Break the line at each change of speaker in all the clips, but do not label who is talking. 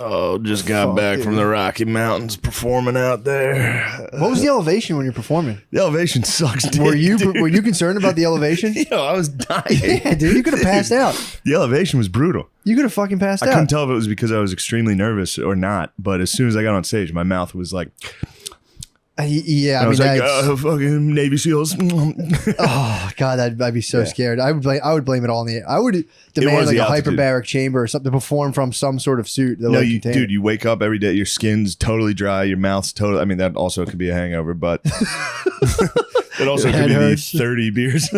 Oh, just got back from the Rocky Mountains performing out there.
What was the elevation when you're performing?
The elevation sucks, dude.
Were you concerned about the elevation?
Yo, I was dying.
Yeah, dude, you could have passed out.
The elevation was brutal.
You could have fucking passed out.
I couldn't tell if it was because I was extremely nervous or not, but as soon as I got on stage, my mouth was like...
Yeah, I
was like, fucking Navy SEALs.
Oh God, I'd be so scared. I would blame it all on the. I would demand like a hyperbaric chamber or something to perform from some sort of suit.
No, dude, you wake up every day, your skin's totally dry, your mouth's totally. I mean, that also could be a hangover, but it also could be these 30 beers.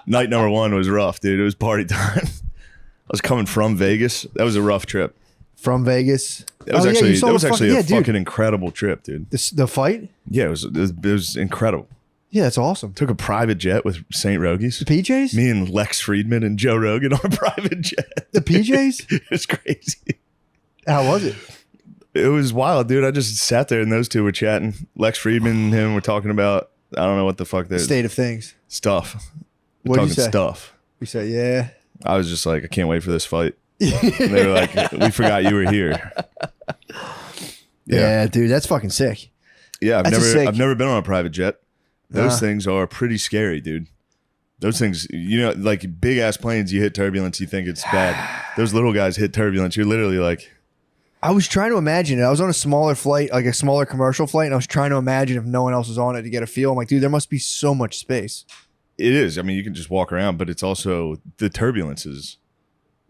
Night number 1 was rough, dude. It was party time. I was coming from Vegas. That was a rough trip.
From Vegas.
That was actually a fucking incredible trip, dude.
The fight?
Yeah, it was incredible.
Yeah, it's awesome.
Took a private jet with St. Rogies.
The PJs?
Me and Lex Friedman and Joe Rogan on a private jet.
The PJs?
It was crazy.
How was it?
It was wild, dude. I just sat there and those two were chatting. Lex Friedman and him were talking about, I don't know what the fuck they
state of things.
Stuff.
What did you say?
Stuff.
We said, yeah.
I was just like, I can't wait for this fight. And they were like, we forgot you were here.
Yeah, dude, that's fucking sick.
Yeah, I've never been on a private jet. Those things are pretty scary, dude. Those things, like big ass planes, you hit turbulence, you think it's bad. Those little guys hit turbulence, you're literally like.
I was trying to imagine it. I was on a smaller flight, like a smaller commercial flight, and I was trying to imagine if no one else was on it to get a feel. I'm like, dude, there must be so much space.
It is. I mean, you can just walk around, but it's also the turbulence is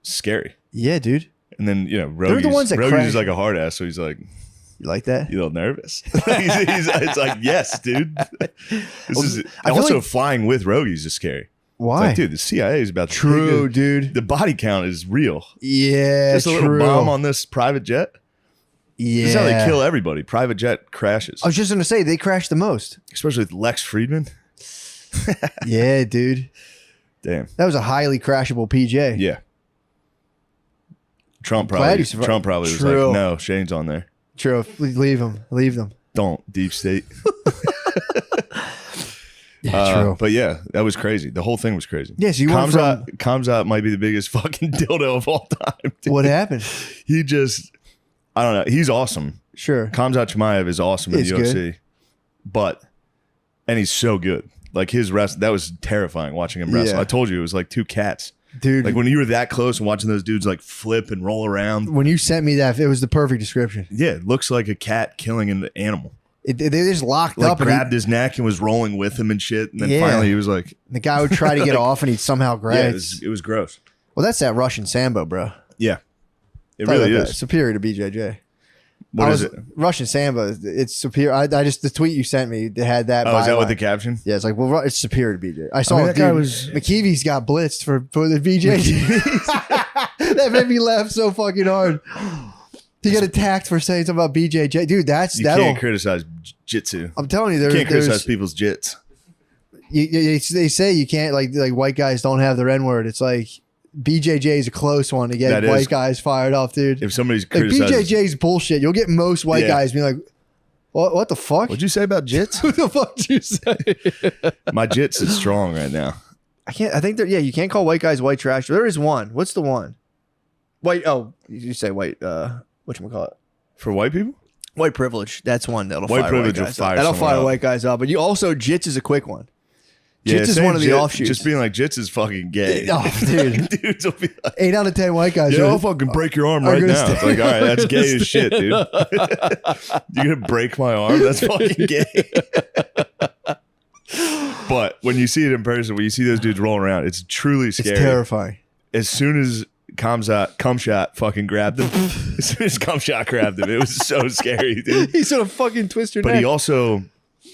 scary.
Yeah, dude.
And then,
Rogies
is like a hard ass, so he's like,
you like that?
You a little nervous? It's like, yes, dude. Flying with Rogies is scary.
Why?
It's like, dude, the CIA is about
to dude.
The body count is real.
Yeah,
just a little bomb on this private jet.
Yeah,
this is how they kill everybody. Private jet crashes.
I was just gonna say they crash the most,
especially with Lex Friedman.
Yeah, dude.
Damn,
that was a highly crashable PJ.
Yeah. Trump probably was like, no, Shane's on there.
True. Leave them.
Don't. Deep state.
Yeah, true.
But yeah, that was crazy. The whole thing was crazy.
Yeah, so you
Kamzat might be the biggest fucking dildo of all time. Dude.
What happened?
He just, I don't know. He's awesome.
Sure.
Kamzat Chimaev is awesome in the UFC.
Good.
And he's so good. Like his wrestling, that was terrifying watching him wrestle. Yeah. I told you, it was like two cats.
Dude,
like when you were that close and watching those dudes like flip and roll around.
When you sent me that, it was the perfect description.
Yeah, it looks like a cat killing an animal.
They just locked up,
grabbed his neck and was rolling with him and shit. And then finally, he was like,
the guy would try to get off, and he'd somehow grab.
Yeah, it was gross.
Well, that's that Russian Sambo, bro.
Yeah, it really is
superior to BJJ.
What is it?
Russian Sambo. It's superior. I just the tweet you sent me had that.
Oh, is that what the caption?
Yeah, it's like, well, it's superior to BJ. I saw that guy was McKeevy's got blitzed for the BJJ. That made me laugh so fucking hard. He got attacked for saying something about BJJ, dude. You
can't criticize jitsu.
I'm telling you,
you can't criticize people's jits.
They say you can't like white guys don't have their N word. It's like. BJJ is a close one to get white guys fired off, dude.
If somebody's criticizing
BJJ's bullshit, you'll get most white guys being like, "What the fuck?
What'd you say about jits?
What the fuck did you say?"
My jits is strong right now.
I think you can't call white guys white trash. There is one. What's the one? White. Oh, you say white. Whatchamacallit?
For white people?
White privilege. That's one that'll
white
fire
privilege
white guys
will fire.
That'll fire white guys up. But you also jits is a quick one. Jits is one of the offshoots.
Just being like, jits is fucking gay.
Oh, dude.
Dudes will be like,
8 out of 10 white guys.
Yeah, I'll fucking break your arm right now. It's like, all right, that's gay as shit, dude. You're going to break my arm? That's fucking gay. But when you see it in person, when you see those dudes rolling around, it's truly scary.
It's terrifying.
As soon as Cumshot fucking grabbed him, as soon as Cumshot grabbed him, it was so scary, dude.
He sort of fucking twisted your neck.
But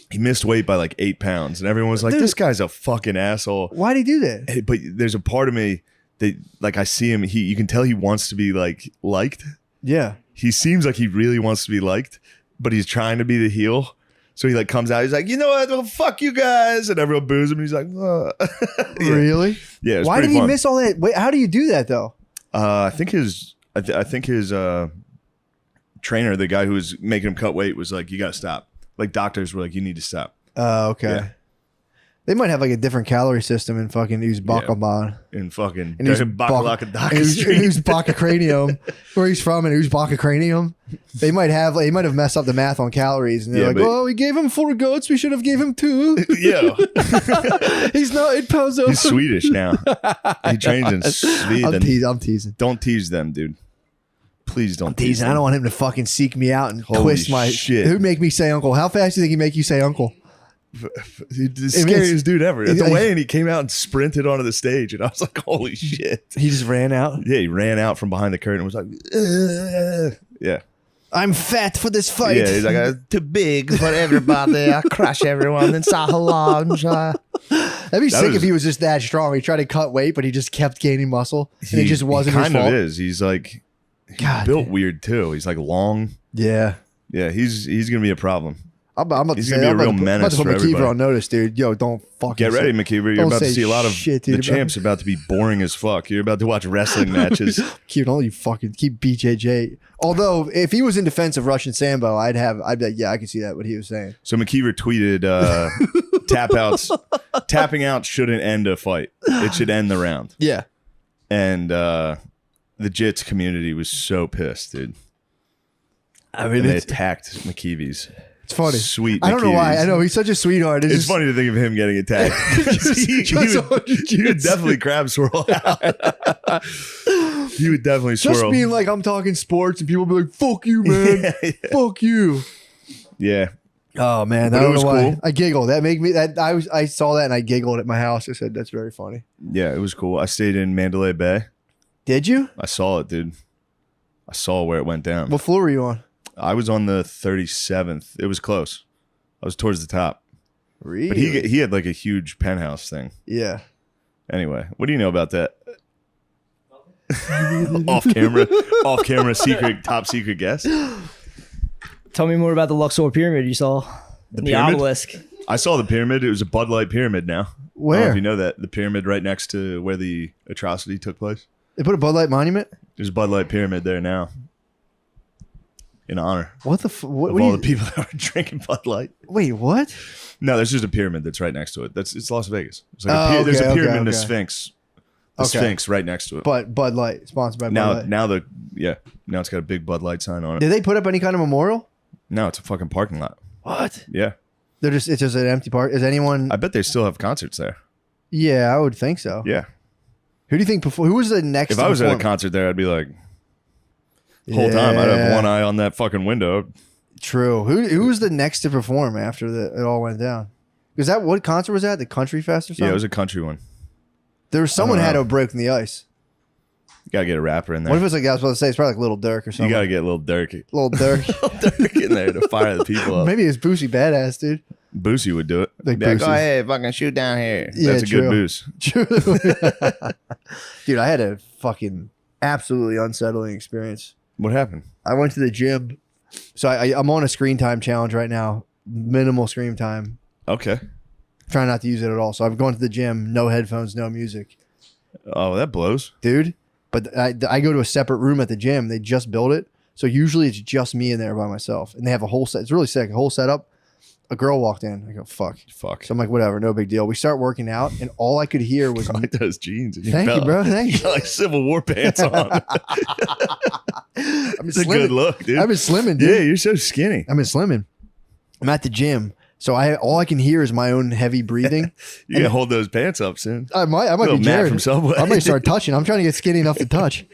he missed weight by like 8 pounds, and everyone was like, "This guy's a fucking asshole."
Why'd he do that?
But there's a part of me that, like, I see him. You can tell he wants to be liked.
Yeah,
he seems like he really wants to be liked, but he's trying to be the heel. So he comes out. He's like, "You know what? Well, fuck you guys," and everyone boos him. And he's like,
Yeah. Really?
Yeah.
Why did he miss all that? Wait, how do you do that though?
I think his trainer, the guy who was making him cut weight, was like, "You got to stop." Like doctors were like, "You need to stop."
Oh, okay. They might have like a different calorie system in fucking Uzbekistan.
In fucking
And Uzbekistan, where he's from, and Uzbekistan. They might have messed up the math on calories, and they're like, "Oh, we gave him 4 goats. We should have gave him 2."
Yeah,
he's not 8 pounds over.
He's Swedish now. He trains in Sweden.
I'm teasing.
Don't tease them, dude. Please don't tease them.
I don't want him to fucking seek me out and
Holy
twist my
shit.
Who'd make me say uncle? How fast do you think he'd make you say uncle?
The scariest dude ever. At the weigh-in, he came out and sprinted onto the stage, and I was like, "Holy shit!"
He just ran out.
Yeah, he ran out from behind the curtain and was like, "Yeah,
I'm fat for this fight."
Yeah, he's like, "I'm too big for everybody. I crush everyone in Sahalange."
That'd be sick if he was just that strong. He tried to cut weight, but he just kept gaining muscle, and it just wasn't his fault.
Kind of is. He's like, built weird too. He's like long.
Yeah.
He's gonna be a problem.
I'm about to say,
be a real menace
for
everybody.
McKeever on notice, dude. Yo, don't fucking
get ready, McKeever. You're about to see a lot of the champs about to be boring as fuck. You're about to watch wrestling matches.
Don't you fucking keep BJJ. Although, if he was in defense of Russian Sambo, I'd be like, yeah, I can see that what he was saying.
So McKeever tweeted, tapping out shouldn't end a fight. It should end the round.
Yeah.
And the Jits community was so pissed, dude.
I mean,
they attacked McKeevy's.
It's funny.
Sweet.
I don't know why. I know he's such a sweetheart.
It's funny to think of him getting attacked. He would definitely crab swirl out. He would definitely swirl.
Just being like, I'm talking sports, and people be like, "Fuck you, man. Fuck you."
Yeah.
Oh man, I don't know why. Cool. I giggled. I saw that and I giggled at my house. I said, "That's very funny."
Yeah, it was cool. I stayed in Mandalay Bay.
Did you?
I saw it, dude. I saw where it went down.
What floor were you on?
I was on the 37th. It was close. I was towards the top.
Really?
But he had like a huge penthouse thing.
Yeah.
Anyway, what do you know about that? off camera, top secret guest.
Tell me more about the Luxor pyramid you saw. The obelisk.
I saw the pyramid. It was a Bud Light pyramid now.
Where?
I don't know if you know that. The pyramid right next to where the atrocity took place.
They put a Bud Light monument?
There's a Bud Light pyramid there now. In honor.
What the
what of all the people that are drinking Bud Light.
Wait, what?
No, there's just a pyramid that's right next to it. It's Las Vegas. It's like there's a pyramid and a Sphinx. Sphinx right next to it.
But Bud Light, sponsored by Bud Light.
Now it's got a big Bud Light sign on it.
Did they put up any kind of memorial?
No, it's a fucking parking lot.
What?
Yeah.
It's just an empty park. Is anyone?
I bet they still have concerts there.
Yeah, I would think so.
Yeah.
Who do you think who was the next?
If I was at a concert there, I'd be like, the whole time I'd have one eye on that fucking window.
True. Who was the next to perform after it all went down? Was that what concert was that? The Country Fest or something?
Yeah, it was a country one.
There was someone had to have broken the ice.
You gotta get a rapper in there.
What if it's like I was supposed to say? It's probably like Little Dirk or something.
You gotta get Little Dirk.
Little Dirk
in there to fire the people up.
Maybe it's Boosie Badass, dude.
Boosie would do it.
Like
go ahead, fucking shoot down here.
Yeah,
that's a good boost.
True. Dude, I had a fucking absolutely unsettling experience.
What happened?
I went to the gym. So I'm on a screen time challenge right now. Minimal screen time.
Okay.
Trying not to use it at all. So I'm going to the gym, no headphones, no music.
Oh, that blows.
Dude. But I go to a separate room at the gym. They just built it. So usually it's just me in there by myself. And they have a whole set. It's really sick. A whole setup. A girl walked in. I go, fuck.
So
I'm like, whatever, no big deal. We start working out, and all I could hear was...
I like those jeans.
Thank you, bro. Thank you.
You got like Civil War pants on. It's a good look, dude.
I've been slimming, dude.
Yeah, you're so skinny.
I've been slimming. I'm at the gym, so all I can hear is my own heavy breathing.
You can hold those pants up soon.
I might be Jared.
From Subway.
I might start touching. I'm trying to get skinny enough to touch.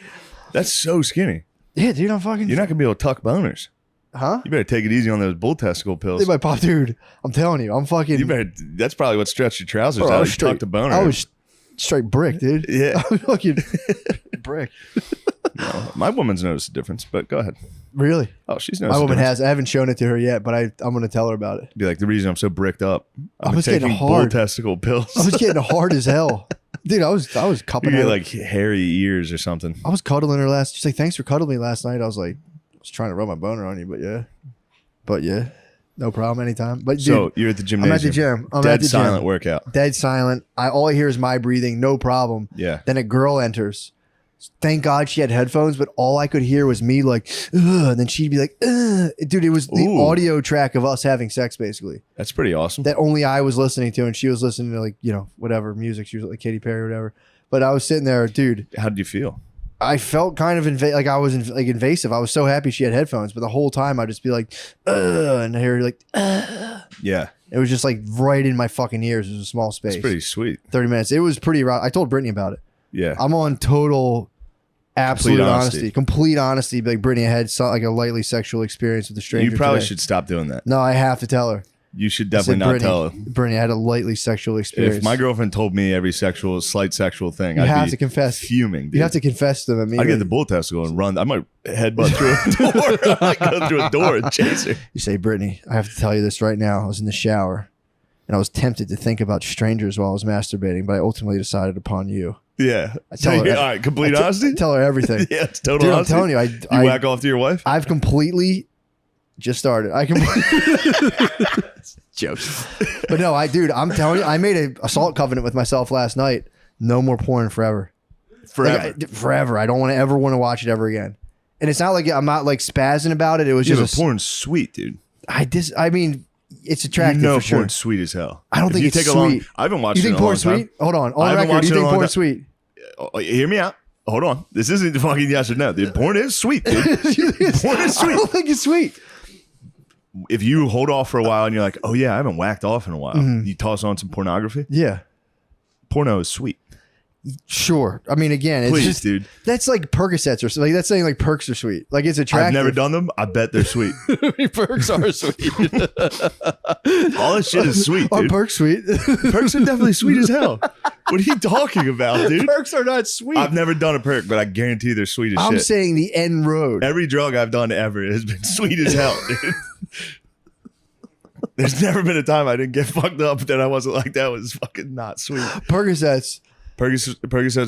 That's so skinny.
Yeah, dude, I'm fucking...
You're not going to be able to tuck boners.
Huh?
You better take it easy on those bull testicle pills.
They might pop, dude. I'm telling you, I'm fucking...
That's probably what stretched your trousers out. You tucked a boner.
I was straight brick, dude.
Yeah.
I was fucking brick.
No, my woman's noticed the difference, but go ahead.
Really?
Oh, she's noticed.
My woman has. I haven't shown it to her yet, but I'm going to tell her about it.
Be like, the reason I'm so bricked up.
I was getting
bull
hard.
testicle pills.
I was getting hard as hell. Dude, I was cupping
her.
You
get like hairy ears or something.
I was cuddling her last. She's like, thanks for cuddling me last night. I was like, I was trying to rub my boner on you, but yeah, no problem anytime. But dude,
so you're at the gymnasium.
I'm at the gym. I'm
dead
at the
silent
gym.
Workout.
Dead silent. All I hear is my breathing. No problem.
Yeah.
Then a girl enters. Thank God she had headphones, but all I could hear was me like, ugh, and then she'd be like, ugh. Dude, it was the audio track of us having sex, basically.
That's pretty awesome.
That only I was listening to, and she was listening to like, whatever music, she was like Katy Perry or whatever. But I was sitting there, dude.
How did you feel?
I felt kind of like I was invasive. I was so happy she had headphones, but the whole time I'd just be like, ugh, and I hear like, ugh.
Yeah.
It was just like right in my fucking ears. It was a small space.
It's pretty sweet.
30 minutes. It was pretty rough. I told Brittany about it.
Yeah.
I'm on total, absolute honesty. Complete honesty. Like Brittany had like a lightly sexual experience with a stranger.
You probably should stop doing that.
No, I have to tell her.
You should definitely not tell her.
Brittany, I had a lightly sexual experience.
If my girlfriend told me every slight sexual thing,
I'd
have
to confess.
Fuming, dude.
You have to confess to them.
I'd get the bull test to go and run. I might headbutt through a door. I might go through a door and chase her.
You say, Brittany, I have to tell you this right now. I was in the shower and I was tempted to think about strangers while I was masturbating, but I ultimately decided upon you.
Yeah.
I tell her,
all right, complete honesty?
Tell her everything.
Yeah, it's total honesty.
I'm telling you.
You whack off to your wife?
I've completely just started. Jokes. But no, I'm telling you, I made an assault covenant with myself last night. No more porn forever.
Forever.
Forever. I don't ever want to watch it ever again. And it's not like I'm not like spazzing about it. It was just
porn's sweet, dude.
I mean, it's attractive.
You know,
for sure.
porn's sweet as hell.
I don't think it's sweet.
I haven't watched it.
You think porn's sweet? Hold on. On record, do you think porn's sweet?
Hear me out. Hold on. This isn't fucking yes or no, dude. Porn is sweet, dude. Porn is sweet.
I don't think it's sweet.
If you hold off for a while and you're like, oh yeah, I haven't whacked off in a while. You toss on some pornography.
Yeah.
Porno is sweet.
Sure. I mean, again, it's just,
dude.
That's like Percocets or something. Like, that's saying like perks are sweet. Like it's attractive.
I've never done them. I bet they're sweet.
Perks are sweet.
All this shit is sweet, dude.
Are perks sweet?
Perks are definitely sweet as hell. What are you talking about, dude?
Perks are not sweet.
I've never done a perk, but I guarantee they're sweet as shit.
I'm saying the end road.
Every drug I've done ever has been sweet as hell, dude. There's never been a time I didn't get fucked up that I wasn't like, that was fucking not sweet.
Percocets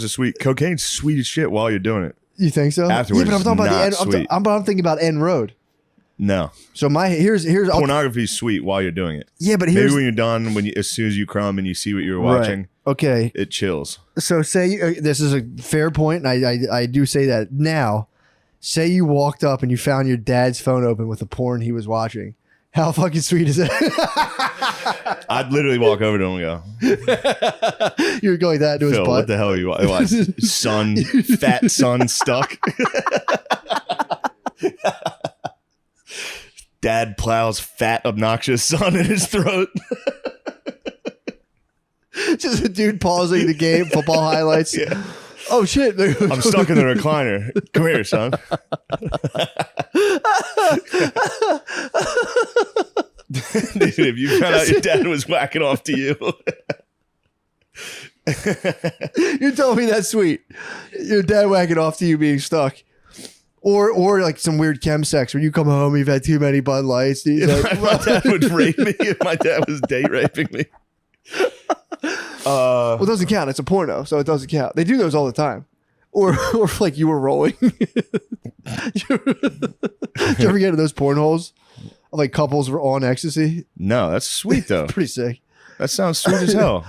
are sweet. Cocaine's sweet as shit while you're doing it.
You think so?
Afterwards,
yeah, but I'm talking about
the end.
I'm thinking about end road.
No.
So here's
pornography is sweet while you're doing it.
Yeah, but
maybe when you're done, as soon as you crumb and you see what you're watching,
right. Okay,
it chills.
So say this is a fair point, and I do say that now. Say you walked up and you found your dad's phone open with the porn he was watching. How fucking sweet is that?
I'd literally walk over to him and go,
you're going that to his butt.
What the hell are you watching? Son, fat son stuck. Dad plows fat, obnoxious son in his throat.
Just a dude pausing the game, football highlights.
Yeah.
Oh shit!
I'm stuck in the recliner. Come here, son. Dude, if you found out your dad was whacking off to you,
you're telling me that's sweet. Your dad whacking off to you being stuck. Or like some weird chem sex where you come home, you've had too many Bud Lights. Like,
my dad would rape me if my dad was date raping me.
Well, it doesn't count. It's a porno, so it doesn't count. They do those all the time. Or like you were rolling. Did you ever get to those porn holes? Like couples were on ecstasy?
No, that's sweet though.
Pretty sick.
That sounds sweet as hell.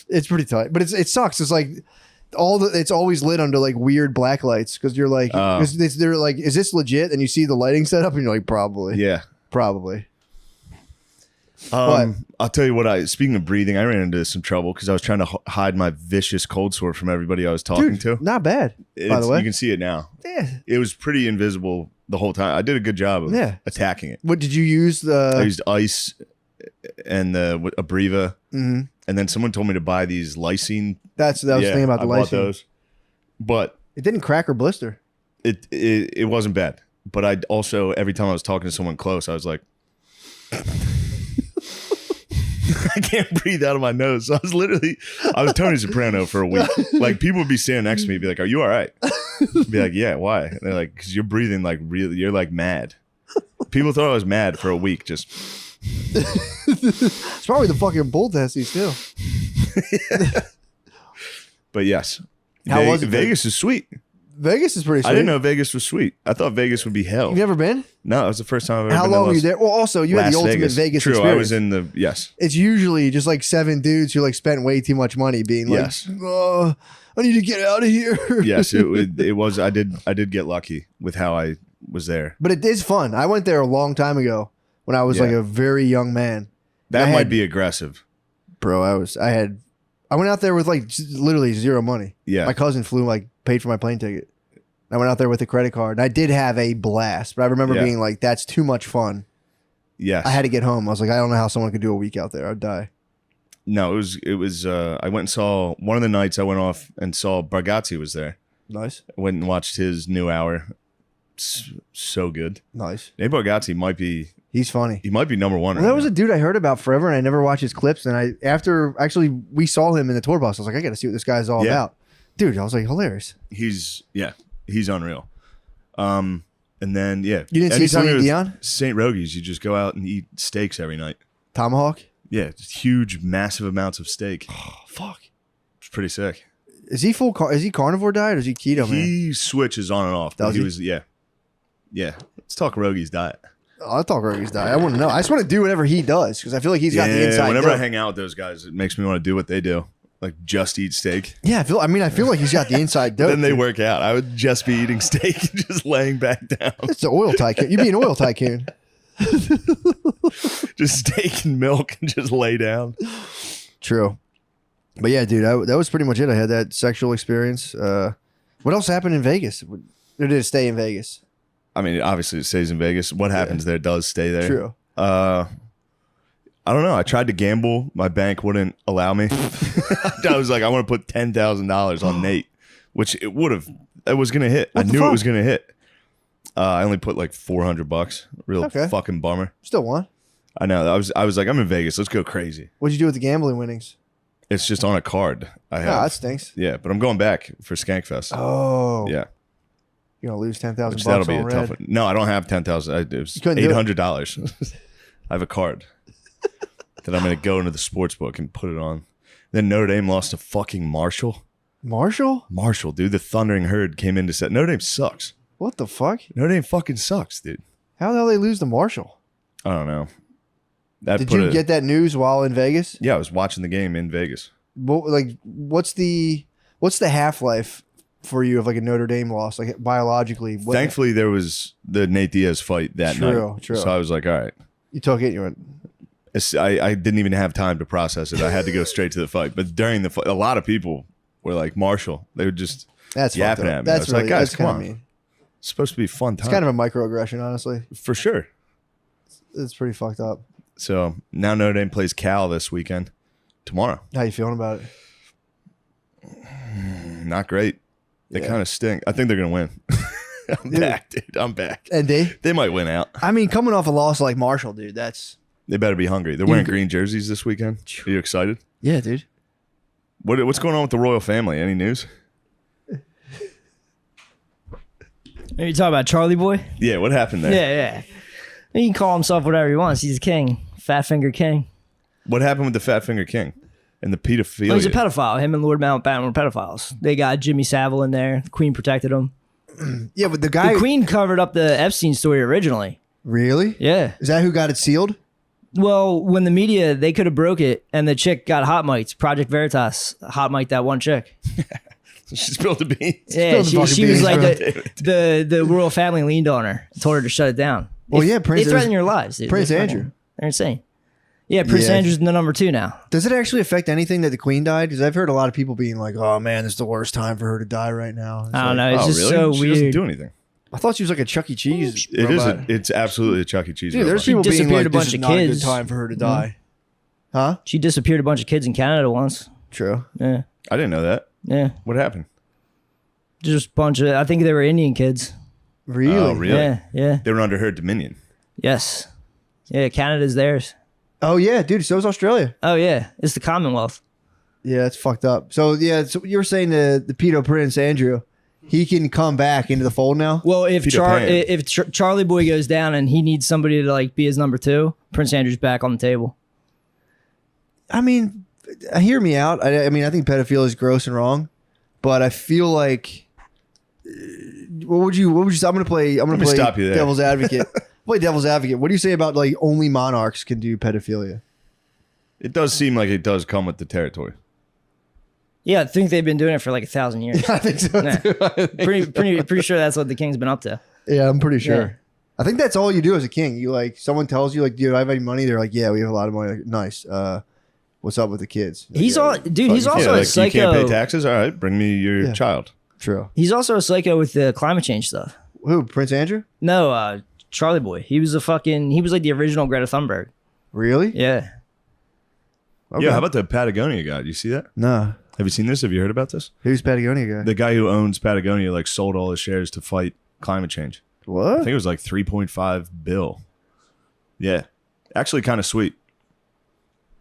It's pretty tight, but it sucks. It's like it's always lit under like weird black lights because you're like, they're like, is this legit? And you see the lighting setup, and you're like, probably,
yeah,
probably.
I'll tell you what. Speaking of breathing, I ran into some trouble because I was trying to hide my vicious cold sore from everybody I was talking to.
Not bad, by the way.
You can see it now.
Yeah,
it was pretty invisible the whole time. I did a good job of attacking it.
What did you use?
I used ice and Abreva, and then someone told me to buy these lysine.
That's what I was thinking about the lysine. Bought those,
but
it didn't crack or blister.
It wasn't bad, but I also every time I was talking to someone close, I was like. I can't breathe out of my nose. So I was Tony Soprano for a week. Like people would be standing next to me, be like, "Are you all right?" I'd be like, "Yeah, why?" And they're like, "Because you're breathing like really. You're like mad." People thought I was mad for a week. Just
it's probably the fucking bull testes too.
But yes,
how was it?
Vegas is sweet.
Vegas is pretty sweet.
I didn't know Vegas was sweet. I thought Vegas would be hell.
You've never been?
No, it was the first time I've ever
How
been.
long were you there? Well, also, you had the ultimate Vegas
True,
experience.
I was in the, yes.
It's usually just like 7 dudes who like spent way too much money being like,
Yes.
oh, I need to get out of here.
Yes, it was. I did get lucky with how I was there.
But it is fun. I went there a long time ago when I was like a very young man.
That might be aggressive.
Bro, I went out there with like literally zero money.
Yeah.
My cousin paid for my plane ticket. I went out there with a credit card and I did have a blast, but I remember being like, that's too much fun.
Yes.
I had to get home. I was like, I don't know how someone could do a week out there. I'd die.
No, it was I went and saw one of the nights I went off and saw Bargatze was there.
Nice.
I went and watched his new hour. So good.
Nice.
Nate Bargatze might be
He's funny.
He might be number one.
Well, that was a dude I heard about forever, and I never watched his clips. And we saw him in the tour bus. I was like, I got to see what this guy's all about, dude. I was like, hilarious.
He's unreal. And then you
didn't see Celine Dion?
St. Rogies. You just go out and eat steaks every night.
Tomahawk.
Yeah, just huge, massive amounts of steak.
Oh, fuck.
It's pretty sick.
Is he is he carnivore diet or is he keto?
He switches on and off. He was yeah. Let's talk Rogies diet.
I'll talk Rogies diet. I want to know. I just want to do whatever he does because I feel like he's got the inside.
Whenever I hang out with those guys, it makes me want to do what they do, like just eat steak.
Yeah, I feel like he's got the inside dope.
Then they work out. I would just be eating steak and just laying back down.
It's an oil tycoon. You'd be an oil tycoon.
Just steak and milk and just lay down.
True. But yeah, dude, that was pretty much it. I had that sexual experience. What else happened in Vegas? Or did it stay in Vegas?
I mean, obviously it stays in Vegas. What happens there does stay there.
True.
I don't know. I tried to gamble. My bank wouldn't allow me. I was like, I want to put $10,000 on Nate, which it was going to hit. I knew it was going to hit. I only put like $400. Real fucking bummer.
Still won.
I know. I was like, I'm in Vegas. Let's go crazy.
What'd you do with the gambling winnings?
It's just on a card I have.
Oh, that stinks.
Yeah, but I'm going back for Skankfest.
Oh.
Yeah.
You're going to lose $10,000.
That'll be a tough one. No, I don't have $10,000. It was $800. I have a card that I'm going to go into the sports book and put it on. Then Notre Dame lost to fucking Marshall. Marshall, dude. The Thundering Herd came in to set. Notre Dame sucks.
What the fuck?
Notre Dame fucking sucks, dude.
How the hell they lose to Marshall?
I don't know.
Did you get that news while in Vegas?
Yeah, I was watching the game in Vegas.
What's the half-life for you of like a Notre Dame loss, like biologically?
Thankfully, there was the Nate Diaz fight that night. True. So I was like, all right.
You took it. You went.
I didn't even have time to process it. I had to go straight to the fight. But during the fight, a lot of people were like, Marshall. They were just yapping at me. I was like, guys, come on. Mean. It's supposed to be a fun time.
It's kind of a microaggression, honestly.
For sure.
It's pretty fucked up.
So now Notre Dame plays Cal this weekend. Tomorrow.
How you feeling about
it? Not great. They kind of stink. I think they're going to win. I'm back, dude. I'm back.
And
they might win out.
I mean, coming off a loss like Marshall, dude,
they better be hungry. They're wearing green jerseys this weekend. Are you excited?
Yeah, dude.
What's going on with the royal family? Any news?
Are you talking about Charlie Boy?
Yeah, what happened there?
Yeah. He can call himself whatever he wants. He's a king. Fat Finger King.
What happened with the Fat Finger King and the pedophilia?
Oh, he's a pedophile. Him and Lord Mountbatten were pedophiles. They got Jimmy Savile in there. The Queen protected him.
Yeah, but the
Queen covered up the Epstein story originally.
Really?
Yeah.
Is that who got it sealed?
Well, when the media, they could have broke it, and the chick got hot mics. Project Veritas hot mic'd that one chick.
She spilled the beans.
Yeah, she was like the royal family leaned on her, told her to shut it down.
Well, yeah,
they threaten your lives, dude.
Prince Andrew.
They're insane. Yeah, Prince Andrew's the number 2 now.
Does it actually affect anything that the Queen died? Because I've heard a lot of people being like, "Oh man, this is the worst time for her to die right now."
I don't know. It's just so
she
weird.
Doesn't do anything.
I thought she was like a Chuck E. Cheese.
It robot. It's absolutely a Chuck E. Cheese.
Dude, there's people being like, "This is not a good time for her to die." Huh?
She disappeared a bunch of kids in Canada once.
True.
Yeah.
I didn't know that.
Yeah.
What happened?
Just a bunch of. I think they were Indian kids.
Really?
Oh, really?
Yeah.
They were under her dominion.
Yes. Yeah, Canada's theirs.
Oh, yeah, dude. So is Australia.
Oh, yeah. It's the Commonwealth.
Yeah, it's fucked up. So, yeah, so you were saying the pedo Prince Andrew, he can come back into the fold now?
Well, if Charlie Boy goes down and he needs somebody to like be his number 2, Prince Andrew's back on the table.
I mean, hear me out. I mean, I think pedophilia is gross and wrong, but I feel like What would you? I'm gonna play
stop you there.
devil's advocate. Play devil's advocate. What do you say about like only monarchs can do pedophilia?
It does seem like it does come with the territory.
Yeah, I think they've been doing it for like 1,000 years.
I think so too.
Pretty sure that's what the king's been up to.
Yeah, I'm pretty sure.
Yeah.
I think that's all you do as a king. You like someone tells you like, "Do I have any money?" They're like, "Yeah, we have a lot of money." Like, nice. What's up with the kids? Like,
He's
yeah,
all dude. He's also a
like,
psycho.
you can't pay taxes. All right, bring me your child.
True.
He's also a psycho with the climate change stuff.
Who? Prince Andrew?
No, Charlie Boy. He was like the original Greta Thunberg.
Really?
Yeah.
Okay.
Yeah. How about the Patagonia guy? Do you see that?
No.
Have you seen this? Have you heard about this?
Who's Patagonia guy?
The guy who owns Patagonia like sold all his shares to fight climate change. I
What?
think it was like 3.5 bill. Yeah, actually, kind of sweet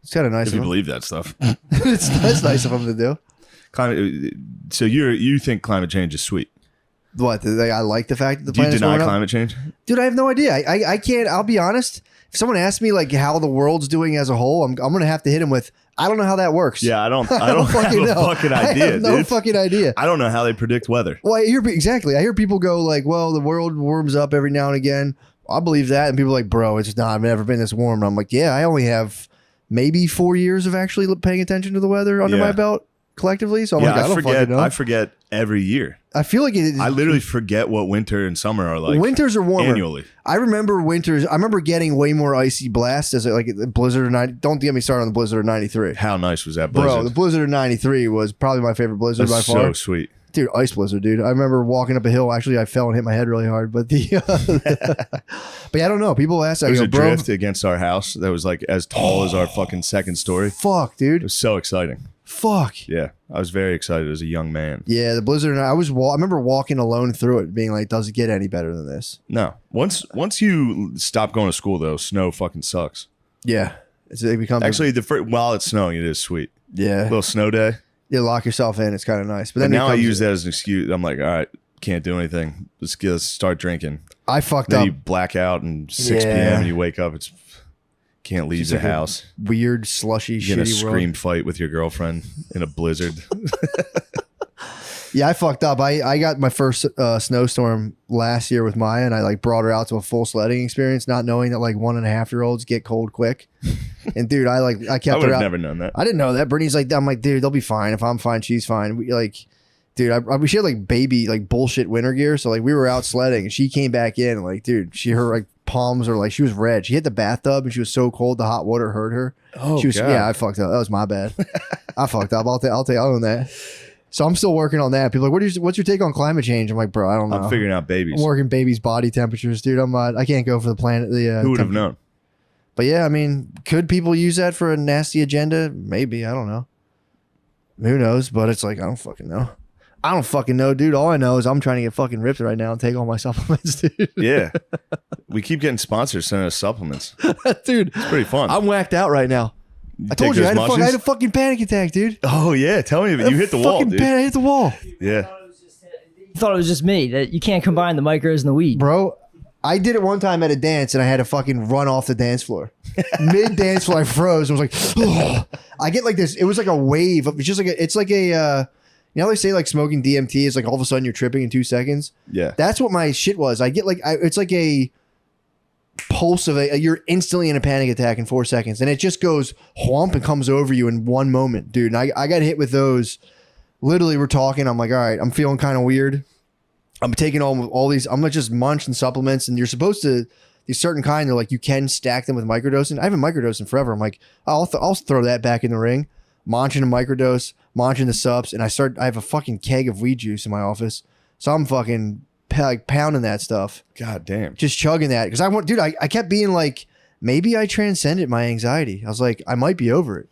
It's kind of nice
if
of
you
him.
believe that stuff.
That's nice of him to do.
Climate. So you think climate change is sweet?
What? I like the fact that the
Do you
planet's
deny
warming up.
climate change?
Dude, I have no idea. I can't. I'll be honest. If someone asks me like how the world's doing as a whole, I'm gonna have to hit him with, I don't know how that works.
Yeah, I don't have
fucking
a
know.
fucking
I
idea,
have no
dude.
fucking idea.
I don't know how they predict weather.
Well, I hear people go like, well, the world warms up every now and again. I believe that, and people are like, bro, it's not. I've never been this warm. And I'm like, yeah, I only have maybe 4 years of actually paying attention to the weather under my belt collectively. So I'm like, I don't fucking know.
I forget every year.
I feel like
I literally forget what winter and summer are like.
Winters are warmer
annually.
I remember winters. I remember getting way more icy blasts as like the blizzard of 90. Don't get me started on the blizzard of 93.
How nice was that blizzard?
Bro, the blizzard of 93 was probably my favorite blizzard by
That's
far.
so sweet.
Dude, ice blizzard, dude. I remember walking up a hill. Actually, I fell and hit my head really hard. But but yeah, I don't know. People ask,
There was a
bro,
drift against our house that was like as tall as our fucking second story.
fuck,
It
dude.
was so exciting.
Fuck.
Yeah, I was very excited as a young man.
Yeah, the blizzard. I remember walking alone through it, being like, does it get any better than this?
No, once you stop going to school though, snow fucking sucks.
Yeah. It becomes
Actually, while it's snowing, it is sweet.
yeah.
Little snow day.
You lock yourself in. It's kind of nice. But then
And now I
it comes-
use that as an excuse. I'm like, all right, can't do anything. Let's start drinking.
I fucked
Then
up.
you black out and 6
Yeah.
p.m. and you wake up. It's can't leave
Just
the
like a
house.
Weird, slushy,
You get in a
shitty world.
scream fight with your girlfriend in a blizzard.
Yeah, I fucked up. I got my first snowstorm last year with Maya, and I like brought her out to a full sledding experience, not knowing that like 1.5-year-olds get cold quick. And dude, I kept
I
her
would
out.
have never known that.
I didn't know that. Brittany's like, I'm like, dude, they'll be fine. If I'm fine, she's fine. We like, dude, she had like baby like bullshit winter gear, so like we were out sledding, and she came back in, like, dude, her like palms are like she was red. She hit the bathtub, and she was so cold the hot water hurt her.
Oh,
she was,
God.
yeah, I fucked up. That was my bad. I fucked up. I'll own that. So I'm still working on that. People are like, what's your take on climate change? I'm like, bro, I don't know.
I'm figuring out babies.
I'm working babies' body temperatures, dude. I can't go for the planet.
Who would have known?
But yeah, I mean, could people use that for a nasty agenda? Maybe. I don't know. Who knows? But it's like, I don't fucking know. I don't fucking know, dude. All I know is I'm trying to get fucking ripped right now and take all my supplements, dude.
Yeah. We keep getting sponsors sending us supplements.
Dude,
It's pretty fun.
I'm whacked out right now. I told you I had a fucking panic attack, dude.
Oh, yeah. Tell me. You hit the wall, dude.
I hit the wall.
Yeah.
You thought it was just me, that you can't combine the micros and the weed.
Bro, I did it one time at a dance and I had to fucking run off the dance floor. Mid dance floor, I froze. I was like, ugh. I get like this. It was like a wave. It's just like it's like a, you know, how they say like smoking DMT is like all of a sudden you're tripping in 2 seconds.
Yeah.
That's what my shit was. I get like, it's like a pulse of you're instantly in a panic attack in 4 seconds, and it just goes whomp and comes over you in one moment, dude. And I got hit with those. Literally, we're talking. I'm like, all right, I'm feeling kind of weird. I'm taking all these. I'm gonna just munch and supplements, and you're supposed to these certain kind. They're like you can stack them with microdosing. I haven't microdosing forever. I'm like, I'll throw that back in the ring. Munching a microdose, munching the subs, and I have a fucking keg of weed juice in my office, so I'm fucking like pounding that stuff.
God damn.
Just chugging that because I kept being like, maybe I transcended my anxiety. I was like, I might be over it.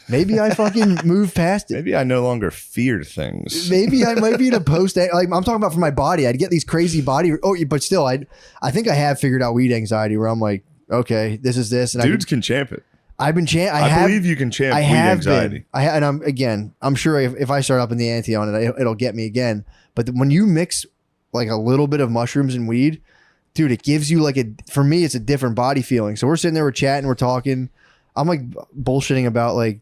Maybe I fucking moved past it.
Maybe I no longer fear things.
Maybe I might be in a post. Like I'm talking about for my body. I'd get these crazy body. Oh, but still, I think I have figured out weed anxiety where I'm like, okay, this is this. And
Dudes can champ it.
I've been
I believe you can champ weed anxiety.
And I'm sure if I start up in the ante on it, it'll get me again. But when you mix like a little bit of mushrooms and weed, dude, it gives you like for me, it's a different body feeling. So we're sitting there, we're chatting, we're talking. I'm like bullshitting about like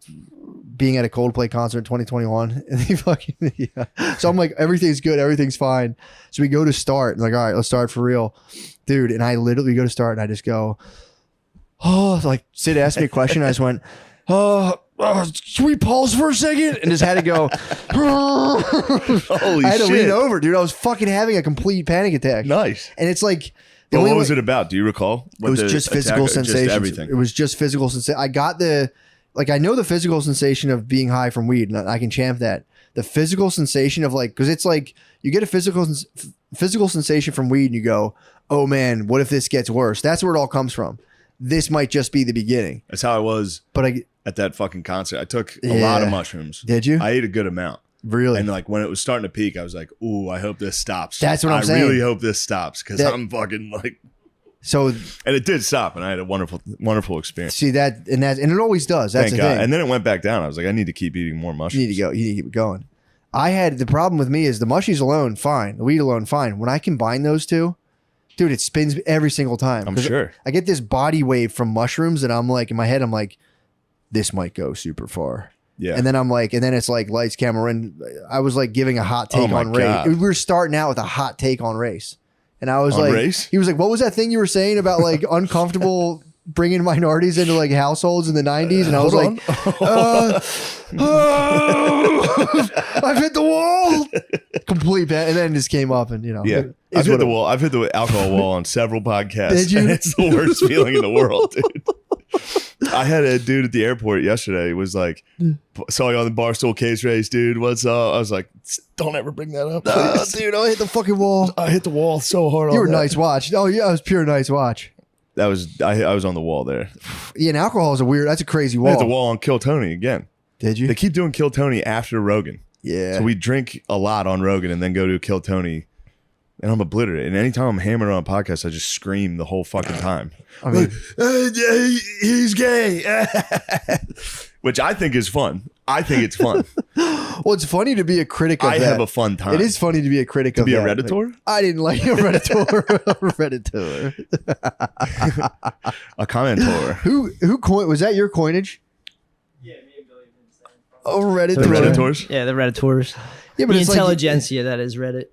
being at a Coldplay concert in 2021. And they fucking, yeah. So I'm like, everything's good. Everything's fine. So we go to start. And like, all right, let's start for real. Dude. And I literally go to start and I just go, oh, like Sid asked me a question. I just went, should we pause for a second? And just had to go.
Holy
I had to
shit.
lean over, dude. I was fucking having a complete panic attack.
Nice.
And it's like,
What was it about? Do you recall?
It was just physical sensations.
Everything.
It was just physical sensation. I got I know the physical sensation of being high from weed, and I can champ that. The physical sensation of like, because it's like you get a physical sensation from weed, and you go, oh man, what if this gets worse? That's where it all comes from. This might just be the beginning.
That's how I was.
But
at that fucking concert, I took a lot of mushrooms.
Did you?
I ate a good amount.
Really?
And like when it was starting to peak, I was like, ooh, I hope this stops.
That's what I'm saying.
I really hope this stops because I'm fucking like.
So.
And it did stop, and I had a wonderful experience.
See that, and it always does. That's
Thank
the
God.
thing.
And then it went back down. I was like, I need to keep eating more mushrooms.
You need to go. You need to keep it going. I had the problem with me is the mushies alone, fine. The weed alone, fine. When I combine those two, dude, it spins every single time.
I'm sure.
I get this body wave from mushrooms, and I'm like, in my head, I'm like, this might go super far.
Yeah.
And then I'm like, and then it's like lights, camera, and I was like giving a hot take on
God.
race. We were starting out with a hot take on race. And I was
on
like,
race?
He was like, what was that thing you were saying about like uncomfortable bringing minorities into like households in the 90s? And I was like, I've hit the wall. Complete bad. And then it just came up and,
Yeah. I've hit the wall. I've hit the alcohol wall on several podcasts. Did you? And it's the worst feeling in the world, dude. I had a dude at the airport yesterday was like, saw you on the Barstool case race, dude. What's up? I was like, don't ever bring that up.
Dude, I hit the fucking wall.
I hit the wall so hard.
You were nice watch. Oh, yeah, it was pure nice watch.
That was, I was on the wall there.
Yeah, and alcohol is that's a crazy wall.
I hit the wall on Kill Tony again.
Did you?
They keep doing Kill Tony after Rogan.
Yeah.
So we drink a lot on Rogan and then go to Kill Tony. And I'm obliterated. And anytime I'm hammered on a podcast, I just scream the whole fucking time.
I mean,
he's gay. Which I think is fun. I think it's fun.
Well, it's funny to be a critic of that.
I have a fun time.
It is funny to be a critic of
that. To be
that.
a Redditor?
Like, I didn't like a Redditor.
A commentor.
Who coined? Was that your coinage?
Yeah, me and Billy have been saying.
Oh, Redditor.
The Redditors?
Yeah, the Redditors.
Yeah, but
The
it's
intelligentsia that is Reddit.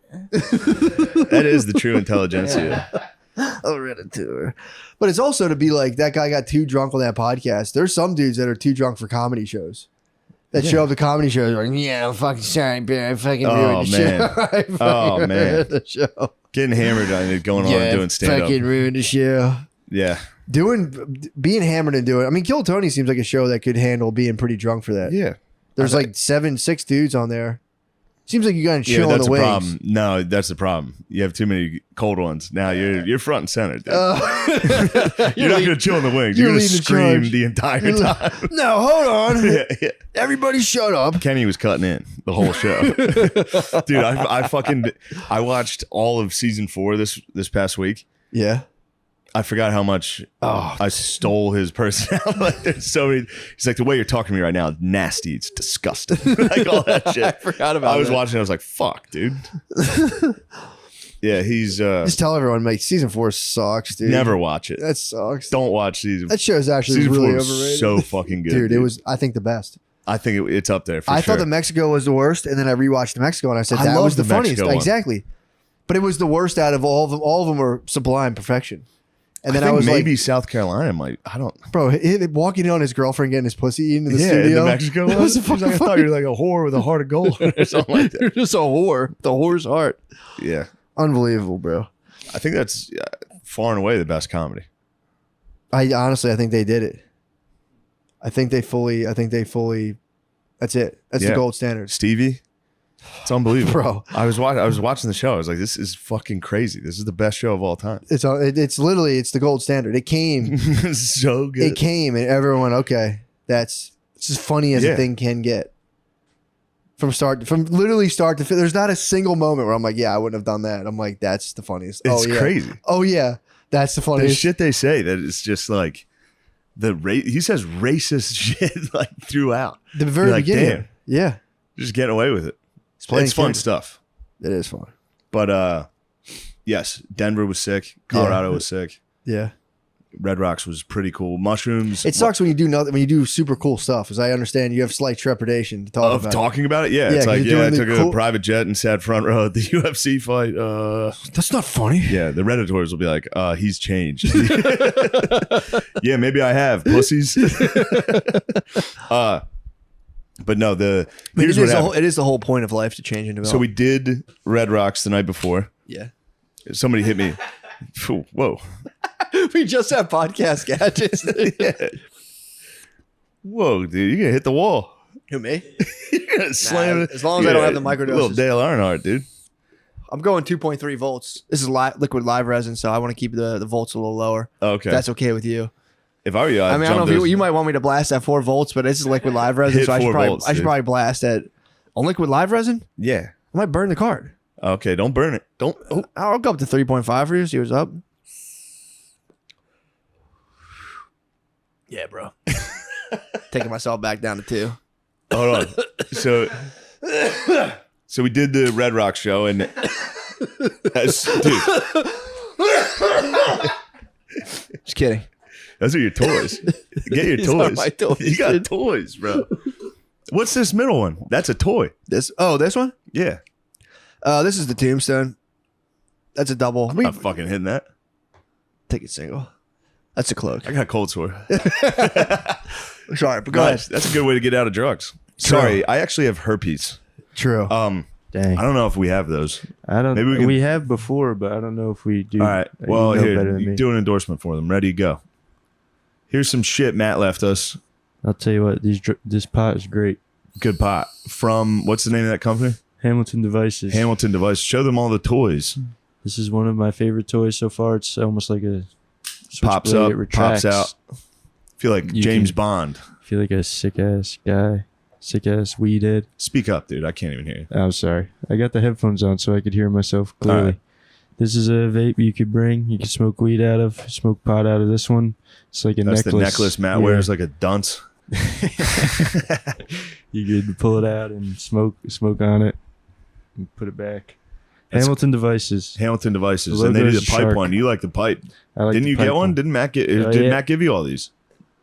That is the true intelligentsia.
A Redditor. But it's also to be like, that guy got too drunk on that podcast. There's some dudes that are too drunk for comedy shows. That show up to comedy shows like, yeah, I'm fucking sorry, bear. I fucking ruined the show.
Oh, man.
Ruined the show.
Getting hammered on it, going on and doing stand-up.
Fucking ruined the show.
Yeah.
Being hammered and doing it. I mean, Kill Tony seems like a show that could handle being pretty drunk for that.
Yeah.
There's like 6 dudes on there. Seems like you got to chill on
that's
the
the
wings.
problem. No, that's the problem. You have too many cold ones. Now you're front and center, dude. You're not going to chill in the wings. You're going to scream the entire time.
No, hold on.
Yeah.
Everybody shut up.
Kenny was cutting in the whole show. Dude, I watched all of season 4 this past week.
Yeah.
I forgot how much I stole his personality. Like, there's so many. He's like, the way you're talking to me right now, nasty. It's disgusting. Like all that shit.
I forgot about it.
I was watching. I was like, fuck, dude. Yeah, he's.
Just tell everyone, mate, season 4 sucks, dude.
Never watch it.
That sucks.
Don't watch season.
That show's actually
season
really
4 was
overrated.
so fucking good,
dude. It was, I think, the best.
I think it's up there.
I thought the Mexico was the worst, and then I rewatched the Mexico, and I said that was the funniest.
Mexico one.
Exactly. But it was the worst out of all of them. All of them were sublime perfection. And then I
think
was
maybe
like,
South Carolina might. I don't.
bro, walking in on his girlfriend getting his pussy eaten in the
In
studio.
the Mexico one.
was
He's like, I thought you were like a whore with a heart of gold or something like that.
You're just a whore. The whore's heart.
Yeah,
Unbelievable, bro.
I think that's far and away the best comedy.
I think they did it. I think they fully. That's it. That's the gold standard.
Stevie, it's unbelievable,
Bro.
I was watching the show. I was like, this is fucking crazy. This is the best show of all time.
It's literally the gold standard. It came.
It's so good.
It came, and everyone went, okay, it's as funny as a thing can get. From literally start to finish. There's not a single moment where I'm like, yeah, I wouldn't have done that. I'm like, that's the funniest.
It's crazy.
Oh yeah, that's the
The
funniest.
shit they say that it's just like he says racist shit like throughout.
The very
You're like,
beginning.
damn,
Yeah,
just getting away with it.
playing
It's fun
kid.
stuff.
It is fun.
But yes, Denver was sick. Colorado was sick.
Yeah.
Red Rocks was pretty cool. Mushrooms.
It sucks when you do nothing, when you do super cool stuff. As I understand, you have slight trepidation to talk about.
Talking about it? Yeah. It's like, I took a private jet and sat front row at the UFC fight.
That's not funny.
Yeah, the Redditors will be like, he's changed. Yeah, maybe I have, pussies. But no, here's what happened.
It is the whole point of life to change and develop.
So we did Red Rocks the night before.
Yeah.
Somebody hit me. Whoa.
We just have podcast gadgets.
Yeah. Whoa, dude, you're gonna hit the wall.
Who, me?
You're gonna slam it.
As long as I don't have the microdoses.
Little Dale Earnhardt, dude.
I'm going 2.3 volts. This is liquid live resin, so I want to keep the volts a little lower.
Okay.
If that's okay with you.
If I were you,
I don't know if you might want me to blast at 4 volts, but this is liquid live resin, so I should probably blast at on liquid live resin.
Yeah.
I might burn the card.
Okay, don't burn it. Don't. Oh.
I'll go up to 3.5 for you. See what's up. Yeah, bro. Taking myself back down to 2.
Hold on. So we did the Red Rock show, and dude,
just kidding.
Those are your toys. Get your toys.
My toys.
You got toys, bro. What's this middle one? That's a toy.
This one?
Yeah.
This is the Tombstone. That's a double.
I'm not fucking hitting that.
Take it single. That's a cloak.
I got cold sore.
Sorry, but go ahead.
That's a good way to get out of drugs.
True.
Sorry, I actually have herpes.
True.
Dang.
I don't know if we have those.
I don't.
Maybe
we have before, but I don't know if we do.
All right.
You
Well,
know
here,
better than
you
me.
do an endorsement for them. Ready, go. Here's some shit Matt left us.
I'll tell you what. This pot is great.
Good pot. From, what's the name of that company?
Hamilton Devices.
Hamilton Device. Show them all the toys.
This is one of my favorite toys so far. It's almost like a
Pops
switchblade.
up,
It retracts.
pops out. Feel like
You
James
can-
Bond.
Feel like a sick ass guy, sick ass weed head.
Speak up, dude. I can't even hear you.
I'm sorry. I got the headphones on so I could hear myself clearly.
All right.
This is a vape you could bring. You can smoke weed out of, smoke pot out of this one. It's like a
That's
necklace.
the necklace Matt wears like a dunce.
You could pull it out and smoke on it and put it back. Hamilton Devices.
Hamilton Devices.
The
And they do
logo's
the pipe
shark.
one. You like the pipe.
I like
Didn't
the
you
pipe
get one? Didn't Matt
yeah.
Matt give you all these?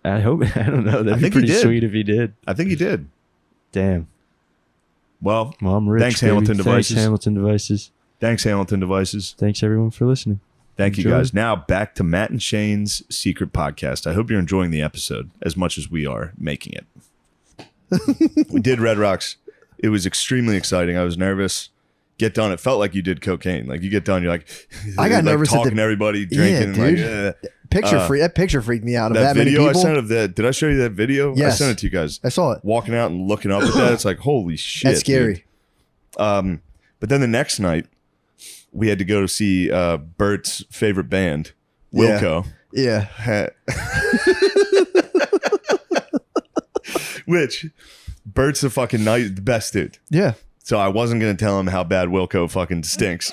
I hope. I don't know. That'd
I
be
think he
pretty
did.
sweet if he did.
I think he did.
Damn.
Well,
Well, I'm rich.
Thanks,
baby.
Hamilton Devices.
Thanks, Hamilton Devices.
thanks, Hamilton Devices.
Thanks, everyone, for listening.
Thank you,
Enjoy.
guys. Now back to Matt and Shane's secret podcast. I hope you're enjoying the episode as much as we are making it. We did Red Rocks. It was extremely exciting. I was nervous. Get done. It felt like you did cocaine. Like you get done, you're like,
I got
like
nervous at
talking to everybody, drinking.
Yeah, dude.
Like,
That picture freaked me out. Of
that
that many
video I
people.
sent of that. Did I show you that video?
Yes.
I sent it to you guys.
I saw it.
Walking out and looking up at that, it's like, holy shit.
That's scary.
Dude. But then the next night, we had to go to see Bert's favorite band, Wilco.
Yeah.
Which Bert's the fucking the best dude.
Yeah.
So I wasn't gonna tell him how bad Wilco fucking stinks.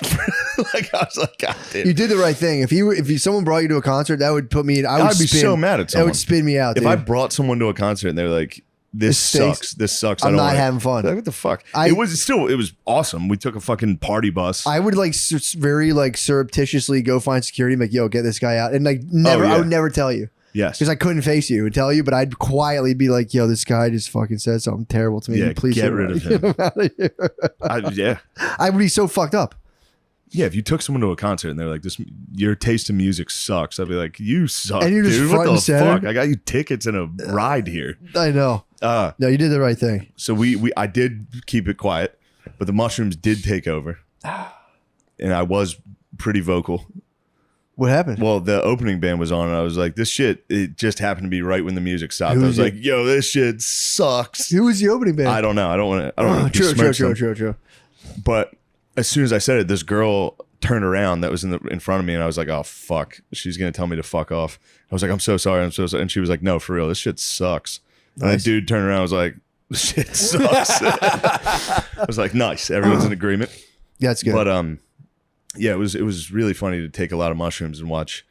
Like I was like, God damn.
You did the right thing. If someone brought you to a concert, that would put me in.
I'd be so mad at
That
someone.
would spin me out.
If
dude.
I brought someone to a concert and they're like, this
stinks.
sucks. This sucks.
I'm
I don't
not
wanna-"
having fun.
Like, what the fuck? It was awesome. We took a fucking party bus.
I would like very like surreptitiously go find security and be like, yo, get this guy out. And like never,
yeah.
I would never tell you
Yes.
because I couldn't face you and tell you, but I'd quietly be like, yo, this guy just fucking said something terrible to me.
Yeah,
Please
get rid of him.
Get him out of here.
Yeah.
I would be so fucked up.
Yeah, if you took someone to a concert and they're like, "This, your taste in music sucks," I'd be like, "You suck,
And you're just
dude.
front
What
and
the
center.
fuck? I got you tickets and a ride here."
I know. No, you did the right thing.
So I did keep it quiet, but the mushrooms did take over, and I was pretty vocal.
What happened?
Well, the opening band was on, and I was like, "This shit." It just happened to be right when the music stopped.
Who
I
was
was
it?
like, "Yo, this shit sucks."
Who was the opening band?
I don't know. I don't want to.
True.
But as soon as I said it, this girl turned around that was in front of me, and I was like, "Oh fuck, she's gonna tell me to fuck off." I was like, "I'm so sorry, I'm so sorry," and she was like, "No, for real, this shit sucks." And the dude turned around, and was like, "This shit sucks." I was like, "Nice, everyone's in agreement."
That's good.
But yeah, it was really funny to take a lot of mushrooms and watch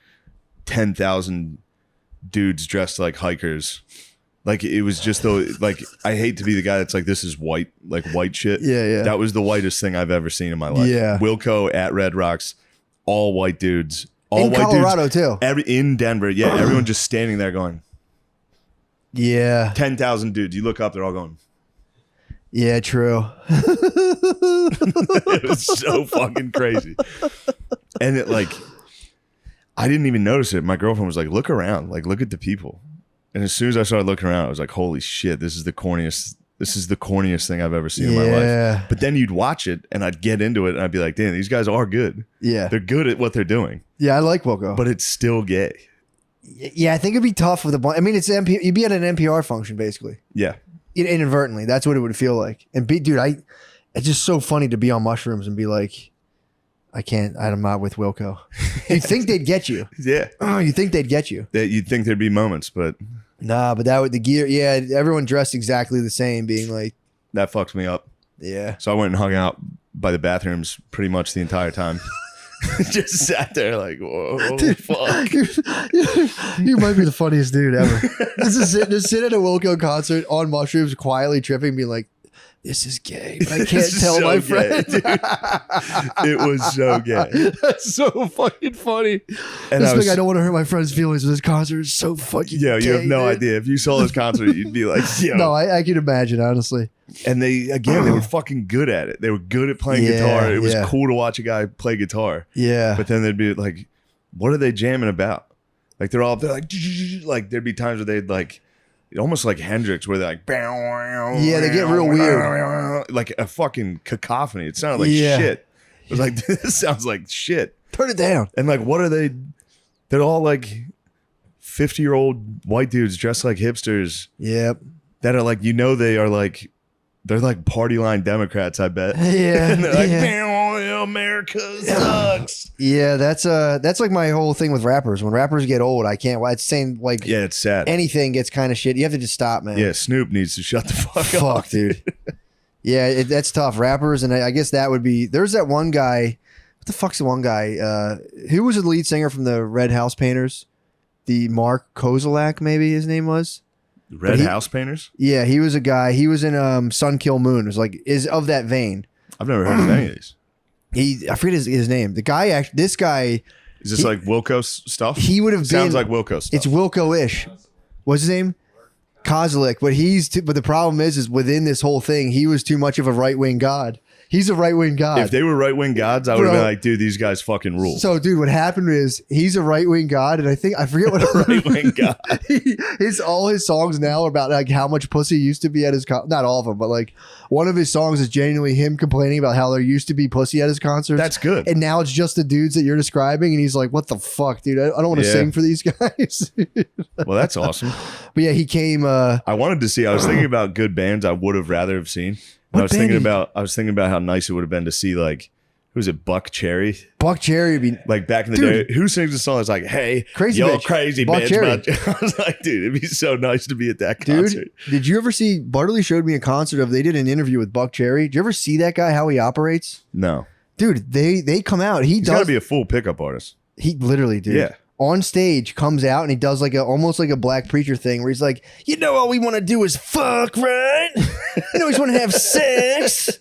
10,000 dudes dressed like hikers. Like it was just like I hate to be the guy that's like, this is white, like white shit.
Yeah.
That was the whitest thing I've ever seen in my life.
Yeah.
Wilco at Red Rocks, all white dudes, All
in
white
Colorado
dudes.
too.
In Denver, yeah, everyone just standing there going,
Yeah.
10,000 dudes. You look up, they're all going.
Yeah, true.
It was so fucking crazy. And it like, I didn't even notice it. My girlfriend was like, look around, like look at the people. And as soon as I started looking around, I was like, holy shit, this is the corniest thing I've ever seen in my life. But then you'd watch it and I'd get into it and I'd be like, damn, these guys are good.
Yeah.
They're good at what they're doing.
Yeah, I like Wilco.
But it's still gay.
Yeah, I think it'd be tough with a bunch. I mean, you'd be at an NPR function basically.
Yeah.
Inadvertently. That's what it would feel like. And dude, it's just so funny to be on mushrooms and be like, I'm not with Wilco. You'd think they'd get you.
Yeah.
Oh, you think they'd get you.
That you'd think there'd be moments, but
nah, but the gear, yeah, everyone dressed exactly the same, being like,
that fucks me up.
Yeah.
So I went and hung out by the bathrooms pretty much the entire time. Just sat there like, whoa, dude, fuck.
You might be the funniest dude ever. Just sit at a Wilco concert on mushrooms, quietly tripping, being like, this is gay. But I can't tell my friend.
It was so gay.
That's so fucking funny.
And
I don't want to hurt my friend's feelings, but this concert is so fucking gay.
You have no idea. If you saw this concert, you'd be like, yo.
No, I can imagine, honestly.
And they were fucking good at it. They were good at playing guitar. It was cool to watch a guy play guitar.
Yeah.
But then they'd be like, what are they jamming about? Like they're all up there like there'd be times where they'd like, almost like Hendrix, where they're like,
yeah, they get real weird,
like a fucking cacophony. It sounded like shit. It was like, this sounds like shit.
Turn it down.
And like, what are they? They're all like 50-year-old white dudes dressed like hipsters.
Yep.
That are like, they are like, they're like party line Democrats, I bet.
Yeah.
And they're like, America sucks.
Yeah, that's like my whole thing with rappers. When rappers get old, I can't. It's saying like,
yeah, it's sad.
Anything gets kind of shit. You have to just stop, man.
Yeah, Snoop needs to shut the fuck up.
Fuck, dude. Yeah, that's tough. Rappers, and I guess that would be. There's that one guy. What the fuck's the one guy? Who was the lead singer from the Red House Painters? The Mark Kozilek, maybe his name was.
Red House Painters?
Yeah, he was a guy. He was in Sun Kill Moon. It was like is of that vein.
I've never heard of any of these.
I forget his name. The guy, this guy.
Is this like Wilco stuff?
He would have been.
Sounds like Wilco stuff.
It's Wilco-ish. What's his name? Kozilek. But the problem is within this whole thing, he was too much of a right-wing god. He's a right-wing god.
If they were right-wing gods, I would have been like, dude, these guys fucking rule.
So, dude, what happened is he's a right-wing god, and I forget what
right-wing god.
All his songs now are about like how much pussy used to be at his not all of them, but like one of his songs is genuinely him complaining about how there used to be pussy at his concerts.
That's good.
And now it's just the dudes that you're describing, and he's like, what the fuck, dude? I don't want to sing for these guys.
Well, that's awesome.
But yeah, he came.
I wanted to see. I was thinking about good bands I would have rather have seen. I was thinking about how nice it would have been to see like, who's it, Buck Cherry?
Buck Cherry would be
like back in the day. Who sings a song that's like, "Hey,
crazy
yo,
bitch.
crazy
Buck
bitch"?
Cherry.
I was like, dude, it'd be so nice to be at that concert.
Dude, did you ever see? Bartley showed me a concert of. They did an interview with Buck Cherry. Did you ever see that guy? How he operates?
No,
dude. They come out. He's
got to be a full pickup artist.
He literally, dude.
Yeah.
On stage comes out and he does like almost like a Black Preacher thing where he's like, all we want to do is fuck, right? We just want to have sex.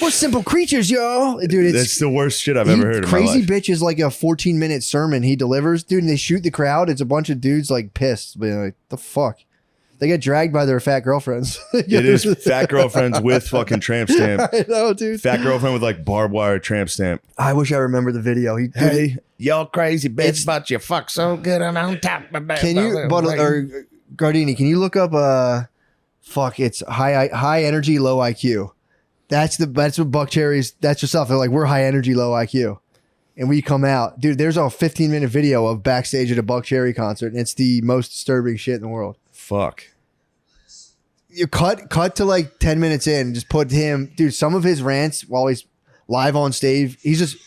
We're simple creatures, y'all. Dude,
that's the worst shit I've ever heard in my life.
Crazy Bitch is like a 14-minute sermon he delivers, dude, and they shoot the crowd. It's a bunch of dudes like pissed, being like, the fuck? They get dragged by their fat girlfriends.
It is fat girlfriends with fucking tramp stamp.
I know, dude.
Fat girlfriend with like barbed wire tramp stamp.
I wish I remember the video.
Hey, y'all crazy bitch, but you fuck so good and on top of my
Can you, or Gardini, can you look up, it's high energy, low IQ. That's what Buck Cherry's, that's yourself. They're like, we're high energy, low IQ. And we come out. Dude, there's a 15-minute video of backstage at a Buck Cherry concert, and it's the most disturbing shit in the world.
Fuck.
You cut to like 10 minutes in and just put him, dude, some of his rants while he's live on stage, he's just,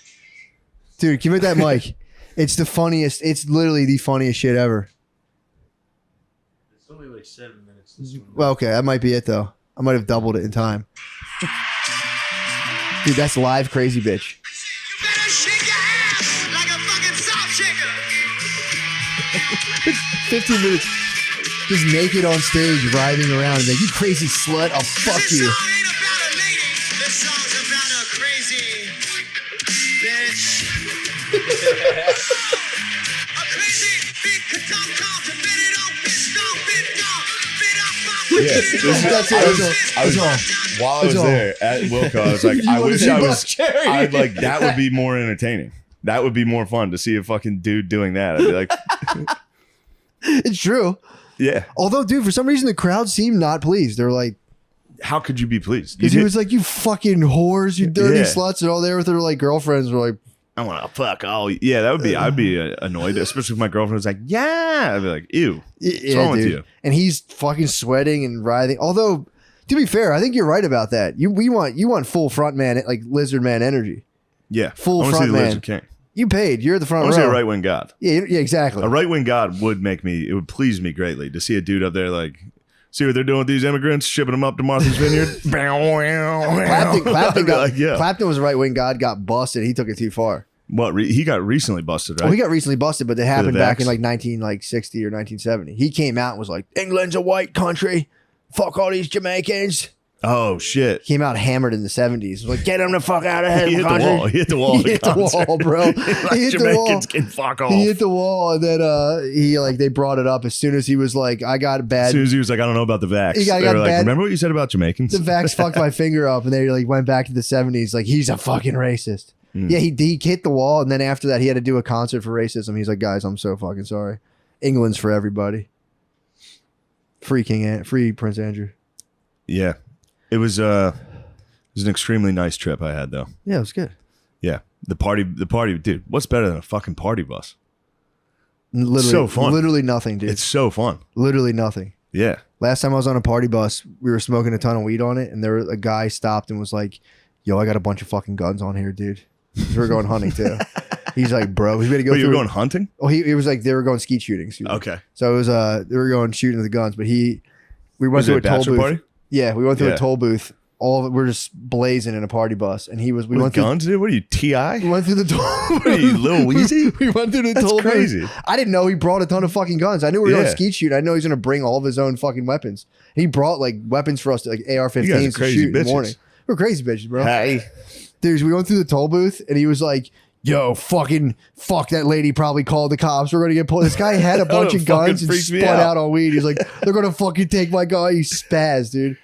dude, give me that mic. It's the funniest, it's literally the funniest shit ever.
It's only like 7 minutes. This one.
Well, okay, that might be it though. I might have doubled it in time. Dude, that's live Crazy Bitch.
You better shake your ass like a fucking salt shaker.
15 minutes. Just naked on stage, writhing around, and like, you crazy slut, I'll fuck
This
you.
song ain't about a lady. This song's about a crazy bitch.
That's all.
While I was there at Wilco, I was like, I wish I was. I'd like that would be more entertaining. That would be more fun to see a fucking dude doing that. I'd be like,
It's true.
yeah.
Although, dude, for some reason the crowd seemed not pleased. They're like,
How could you be pleased?
because he was like, "You fucking whores, you dirty
Yeah.
sluts," and all there with their like girlfriends were like,
I want to fuck all. Yeah, that would be. I'd be annoyed, especially if my girlfriend was like, "Yeah," I'd be like, "Ew, what's wrong with you?"
And he's fucking sweating and writhing. Although, to be fair, I think you're right about that. You want full front man, like lizard man energy.
Yeah,
Full
I wanna
front
see the
man.
Lizard King.
You paid. You're at the
I
front
want to see a
row.
right wing god.
Yeah, exactly.
A right wing god would make me. It would please me greatly to see a dude up there like. See what they're doing with these immigrants, shipping them up to Martha's Vineyard.
Clapton was a right wing god, got busted. He took it too far.
What he got recently busted, right?
Well, he got recently busted, but it happened back
vax?
in like 1960 or 1970. He came out and was like, "England's a white country. Fuck all these Jamaicans."
Oh shit!
Came out hammered in the 70s. Was like, "Get them the fuck out of here."
He hit the wall. He hit the wall.
He hit the wall, bro.
Like,
He hit the wall.
Jamaicans can fuck off.
He hit the wall, and then he like they brought it up as soon as he was like, "I got
As
bad."
soon as he was like, "I don't know about the vax,"
He got
they were like,
bad-
"Remember what you said about Jamaicans?"
The vax fucked my finger up, and they like went back to the 70s. Like, he's a fucking racist. Yeah, he hit the wall, and then after that, he had to do a concert for racism. He's like, "Guys, I'm so fucking sorry. England's for everybody. Free free Prince Andrew."
Yeah, it was an extremely nice trip I had though.
Yeah, it was good.
Yeah, the party, dude. What's better than a fucking party bus?
Literally,
So fun.
Literally nothing, dude.
It's so fun.
Literally nothing.
Yeah.
Last time I was on a party bus, we were smoking a ton of weed on it, and a guy stopped and was like, "Yo, I got a bunch of fucking guns on here, dude." We were going hunting too. He's like, "Bro, we got to go."
Wait, you
through
were going hunting?
Oh, he was like, they were going skeet shooting. Excuse me.
Okay.
So it was they were going shooting the guns, but we went
Was
to
it
a
a
toll
bachelor
booth.
party?
Yeah, we went through
Yeah.
a toll booth. We're just blazing in a party bus, and we
With
went through.
guns, dude? What are you, T.I.?
We went through the toll.
What are you, Lil Weezy?
We went through the
That's
toll
crazy.
booth. I didn't know he brought a ton of fucking guns. I knew we were going
Yeah.
to skeet shoot. I know he's going to bring all of his own fucking weapons. He brought like weapons for us, to, like AR-15s
You guys are
to
crazy
shoot in the
bitches.
morning. We're crazy bitches, bro.
Hey.
Dude, we went through the toll booth, and he was like, "Yo, fucking fuck, that lady probably called the cops. We're gonna get pulled." This guy had a bunch of
fucking
guns and
freaks me
spun
out.
out on weed. He's like, "They're gonna fucking take my guy." He spazzed, dude.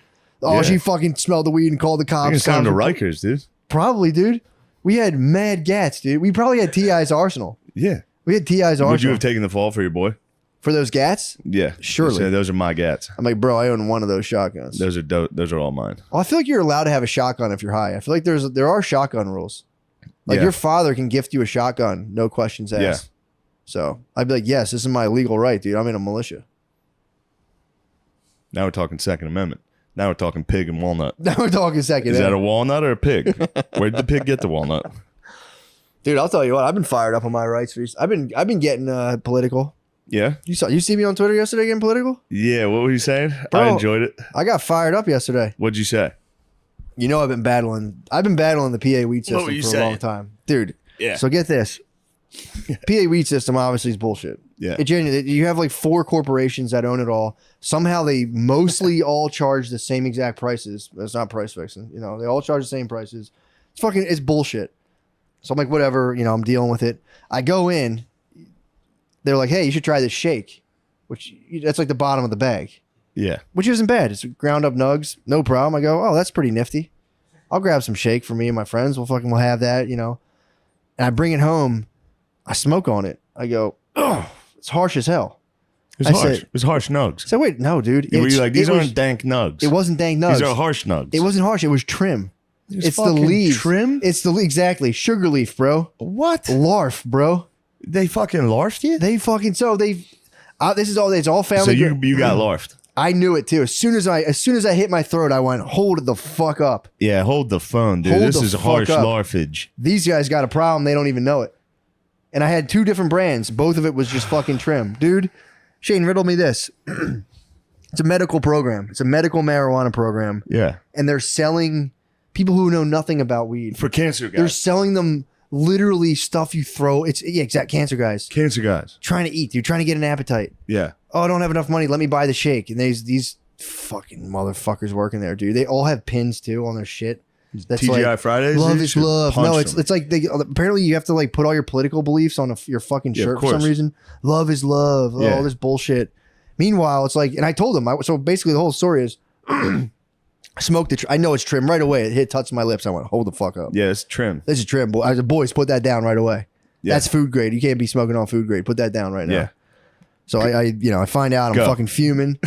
Oh,
Yeah.
she fucking smelled the weed and called the
I
cops.
can send him to Rikers, dude.
Probably, dude. We had mad gats, dude. We probably had T.I.'s arsenal.
Yeah.
We had T.I.'s arsenal.
Would you have taken the fall for your boy?
For those gats?
Yeah.
Surely.
So those are my gats.
I'm like, bro, I own one of those shotguns.
Those are dope. Those are all mine.
Oh, I feel like you're allowed to have a shotgun if you're high. I feel like there are shotgun rules. Like
Yeah.
your father can gift you a shotgun, no questions asked.
Yeah.
So I'd be like, yes, this is my legal right, dude. I'm in a militia.
Now we're talking Second Amendment. Now we're talking pig and walnut.
Now we're talking second.
Is that a walnut or a pig? Where did the pig get the walnut?
Dude, I'll tell you what. I've been fired up on my rights. I've been getting political.
Yeah.
You see me on Twitter yesterday getting political?
Yeah. What were you saying? I
Bro.
enjoyed it.
I got fired up yesterday.
What'd you say?
You know I've been battling the PA weed
What were
system
you
for a
saying?
long time, dude.
Yeah.
So get this. PA weed system obviously is bullshit.
Yeah.
You have like 4 corporations that own it all. Somehow they mostly all charge the same exact prices. It's not price fixing. You know, they all charge the same prices. It's bullshit. So I'm like, whatever, you know, I'm dealing with it. I go in, they're like, hey, you should try this shake, which that's like the bottom of the bag,
Yeah.
which isn't bad. It's ground up nugs, no problem. I go, oh, that's pretty nifty. I'll grab some shake for me and my friends. We'll have that, you know. And I bring it home. I smoke on it. I go, oh, it's harsh as hell.
It was
I
harsh.
said-
It was harsh nugs.
So wait, no, dude.
Were you like, these
it was-
aren't dank nugs?
It wasn't dank nugs.
These are harsh nugs.
It wasn't harsh. It was trim. It's the
fucking
leaves.
trim?
It's the exactly sugar leaf, bro.
What?
Larf, bro.
They fucking larfed you?
They fucking this is all. It's all family.
So you got larfed.
I knew it too. As soon as I hit my throat, I went, hold the fuck up.
Yeah, hold the phone, dude.
Hold
This
the
is
fuck
harsh
up.
larfage.
These guys got a problem. They don't even know it. And I had 2 different brands. Both of it was just fucking trim, dude. Shane, riddle me this. It's a medical program. It's a medical marijuana program,
Yeah.
and they're selling people who know nothing about weed.
For cancer guys.
They're selling them literally stuff you throw. It's exact cancer guys
cancer guys.
trying to eat. You're trying to get an appetite.
Yeah.
Oh, I don't have enough money. Let me buy the shake. And these fucking motherfuckers working there, dude. They all have pins too on their shit. That's
TGI
like,
Fridays.
love
dude,
is
should
love.
punch
No,
them.
it's like apparently you have to like put all your political beliefs on your fucking
Yeah, of
shirt for some
course.
reason. Love is love.
Yeah.
All this bullshit. Meanwhile, it's like, and I told him, so basically the whole story is, I smoked the, I know it's trim right away. It touched my lips. I went, hold the fuck up.
Yeah, it's trim.
This is trim. I said, boys, put that down right away.
Yeah.
That's food grade. You can't be smoking on food grade. Put that down right now.
Yeah.
So I find out I'm
Go.
fucking fuming.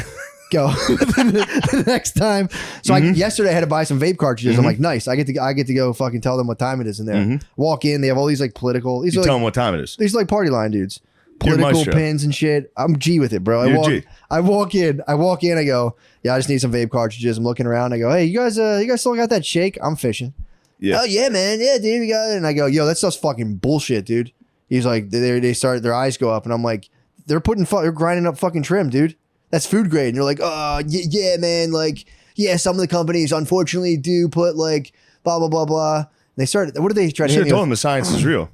Go the next time. So yesterday I had to buy some vape cartridges. I'm like, nice. I get to go fucking tell them what time it is in there. Walk in, they have all these like political. These
You
are
tell
like,
them what time it is.
these are like party line dudes.
You're
Political
maestro.
pins and shit. I'm G with it, bro. I walk in. I go, yeah, I just need some vape cartridges. I'm looking around. I go, hey, you guys still got that shake? I'm fishing.
Yeah.
Oh yeah, man. Yeah, dude, we got it. And I go, yo, that stuff's fucking bullshit, dude. He's like, they start, their eyes go up, and I'm like, they're grinding up fucking trim, dude. That's food grade. And you're like, oh yeah, man. Like, yeah, some of the companies unfortunately do put like blah blah blah blah. And they started. What did they try to?
You should
hit
have
me
told them the science is real.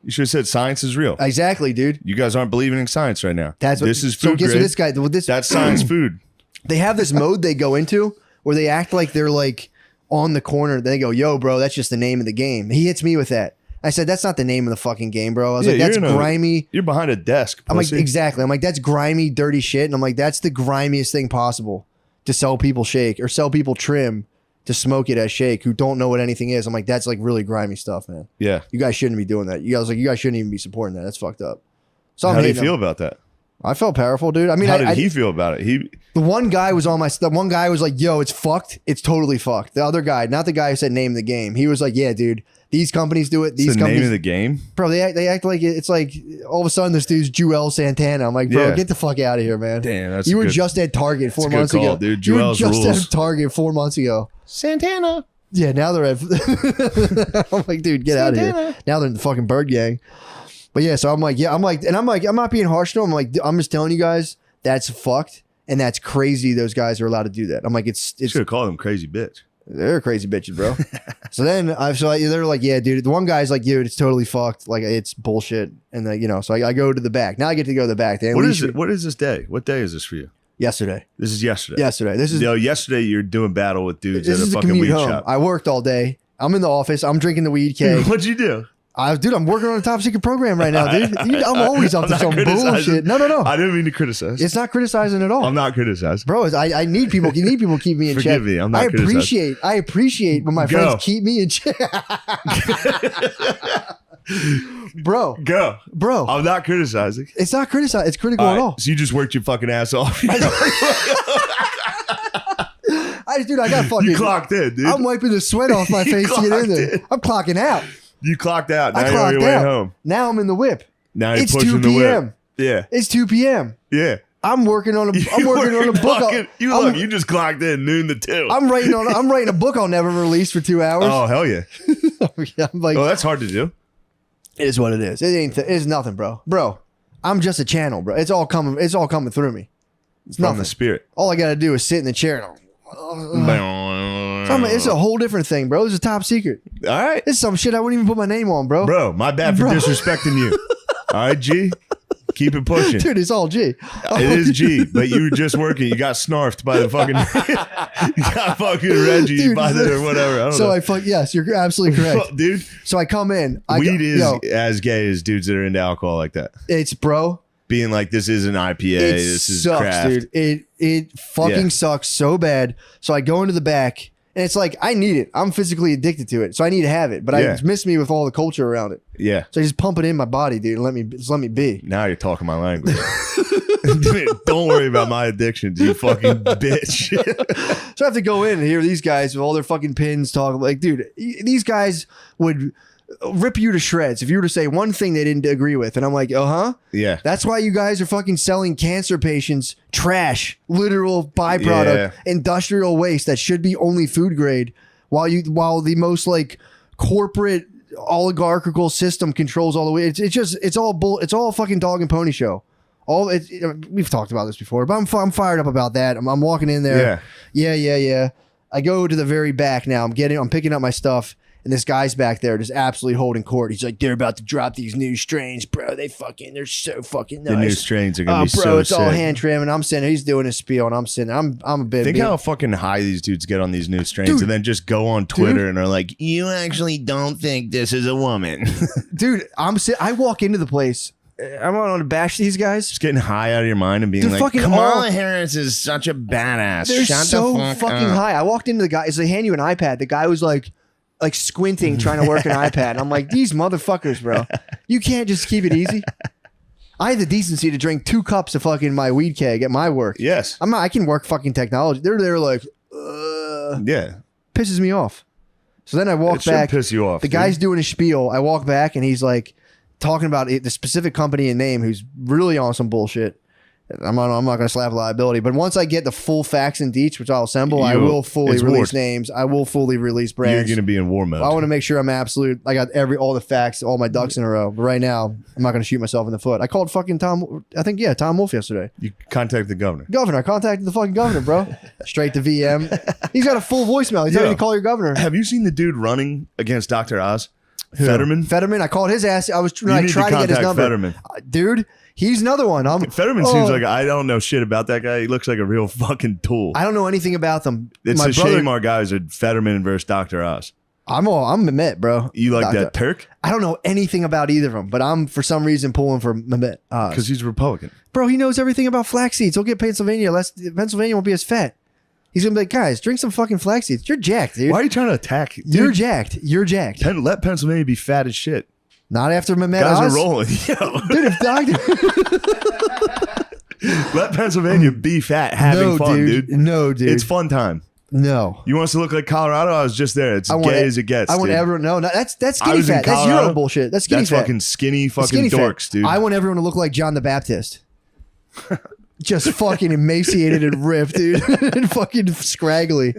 You should have said science is real.
Exactly, dude.
You guys aren't believing in science right now.
This is
food
so. Guess
grade.
what this guy? This
That's science food.
They have this mode they go into where they act like they're like on the corner. They go, yo, bro, that's just the name of the game. He hits me with that. I said, that's not the name of the fucking game, bro. I was like, that's grimy.
You're behind a desk.
I'm like,
pussy.
exactly. I'm like, that's grimy, dirty shit. And I'm like, that's the grimiest thing possible to sell people shake or sell people trim to smoke it as shake who don't know what anything is. I'm like, that's like really grimy stuff, man.
Yeah.
You guys shouldn't be doing that. You guys shouldn't even be supporting that. That's fucked up. So
How do you
hating
feel
him.
about that?
I felt powerful, dude. I mean,
How did he feel about it?
the one guy was one guy was like, yo, it's fucked. It's totally fucked. The other guy, not the guy who said name the game. He was like, yeah, dude, these companies do it. These
It's the
companies,
name of the game.
bro, they act like it's like all of a sudden this dude's Joel Santana. I'm like, bro,
Yeah.
get the fuck out of here, man.
Damn, that's
you
a
were
good-
just at Target 4
that's a good
months
call,
ago,
dude.
You were
Joel's
just
rules.
at Target 4 months ago.
Santana.
Yeah, now they're at. I'm like, dude, get out of here. Now they're in the fucking Bird Gang. But yeah, so I'm like, I'm not being harsh to them. I'm like, I'm just telling you guys that's fucked and that's crazy. Those guys are allowed to do that. I'm like, it's
Should have called him crazy bitch.
they're crazy bitches, bro. So then they're like, yeah, dude. The one guy's like, dude, it's totally fucked. Like it's bullshit. And so I go to the back. Now I get to go to the back.
What is it? What is this day? What day is this for you?
Yesterday.
This is yesterday.
This is
yesterday you're doing battle with dudes
this
at a
is the
fucking
commute
weed
home.
shop.
I worked all day. I'm in the office. I'm drinking the weed cake.
What'd you do?
Dude, I'm working on a top secret program right now, dude. I'm always up to
not
some
criticizing.
bullshit. No.
I didn't mean to criticize.
It's not criticizing at all.
I'm not criticizing.
Bro, I need people. You need people to keep me in check.
Forgive me, I'm not criticizing.
I appreciate when my
Go.
friends keep me in check. Bro,
Go.
bro.
I'm not criticizing.
It's not criticizing. It's critical
All
at
right,
all.
so you just worked your fucking ass off.
Dude, I got fucking.
You clocked in, dude.
I'm wiping the sweat off my
You
face to get in
clocked
there.
in.
I'm clocking out.
You clocked out. Now
I
you're on
clocked
your way
out.
home.
Now I'm in the whip.
Now you're
It's
pushing
2
the
p.m.
whip. Yeah.
It's 2 p.m.
Yeah.
I'm working on a book.
You just clocked in noon to 2.
I'm writing a book I'll never release for 2 hours.
Oh, hell yeah.
I'm like,
Oh, that's hard to do.
it is what it is. It's nothing, bro. Bro, I'm just a channel, bro. It's all coming through me. It's
From
nothing.
the spirit.
All I gotta do is sit in the chair. It's a whole different thing, bro. This is top secret.
All right.
It's some shit I wouldn't even put my name on, bro.
Bro, my bad for
Bro.
disrespecting you. All right, G. Keep it pushing.
Dude, it's all G.
It is G, but you were just working. You got snarfed by the fucking. You got fucking Reggie
Dude,
by the or whatever. I don't know.
Yes, you're absolutely correct.
Dude,
So I come in.
weed is as gay as dudes that are into alcohol like that.
It's bro.
Being like, this is an IPA.
It
This is
sucks,
craft.
dude. It fucking
Yeah.
sucks so bad. So I go into the back, and it's like I need it. I'm physically addicted to it, so I need to have it. But
Yeah.
it's missed me with all the culture around it.
Yeah.
So I just pump it in my body, dude. And let me be.
Now you're talking my language. Dude, don't worry about my addictions, you fucking bitch.
So I have to go in and hear these guys with all their fucking pins talk. Like, dude, these guys would rip you to shreds if you were to say one thing they didn't agree with. And I'm like,
Yeah.
that's why you guys are fucking selling cancer patients trash, literal byproduct,
Yeah.
industrial waste that should be only food grade, while the most like corporate oligarchical system controls all the way. It's all fucking dog and pony show. We've talked about this before, but I'm fired up about that. I'm walking in there. Yeah. I go to the very back now. I'm picking up my stuff. And this guy's back there just absolutely holding court. He's like, they're about to drop these new strains, bro. They're so fucking nice.
The new strains are gonna be
bro,
so
it's all
sick.
hand trim, and I'm sitting. He's doing his spiel, and I'm sitting. I'm a bit.
Think how fucking high these dudes get on these new strains,
Dude.
and then just go on Twitter and are like, "You actually don't think this is a woman?"
dude. I walk into the place, I'm not to bash these guys.
Just getting high out of your mind and being
They're
like,
fucking
Kamala Harris is such a badass.
They're
Shut
so
the fuck
fucking
up.
high. I walked into the guy. They hand you an iPad. The guy was like squinting, trying to work an iPad. I'm like, these motherfuckers, bro. You can't just keep it easy. I had the decency to drink 2 cups of fucking my weed keg at my work.
Yes.
I can work fucking technology. They're like,
Yeah.
pisses me off. So then I walk
It should
back.
piss you off.
The
dude.
guy's doing a spiel. I walk back and he's like talking about the specific company and name who's really on some bullshit. I'm not going to slap liability, but once I get the full facts and deets, which I'll assemble, I will fully
it's
release
war.
names. I will fully release
You're
brands.
going to be in war mode.
I want to make sure I'm absolute. I got all the facts, all my ducks in a row. But right now, I'm not going to shoot myself in the foot. I called fucking Tom. I think Tom Wolf yesterday.
You contact the governor.
Governor, I contacted the fucking governor, bro. Straight to VM. He's got a full voicemail. He's telling you to call your governor.
Have you seen the dude running against Dr. Oz? Fetterman?
Fetterman. I called his ass. I was
You
trying
need
to
to
get his
contact
number.
Fetterman.
Dude, he's another one.
Fetterman seems like, I don't know shit about that guy. He looks like a real fucking tool.
I don't know anything about them.
It's
My
a
brother,
shame our guys are Fetterman versus Dr. Oz.
I'm Mehmet, bro.
You like that Turk?
I don't know anything about either of them, but I'm for some reason pulling for Mehmet.
Because he's Republican.
Bro, he knows everything about flax seeds. He'll get Pennsylvania. Pennsylvania won't be as fat. He's gonna be like, guys, drink some fucking flax seeds. You're jacked, dude.
Why are you trying to attack? Dude,
You're jacked. You're jacked.
Let Pennsylvania be fat as shit.
Not after Mehmet
Guys
Oz.
are rolling. Yo.
Dude, if Doctor.
Let Pennsylvania be fat, having fun, dude.
No, dude.
It's fun time.
No.
You want us to look like Colorado? I was just there. It's gay as it gets.
I want
dude.
everyone. No, that's
I
skinny
was in
fat. That's
Colorado.
Euro bullshit. That's skinny
That's
fat.
fucking skinny
Skinny fat.
dorks, dude.
I want everyone to look like John the Baptist. Just fucking emaciated and ripped, dude. And fucking scraggly.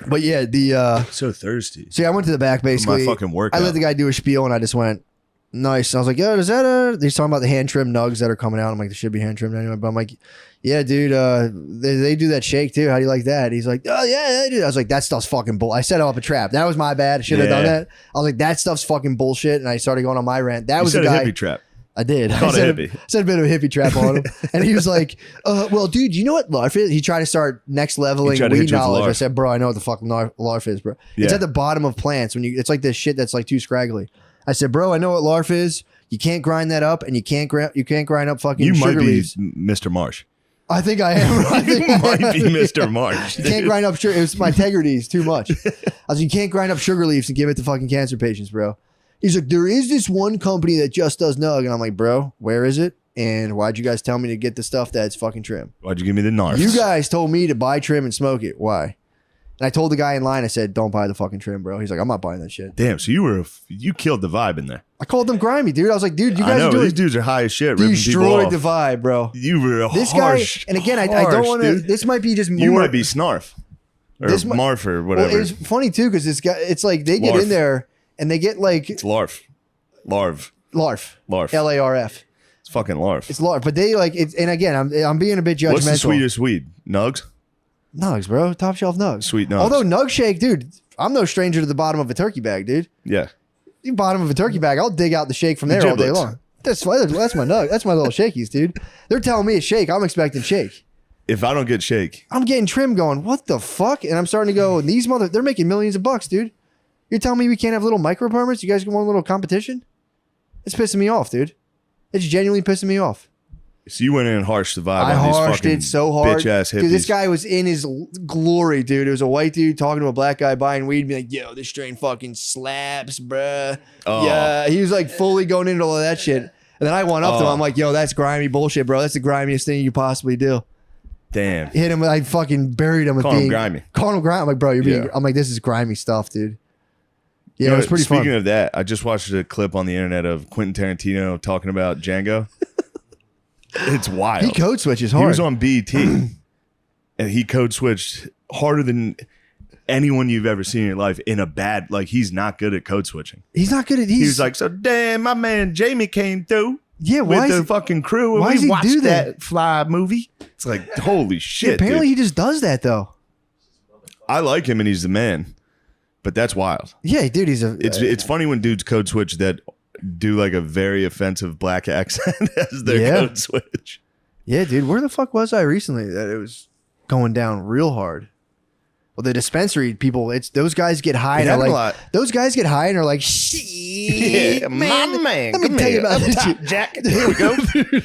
But yeah,
so thirsty.
see, I went to the back basically.
fucking workout.
I let the guy do a spiel and I just went, nice. And I was like, yo, is that he's talking about the hand trimmed nugs that are coming out. I'm like, they should be hand trimmed anyway. But I'm like, yeah, dude, they do that shake too. How do you like that? He's like, oh yeah, they do. I was like, that stuff's fucking bull. I set up a trap. That was my bad. I should have done
Yeah.
that. I was like, that stuff's fucking bullshit. And I started going on my rant. That
You
was
said
the
a
guy.
hippie trap.
I did.
Called
I
a
said
hippie.
said a bit of a hippie trap on him. And he was like, well, dude, you know what LARF is? He tried to start next leveling
He tried to hit
weed
you with
knowledge. I
LARF.
said, bro, I know what the fuck LARF is, bro. It's
Yeah.
at the bottom of plants. It's like this shit that's like too scraggly. I said, bro, I know what LARF is. You can't grind that up and you can't grind up fucking
You
sugar
might be
leaves.
Mr. Marsh.
I think I am. I think
You
I
might
am.
be Mr. Marsh.
You can't grind up sugar. It was my integrity is too much. I was like, you can't grind up sugar leaves and give it to fucking cancer patients, bro. He's like, there is this one company that just does nug. And I'm like, bro, where is it? And why'd you guys tell me to get the stuff that's fucking trim?
Why'd you give me the narcs?
You guys told me to buy trim and smoke it. Why? And I told the guy in line, I said, don't buy the fucking trim, bro. He's like, I'm not buying that shit.
Damn, so you killed the vibe in there.
I called them grimy, dude. I was like, dude, you
I
guys
know,
are doing
these dudes are high as shit, ripping people
destroyed
off.
the vibe, bro.
You were
This
harsh,
guy, and again, I don't
harsh,
want to.
dude.
This might be just more.
You might be Snarf. Or
This mi-
Marf or
Well,
whatever.
it's funny too because this guy, it's like they get
Larf.
in there and they get like
It's Larf. Larv.
LARF,
Larf.
LARF.
It's fucking Larf.
It's LARF, but they like it's. And again, I'm being a bit judgmental.
What's the sweetest weed? Nugs?
Nugs, bro? Top shelf nugs.
Sweet nugs.
Although nug shake, dude, I'm no stranger to the bottom of a turkey bag, dude.
Yeah.
The bottom of a turkey bag, I'll dig out the shake from there all day
giblets.
long. That's my nug. That's my little shakies, dude. They're telling me it's shake. I'm expecting shake.
If I don't get shake,
I'm getting trim going, what the fuck? And I'm starting to go, these they're making millions of bucks, dude. You're telling me we can't have little micro permits? You guys want a little competition? It's pissing me off, dude. It's genuinely pissing me off.
so you went in and harshed the vibe
I
on these
harshed
fucking
it so hard.
bitch ass hippies.
Dude, this guy was in his glory, dude. It was a white dude talking to a black guy buying weed and be like, yo, this strain fucking slaps, bruh.
Oh.
Yeah. He was like fully going into all of that shit. And then I went up to him. I'm like, yo, that's grimy bullshit, bro. That's the grimiest thing you possibly do.
Damn.
Hit him. I fucking buried him with
Call him
being
grimy.
Call him grimy. I'm like, bro, you're being.
Yeah.
I'm like, this is grimy stuff, dude. Yeah,
You know,
it was pretty
speaking
fun.
of that, I just watched a clip on the internet of Quentin Tarantino talking about Django. It's wild.
He code switches
He
hard.
was on BET and he code switched harder than anyone you've ever seen in your life in a bad, like he's not good at code switching.
He's not good at.
He was like, so damn, my man Jamie came through
yeah,
with
why
the
is
fucking crew and
why does
we
he
watched
do that?
Fly movie. It's like, holy shit,
apparently
dude.
he just does that though.
I like him and he's the man, but that's wild.
Yeah, dude, he's a.
It's funny when dudes code switch that do like a very offensive black accent as their
Yeah.
code switch.
Yeah, dude, where the fuck was I recently that it was going down real hard? Well, the dispensary people, it's those guys get high and are like, those guys get high and are like, shit, man, let me tell you about this shit.
Jack. Here we go.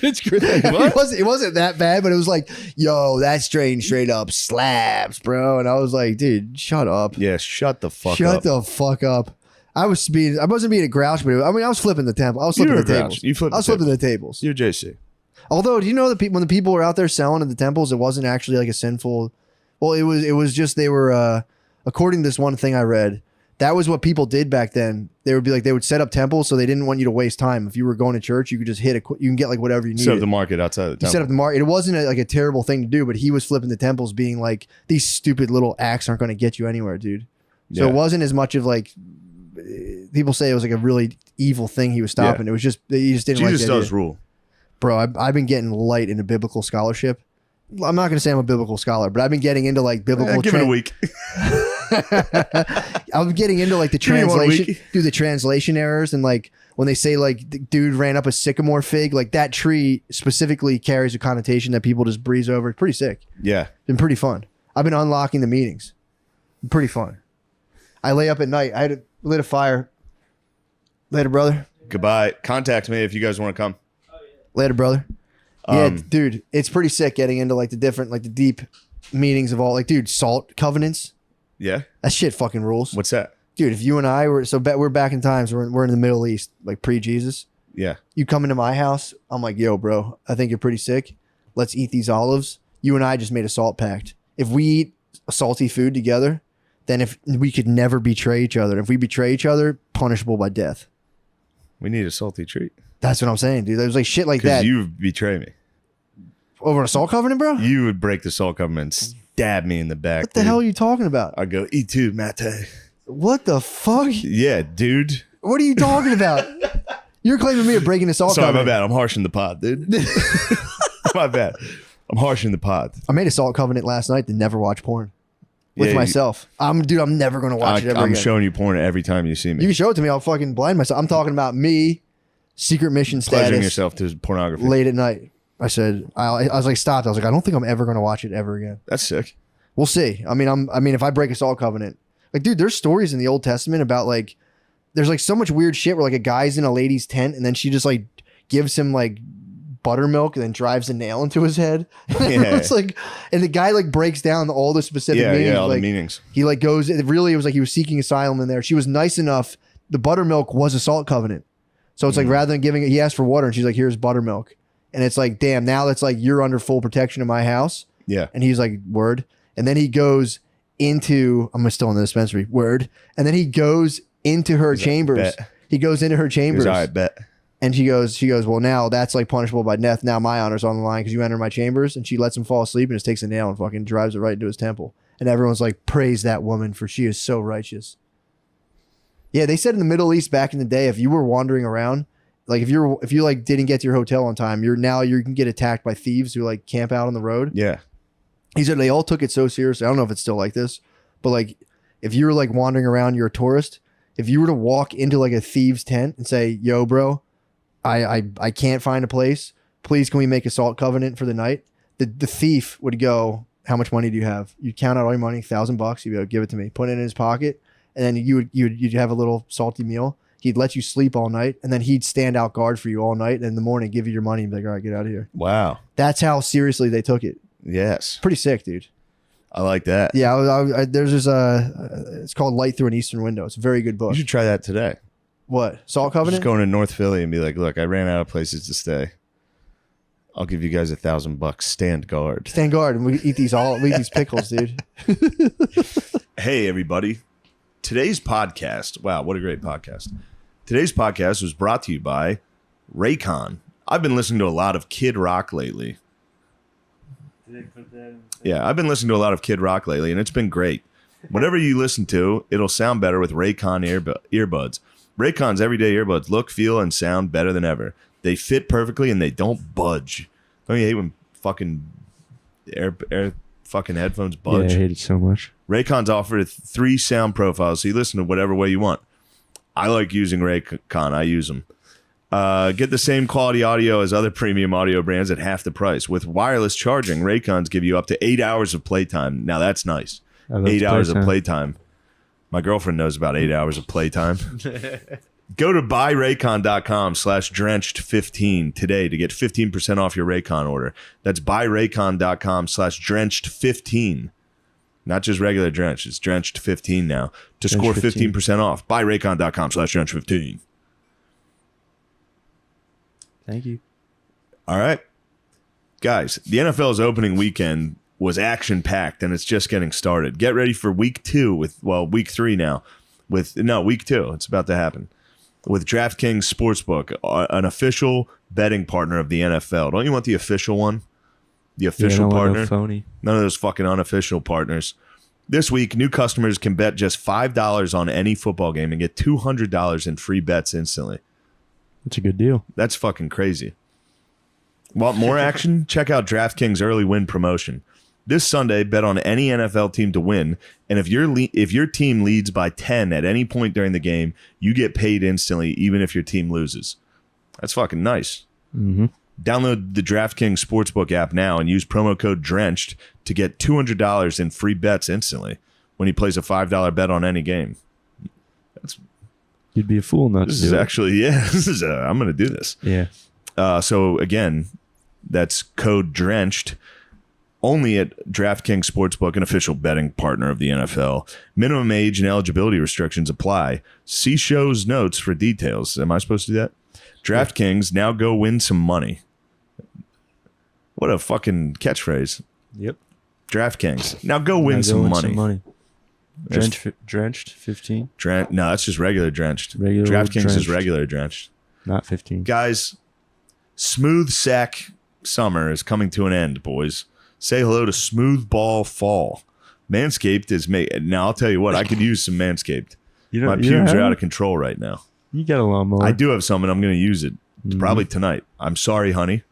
It's great. It wasn't that bad, but it was like, yo, that strain straight up slaps, bro. And I was like, dude, shut up.
Yeah, shut the fuck up.
Shut the fuck up. I wasn't being a grouch, but I was flipping the temple. I was flipping the tables. I was flipping the tables.
You're JC.
Although, do you know that when the people were out there selling at the temples, it wasn't actually like a sinful. Well, it was just they were according to this one thing I read. That was what people did back then. They would be like they would set up temples, so they didn't want you to waste time. If you were going to church, you could just you can get like whatever you needed.
Set up the market outside the temple.
Set up the market. It wasn't like a terrible thing to do, but he was flipping the temples, being like, these stupid little acts aren't going to get you anywhere, dude. So it wasn't as much of like people say it was like a really evil thing he was stopping. It was just he just didn't.
Jesus
like the
does
idea.
rule,
bro. I've been getting light into biblical scholarship. I'm not going to say I'm a biblical scholar, but I've been getting into like biblical.
Give it a week.
I'm getting into like the translation, do the translation errors, and like when they say like the dude ran up a sycamore fig, like that tree specifically carries a connotation that people just breeze over. It's pretty sick.
Yeah,
it's been pretty fun. I've been unlocking the meanings. Pretty fun. I lay up at night. I lit a fire. Later, brother.
Goodbye. Contact me if you guys want to come.
Later, brother. Yeah, dude, it's pretty sick getting into like the different, like the deep meanings of all, like, dude, salt covenants.
Yeah,
that shit fucking rules.
What's that,
dude? If you and I were we're back in times, we're in the Middle East, like pre-Jesus.
Yeah,
you come into my house, I'm like, yo, bro, I think you're pretty sick. Let's eat these olives. You and I just made a salt pact. If we eat salty food together, then if we could never betray each other. If we betray each other, punishable by death.
We need a salty treat.
That's what I'm saying, dude. There's like shit like that.
You would betray me.
Over a salt covenant, bro?
You would break the salt covenant and stab me in the back.
What the hell are you talking about?
I'd go, E2, mate.
What the fuck?
Yeah, dude.
What are you talking about? You're claiming me of breaking the salt covenant.
Sorry, my bad. I'm harshing the pod, dude. My bad. I'm harshing the pod.
I made a salt covenant last night to never watch porn. With myself. I'm never going to watch it ever again.
I'm showing you porn every time you see me.
You can show it to me. I'll fucking blind myself. I'm talking about me, secret mission status.
Pledging yourself to pornography.
Late at night. I said, I was like, stopped. I was like, I don't think I'm ever going to watch it ever again.
That's sick.
We'll see. I mean, if I break a salt covenant, like, dude, there's stories in the Old Testament about like, there's like so much weird shit where like a guy's in a lady's tent and then she just like gives him like buttermilk and then drives a nail into his head.
Yeah.
It's like, and the guy like breaks down all the specific meanings.
Yeah, all
like,
the meanings.
He like goes, it was like he was seeking asylum in there. She was nice enough. The buttermilk was a salt covenant. So it's like, rather than giving it, he asked for water and she's like, here's buttermilk. And it's like, damn, now it's like, you're under full protection of my house.
Yeah.
And he's like, word. And then he goes into, I'm still in the dispensary, word. And then he goes into her chambers. He goes into her chambers.
All right, bet.
And she goes, well, now that's like punishable by death. Now my honor's on the line because you enter my chambers. And she lets him fall asleep and just takes a nail and fucking drives it right into his temple. And everyone's like, praise that woman for she is so righteous. Yeah, they said in the Middle East back in the day, if you were wandering around, like if you like didn't get to your hotel on time, you can get attacked by thieves who like camp out on the road.
Yeah.
He said they all took it so seriously. I don't know if it's still like this, but like if you were like wandering around, you're a tourist. If you were to walk into like a thieves tent and say, yo, bro, I can't find a place. Please, can we make a salt covenant for the night? The thief would go, how much money do you have? You'd count out all your money, $1,000. You'd go, give it to me. Put it in his pocket. And then you'd have a little salty meal. He'd let you sleep all night, and then he'd stand out guard for you all night. And in the morning, give you your money and be like, all right, get out of here.
Wow.
That's how seriously they took it.
Yes.
Pretty sick, dude.
I like that.
Yeah, there's this, it's called Light Through an Eastern Window. It's a very good book.
You should try that today.
What? Salt covenant?
Just going to North Philly and be like, look, I ran out of places to stay. I'll give you guys $1,000. Stand guard.
Stand guard, and we eat these pickles, dude.
Hey, everybody. Today's podcast, wow, what a great podcast. Today's podcast was brought to you by Raycon. I've been listening to a lot of Kid Rock lately. Yeah, I've been listening to a lot of Kid Rock lately, and it's been great. Whatever you listen to, it'll sound better with Raycon earbuds. Raycon's everyday earbuds look, feel, and sound better than ever. They fit perfectly, and they don't budge. Don't you hate when fucking fucking headphones budge?
Yeah, I hate it so much.
Raycon's offered 3 sound profiles, so you listen to whatever way you want. I like using Raycon. I use them. Get the same quality audio as other premium audio brands at half the price. With wireless charging, Raycons give you up to 8 hours of playtime. Now that's nice. 8 hours of playtime. My girlfriend knows about 8 hours of playtime. Go to buyraycon.com/drenched15 today to get 15% off your Raycon order. That's buyraycon.com/drenched15. Not just regular drenched. It's drenched 15 now to score 15% off. Buyraycon.com/drenched15.
Thank you.
All right. Guys, the NFL's opening weekend was action-packed, and it's just getting started. Get ready for week 2 week 3 now. Week 2. It's about to happen. With DraftKings Sportsbook, an official betting partner of the NFL. Don't you want the official one? The official partner?
No phony.
None of those fucking unofficial partners. This week, new customers can bet just $5 on any football game and get $200 in free bets instantly.
That's a good deal.
That's fucking crazy. Want more action? Check out DraftKings Early Win Promotion. This Sunday, bet on any NFL team to win, and if your team leads by 10 at any point during the game, you get paid instantly, even if your team loses. That's fucking nice.
Mm-hmm.
Download the DraftKings Sportsbook app now and use promo code DRENCHED to get $200 in free bets instantly when he plays a $5 bet on any game.
You'd be a fool not to do it.
This is actually, I'm going to do this.
Yeah.
So again, that's code DRENCHED. Only at DraftKings Sportsbook, an official betting partner of the NFL. Minimum age and eligibility restrictions apply. See show's notes for details. Am I supposed to do that? DraftKings, now go win some money. What a fucking catchphrase.
Yep.
DraftKings, now go win some money.
Drenched 15.
No, that's just regular drenched.
Regular
DraftKings is
drenched.
regular drenched.
Not 15.
Guys, smooth sack summer is coming to an end, boys. Say hello to smooth ball fall. Manscaped is now I'll tell you what, I could use some Manscaped. My pubes are out of control right now.
You got a lawnmower.
I do have some, and I'm going to use it probably tonight. I'm sorry, honey.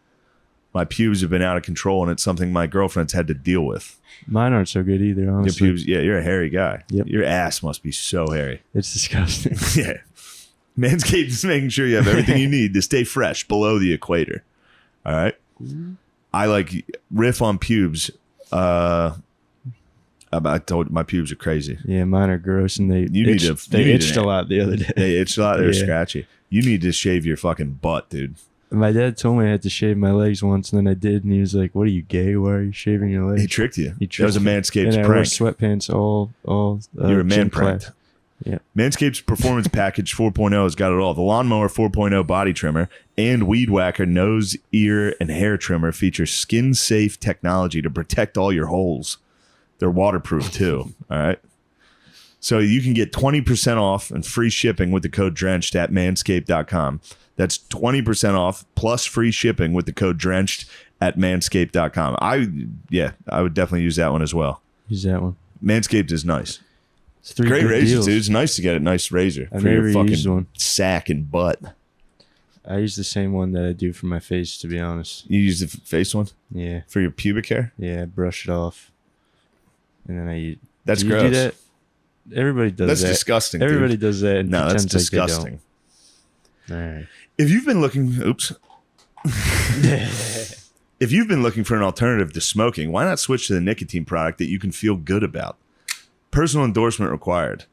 My pubes have been out of control, and it's something my girlfriend's had to deal with.
Mine aren't so good either, honestly.
Your pubes, you're a hairy guy.
Yep.
Your ass must be so hairy.
It's disgusting.
Yeah. Manscaped is making sure you have everything you need to stay fresh below the equator. All right? I riff on pubes. I told you, my pubes are crazy.
Yeah, mine are gross, and they itched a lot the other day.
They itched a lot. They were scratchy. You need to shave your fucking butt, dude.
My dad told me I had to shave my legs once, and then I did, and he was like, "What are you, gay? Why are you shaving your legs?"
He tricked you.
That
was a Manscaped
and
prank.
I wore sweatpants all
You're a man
gym
pranked.
class. Yeah.
Manscaped's Performance Package 4.0 has got it all. The Lawnmower 4.0 body trimmer and Weed Whacker nose, ear, and hair trimmer feature skin-safe technology to protect all your holes. They're waterproof too. All right. So you can get 20% off and free shipping with the code DRENCHED at manscaped.com. That's 20% off plus free shipping with the code DRENCHED at manscaped.com. I would definitely use that one as well.
Use that one.
Manscaped is nice.
It's three
Great
good
razors,
deals.
dude. It's nice to get a nice razor
I've
for your
never used
fucking
one.
sack and butt.
I use the same one that I do for my face, to be honest.
You use the face one
Yeah.
for your pubic hair?
Yeah, I brush it off. And then I use...
That's
do you
gross.
do that? Everybody does
That's
that.
disgusting, dude.
Everybody does that. And
No, that's
pretends like they
disgusting.
don't. All right.
If you've been looking... Oops. If you've been looking for an alternative to smoking, why not switch to the nicotine product that you can feel good about? Personal endorsement required.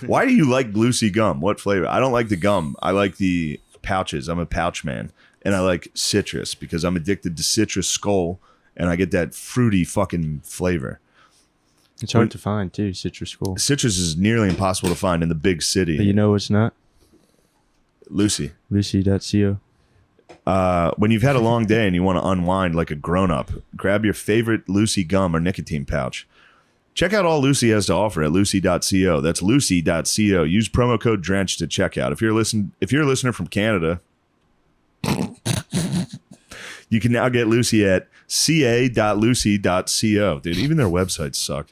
Why do you like Lucy gum? What flavor? I don't like the gum. I like the pouches. I'm a pouch man. And I like citrus because I'm addicted to citrus skull and I get that fruity fucking flavor.
It's hard to find, too, citrus skull.
Citrus is nearly impossible to find in the big city.
But you know what's not?
Lucy.
Lucy.co.
When you've had a long day and you want to unwind like a grown-up, grab your favorite Lucy gum or nicotine pouch. Check out all Lucy has to offer at lucy.co. That's lucy.co. Use promo code DRENCHED to checkout. If you're a listener from Canada, you can now get Lucy at ca.lucy.co. Dude, even their websites suck.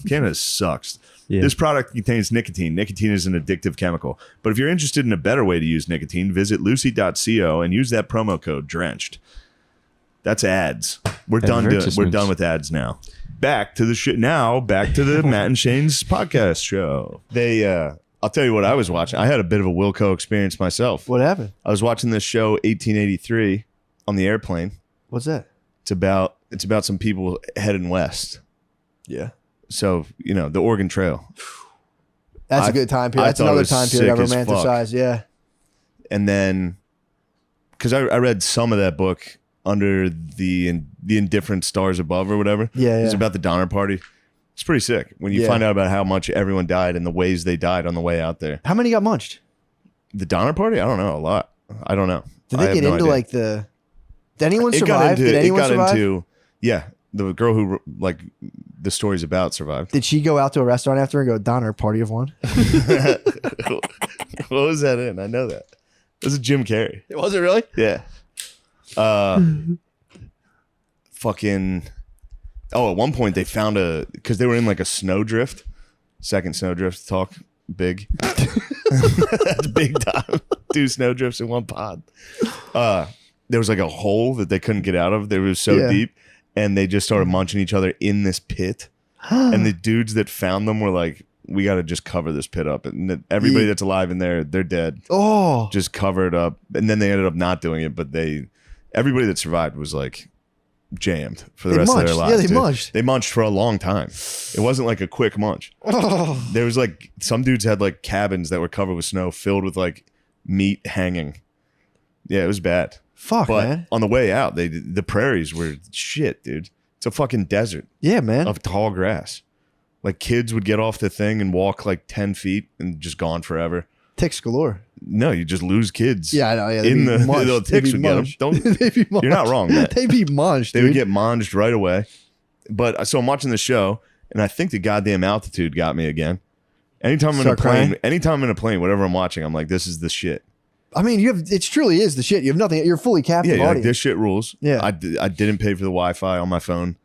Canada sucks.
Yeah.
This product contains nicotine. Nicotine is an addictive chemical. But if you're interested in a better way to use nicotine, visit lucy.co and use that promo code DRENCHED. That's ads. We're done with ads now. Back to the shit now. Back to the Matt and Shane's podcast show. I'll tell you what I was watching. I had a bit of a Wilco experience myself.
What happened?
I was watching this show 1883 on the airplane.
What's that?
It's about some people heading west.
Yeah.
So, the Oregon Trail.
That's a good time period. That's another time period I romanticize. Yeah.
And then, because I read some of that book under the Indifferent Stars Above or whatever.
Yeah.
It's about the Donner Party. It's pretty sick when you find out about how much everyone died and the ways they died on the way out there.
How many got munched?
The Donner Party? I don't know. A lot. I don't know.
Did they get into like the... Did anyone survive? Did anyone survive?
Yeah. The girl who, like, the story's about survived.
Did she go out to a restaurant after and go, Donner, party of one?
What was that in? I know that. It was Jim Carrey.
Was it really?
Yeah. Fucking... Oh, at one point they found because they were in like a snowdrift. Second snowdrift talk. Big. That's big time. 2 snowdrifts in one pod. There was like a hole that they couldn't get out of. It was so deep. And they just started munching each other in this pit. And the dudes that found them were like, we got to just cover this pit up. And everybody that's alive in there, they're dead.
Oh.
Just cover it up. And then they ended up not doing it. But everybody that survived was like jammed for the rest of their lives.
Yeah, they munched.
They munched for a long time. It wasn't like a quick munch.
Oh.
There was like, some dudes had like cabins that were covered with snow filled with like meat hanging. Yeah, it was bad.
Fuck,
but
man.
on the way out, the prairies were shit, dude. It's a fucking desert.
Yeah, man.
Of tall grass. Like kids would get off the thing and walk like 10 feet and just gone forever.
Ticks galore.
No, you just lose kids.
Yeah, I know. Yeah,
the ticks would get them. Don't. You're not wrong, man.
They'd be munched.
They would get munged right away. But so I'm watching the show, and I think the goddamn altitude got me again. Anytime I'm in a plane, whatever I'm watching, I'm like, this is the shit.
I mean, it truly is the shit. You have nothing. You're fully captive audience.
Like, this shit rules.
Yeah.
I didn't pay for the Wi-Fi on my phone.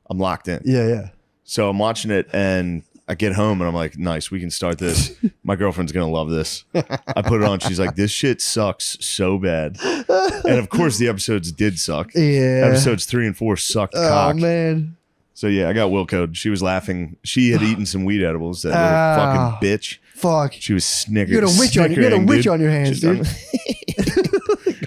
I'm locked in.
Yeah.
So I'm watching it, and I get home, and I'm like, nice, we can start this. My girlfriend's going to love this. I put it on. She's like, this shit sucks so bad. And, of course, the episodes did suck.
Yeah.
Episodes 3 and 4 sucked cock.
Oh, man.
So, yeah, I got Wilco'd. She was laughing. She had eaten some weed edibles, that little fucking bitch.
Fuck.
She was snickering.
You had a witch on your hands, dude.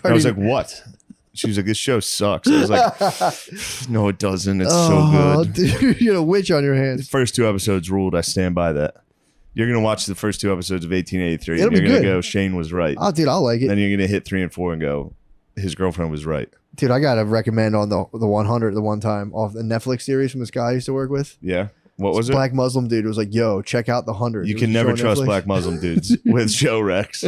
I was like, what? She was like, this show sucks. I was like, no, it doesn't. It's so good.
Dude, you had a witch on your hands.
The first 2 episodes ruled. I stand by that. You're going to watch the first 2 episodes of 1883.
It'll
and you're
be
going to
good.
go, Shane was right.
Oh, dude, I'll like it.
Then you're going to hit 3 and 4 and go, his girlfriend was right.
Dude, I got to recommend on the 100 the one time off the Netflix series from this guy I used to work with.
Yeah. What was it?
Black Muslim dude was like, yo, check out the 100.
You can never trust black Muslim dudes with Joe Rex.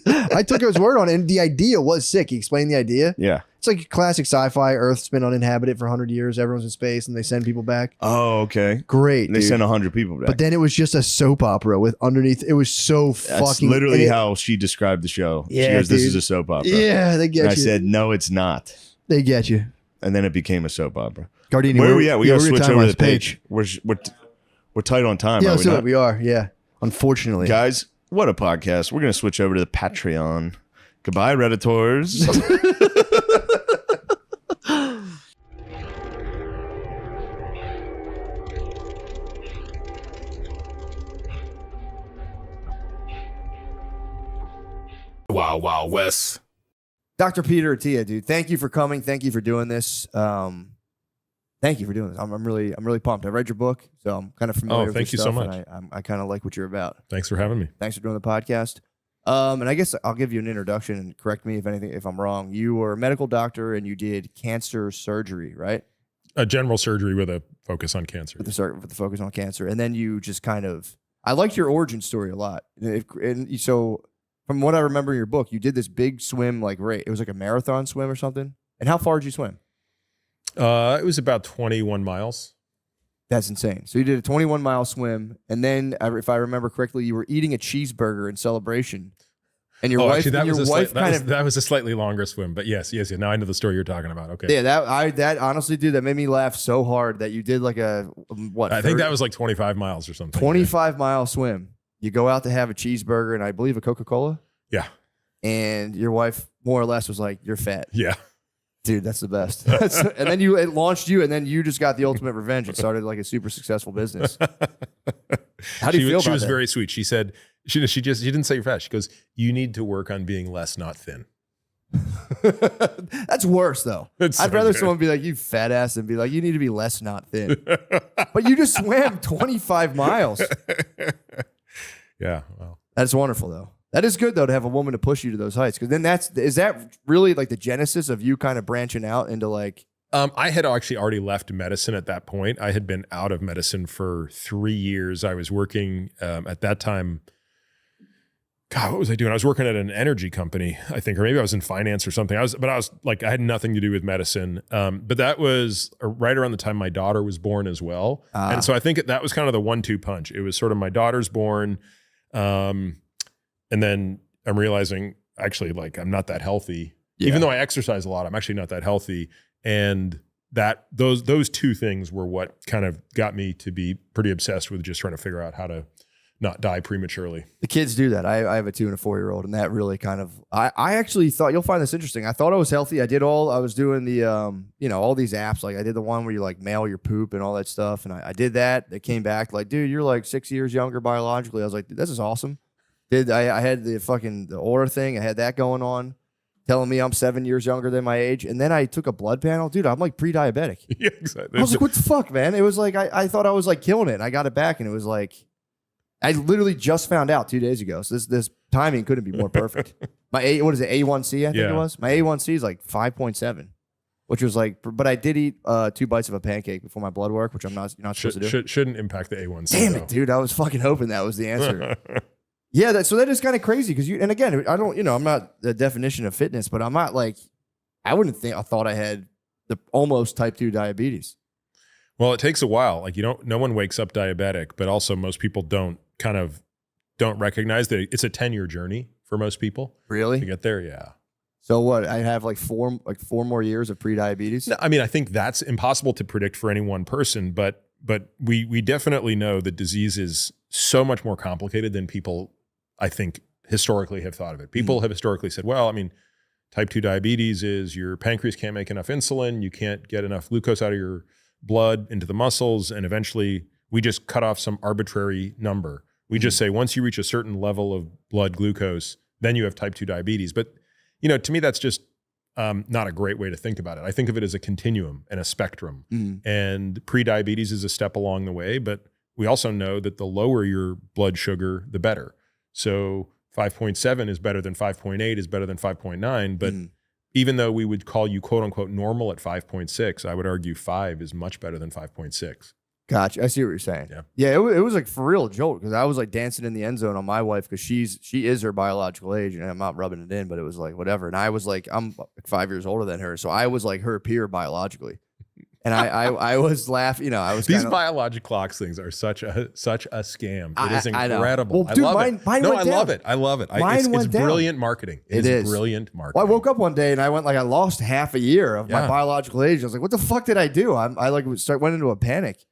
I took his word on it, and the idea was sick. He explained the idea.
Yeah.
It's like classic sci-fi. Earth's been uninhabited for 100 years. Everyone's in space, and they send people back.
Oh, okay.
Great,
and they send 100 people back.
But then it was just a soap opera with underneath. It was so
That's
fucking...
literally how she described the show.
Yeah,
she goes, this
dude.
is a soap opera.
Yeah, they get
and
you.
I said, no, it's not.
They get you.
And then it became a soap opera.
Gardini,
where are we at? We got to switch over to the
Paytch.
page. We're tight on time.
Yeah,
are
so we are. Yeah, unfortunately,
guys. What a podcast. We're gonna switch over to the Patreon. Goodbye, Redditors.
Wild Wild West.
Dr. Peter Attia, dude, thank you for coming. Thank you for doing this. Thank you for doing this. I'm really pumped. I read your book, so I'm kind of familiar with
thank
your
you so
stuff,
much.
and I kind of like what you're about.
Thanks for having me.
Thanks for doing the podcast. And I guess I'll give you an introduction and correct me if I'm wrong. You were a medical doctor and you did cancer surgery, right?
A general surgery with a focus on cancer.
With the focus on cancer. And then you just kind of, I liked your origin story a lot. And so from what I remember in your book, you did this big swim, like it was like a marathon swim or something. And how far did you swim?
It was about 21 miles.
That's insane. So you did a 21-mile swim, and then, if I remember correctly, you were eating a cheeseburger in celebration. And your wife,
actually, that was a slightly longer swim. But yes. Now I know the story you're talking about. Okay.
Yeah, that honestly, dude, that made me laugh so hard that you did like a what?
I think that was like 25 miles or something.
25-mile swim. You go out to have a cheeseburger and I believe a Coca-Cola.
Yeah.
And your wife more or less was like, "You're fat."
Yeah.
Dude, that's the best. And then it launched you, and then you just got the ultimate revenge and started like a super successful business. How do you feel about
She was
that?
very sweet. She said, she didn't say you're fat. She goes, you need to work on being less, not thin.
That's worse though.
It's
I'd
so
rather
good.
someone be like, you fat ass, and be like, you need to be less not thin. But you just swam 25 miles.
Yeah. Well,
That's wonderful though. That is good though to have a woman to push you to those heights. Because then is that really like the genesis of you kind of branching out into like?
I had actually already left medicine at that point. I had been out of medicine for 3 years. I was working at that time. God, what was I doing? I was working at an energy company, I think, or maybe I was in finance or something. I was like, I had nothing to do with medicine. But that was right around the time my daughter was born as well. And so I think that was kind of the 1-2 punch. It was sort of my daughter's born. And then I'm realizing actually like I'm not that healthy.
Yeah.
Even though I exercise a lot, I'm actually not that healthy. And that those two things were what kind of got me to be pretty obsessed with just trying to figure out how to not die prematurely.
The kids do that. I have a 2 and a 4-year-old, and that really kind of. I actually thought you'll find this interesting. I thought I was healthy. I was doing the all these apps. Like I did the one where you like mail your poop and all that stuff, and I did that. They came back like, dude, you're like 6 years younger biologically. I was like, this is awesome. I had the Aura thing. I had that going on, telling me I'm 7 years younger than my age. And then I took a blood panel. Dude, I'm like pre-diabetic.
Yeah, exactly.
I was like, what the fuck, man? It was like, I thought I was like killing it. And I got it back and it was like, I literally just found out 2 days ago. So this timing couldn't be more perfect. My what is it, A1C, I think it was? My A1C is like 5.7, which was like, but I did eat 2 bites of a pancake before my blood work, which you're not supposed to do.
Shouldn't impact the A1C.
Damn
though.
it, dude. I was fucking hoping that was the answer. Yeah, so that is kind of crazy because and again, I don't, I'm not the definition of fitness, but I'm not like, I thought I had the almost type 2 diabetes.
Well, it takes a while. Like no one wakes up diabetic, but also most people don't recognize that it's a 10-year journey for most people.
Really?
To get there, yeah.
So what? I have like four more years of pre-diabetes.
No, I mean, I think that's impossible to predict for any one person, but we definitely know the disease is so much more complicated than people, I think, historically have thought of it. People have historically said, well, I mean, type 2 diabetes is your pancreas can't make enough insulin, you can't get enough glucose out of your blood into the muscles, and eventually we just cut off some arbitrary number. We just say once you reach a certain level of blood glucose, then you have type 2 diabetes. But, to me, that's just not a great way to think about it. I think of it as a continuum and a spectrum. And pre-diabetes is a step along the way, but we also know that the lower your blood sugar, the better. So 5.7 is better than 5.8 is better than 5.9. But even though we would call you quote unquote normal at 5.6, I would argue 5 is much better than 5.6.
Gotcha. I see what you're saying. Yeah. It was like for real jolt because I was like dancing in the end zone on my wife because she is her biological age and I'm not rubbing it in, but it was like whatever. And I was like, I'm like 5 years older than her, so I was like her peer biologically. And I was laughing, I was
these biologic clocks things are such a scam. It is incredible.
Well, dude,
I love
mine
it.
went
No,
down.
I love it.
Mine
It's brilliant marketing. It is brilliant marketing.
Well, I woke up one day and I went like I lost half a year of my biological age. I was like, what the fuck did I do? I like went into a panic.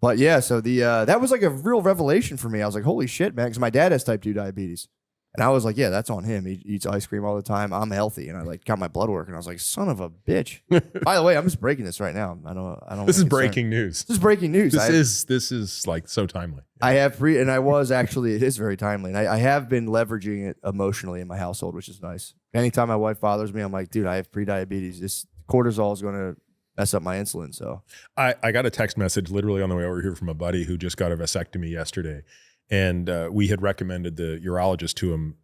But yeah, so that was like a real revelation for me. I was like, holy shit, man, because my dad has type 2 diabetes. And I was like, yeah, that's on him. He eats ice cream all the time. I'm healthy. And I like got my blood work and I was like, son of a bitch. By the way, I'm just breaking this right now. I don't
This is breaking news.
This is breaking news.
This is like so timely.
I have and I was actually, it is very timely. And I have been leveraging it emotionally in my household, which is nice. Anytime my wife bothers me, I'm like, dude, I have pre-diabetes. This cortisol is going to mess up my insulin. So
I got a text message literally on the way over here from a buddy who just got a vasectomy yesterday. And we had recommended the urologist to him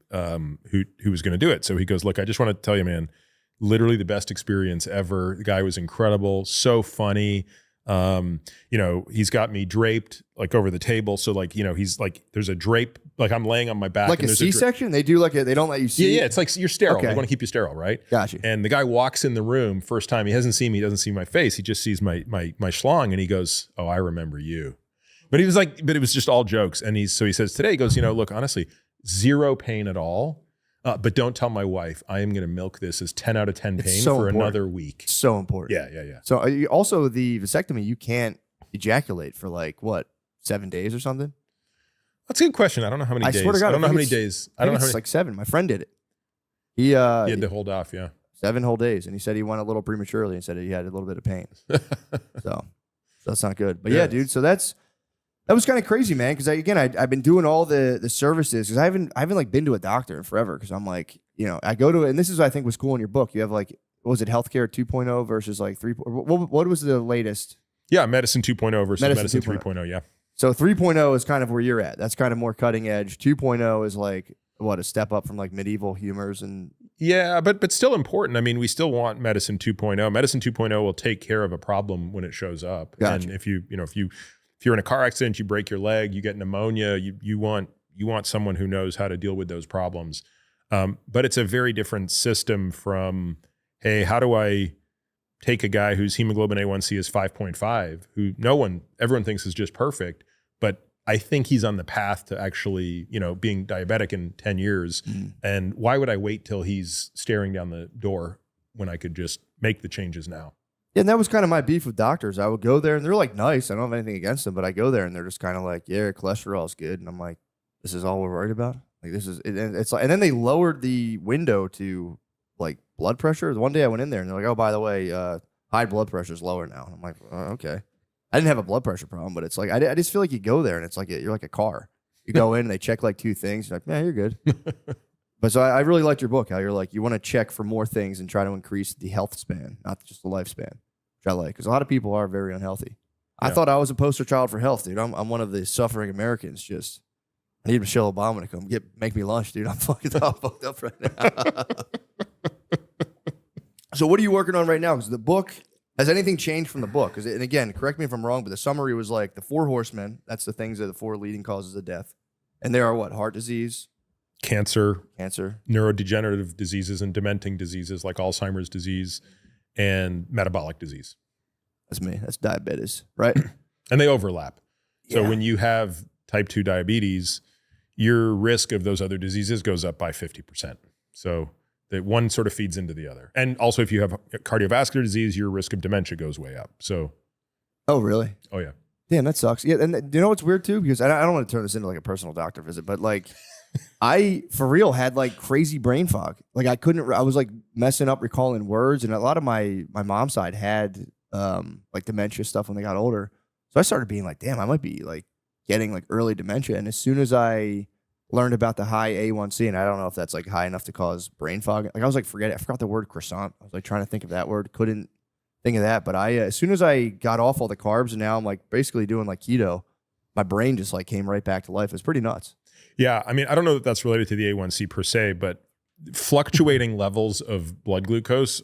who was going to do it. So he goes, look, I just want to tell you, man, literally the best experience ever. The guy was incredible, so funny. He's got me draped like over the table. So like, he's like, there's a drape, like I'm laying on my back.
Like
and
a C-section? They do they don't let you see.
Yeah, it's like you're sterile.
Okay.
They want to keep you sterile, right?
Gotcha.
And the guy walks in the room first time. He hasn't seen me. He doesn't see my face. He just sees my schlong and he goes, oh, I remember you. But he was like, but it was just all jokes. And he says today, he goes, look, honestly, zero pain at all. But don't tell my wife. I am going to milk this as 10 out of 10 pain for another week.
So important.
Yeah.
So also the vasectomy, you can't ejaculate for like what, 7 days or something?
That's a good question. I don't know how many days.
I swear to God,
I don't know how many days. I don't know how many.
It's like 7. My friend did it. He
had to hold off. Yeah.
7 whole days. And he said he went a little prematurely and said he had a little bit of pain. So that's not good. But yeah, dude. So that was kind of crazy, man. Because I've been doing all the services because I haven't like been to a doctor in forever. Because I'm like, I go to it, and this is, I think, what's cool in your book. You have like, what was it, healthcare 2.0 versus like 3. What was the latest?
Yeah, medicine 2.0 versus medicine
2.0.
3.0. Yeah.
So 3.0 is kind of where you're at. That's kind of more cutting edge. 2.0 is like a step up from like medieval humors and.
Yeah, but still important. I mean, we still want medicine 2.0. Medicine 2.0 will take care of a problem when it shows up.
Gotcha.
And if you're in a car accident, you break your leg, you get pneumonia, you want someone who knows how to deal with those problems. But it's a very different system from, hey, how do I take a guy whose hemoglobin A1C is 5.5, who everyone thinks is just perfect, but I think he's on the path to actually, being diabetic in 10 years. And why would I wait till he's staring down the door when I could just make the changes now?
Yeah, and that was kind of my beef with doctors. I would go there and they're like nice. I don't have anything against them, but I go there and they're just kind of like, yeah, your cholesterol is good. And I'm like, this is all we're worried about? Like this is, it's like, and then they lowered the window to like blood pressure. One day I went in there and they're like, oh, by the way, high blood pressure is lower now. And I'm like, okay. I didn't have a blood pressure problem, but it's like, I just feel like you go there and it's like, you're like a car. You go in and they check like 2 things. You're like, man, you're good. But so I really liked your book, how you're like, you want to check for more things and try to increase the health span, not just the lifespan, which I like. Because a lot of people are very unhealthy. Yeah. I thought I was a poster child for health, dude. I'm one of the suffering Americans. Just, I need Michelle Obama to come make me lunch, dude. I'm fucking all fucked up right now. So what are you working on right now? Because the book, has anything changed from the book? And again, correct me if I'm wrong, but the summary was like the 4 horsemen. That's the things that the 4 leading causes of death. And there are what? Heart disease?
Cancer, neurodegenerative diseases, and dementing diseases like Alzheimer's disease and metabolic disease.
That's me. That's diabetes, right?
And they overlap. So when you have type 2 diabetes, your risk of those other diseases goes up by 50%. So that one sort of feeds into the other. And also if you have cardiovascular disease, your risk of dementia goes way up. So.
Oh, really?
Oh, yeah.
Damn, that sucks. Yeah, and you know what's weird too? Because I don't want to turn this into like a personal doctor visit, but like I, for real, had like crazy brain fog. Like I was like messing up recalling words, and a lot of my mom's side had like dementia stuff when they got older. So I started being like, damn, I might be like getting like early dementia. And as soon as I learned about the high A1C, and I don't know if that's like high enough to cause brain fog. Like I was like, forget it. I forgot the word croissant. I was like trying to think of that word. Couldn't think of that. But as soon as I got off all the carbs and now I'm like basically doing like keto, my brain just like came right back to life. It's pretty nuts.
Yeah. I mean, I don't know that that's related to the A1C per se, but fluctuating levels of blood glucose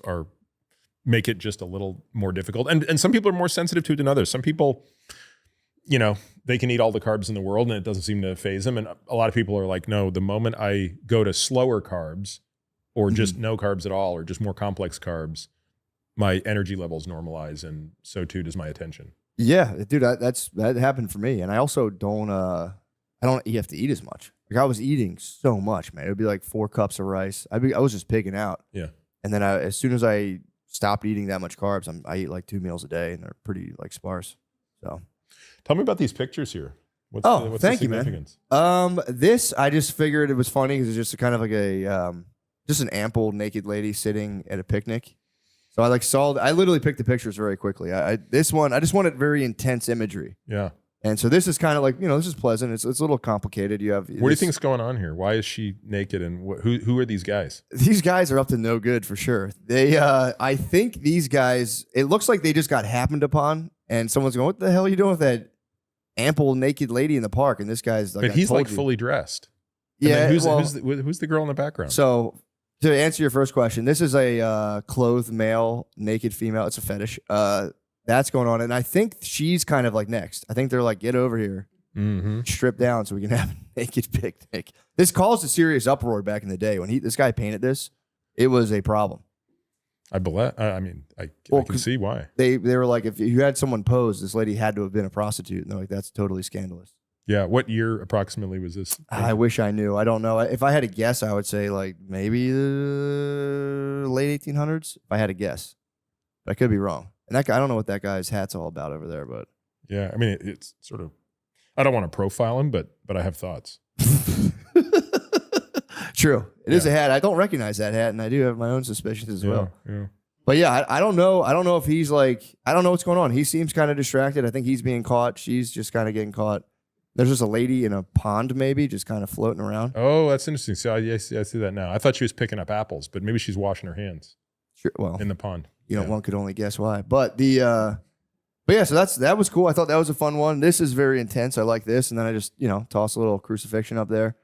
make it just a little more difficult. And some people are more sensitive to it than others. Some people, they can eat all the carbs in the world and it doesn't seem to phase them. And a lot of people are like, no, the moment I go to slower carbs or just no carbs at all, or just more complex carbs, my energy levels normalize, and so too does my attention. Yeah,
dude, that happened for me. And I also don't have to eat as much. Like I was eating so much, man. It would be like 4 cups of rice. I was just pigging out.
Yeah.
And then as soon as I stopped eating that much carbs, I eat like 2 meals a day, and they're pretty like sparse. So.
Tell me about these pictures here. What's
thank
the
you, man. This, I just figured it was funny because it's just kind of like just an ample naked lady sitting at a picnic. So I literally picked the pictures very quickly. This one, I just wanted very intense imagery.
Yeah.
And so this is kind of like, this is pleasant. It's a little complicated.
What do you think's going on here? Why is she naked? And who are these guys?
These guys are up to no good for sure. They, I think these guys, it looks like they just got happened upon, and someone's going, "What the hell are you doing with that ample naked lady in the park?" And this guy's like,
but he's like fully dressed.
Yeah.
Who's the girl in the background?
So to answer your first question, this is a clothed male, naked female. It's a fetish. That's going on. And I think she's kind of like next. I think they're like, get over here, strip down so we can have a naked picnic. This caused a serious uproar back in the day. When this guy painted this, it was a problem.
I can see why.
They were like, if you had someone pose, this lady had to have been a prostitute. And they're like, that's totally scandalous.
Yeah. What year approximately was this?
I wish I knew. I don't know. If I had to guess, I would say like maybe the late 1800s. If I had to guess. But I could be wrong. And that guy, I don't know what that guy's hat's all about over there, but
yeah, I mean, it's sort of, I don't want to profile him, but I have thoughts.
True. It is a hat. I don't recognize that hat, and I do have my own suspicions as well.
Yeah.
But yeah, I don't know. I don't know if he's like, I don't know what's going on. He seems kind of distracted. I think he's being caught. She's just kind of getting caught. There's just a lady in a pond, maybe, just kind of floating around.
Oh, that's interesting. So I see that now. I thought she was picking up apples, but maybe she's washing her hands
Sure. Well,
in the pond.
you know, one could only guess why. But yeah, so that was cool. I thought that was a fun one. This is very intense. I like this, and then I just toss a little crucifixion up there.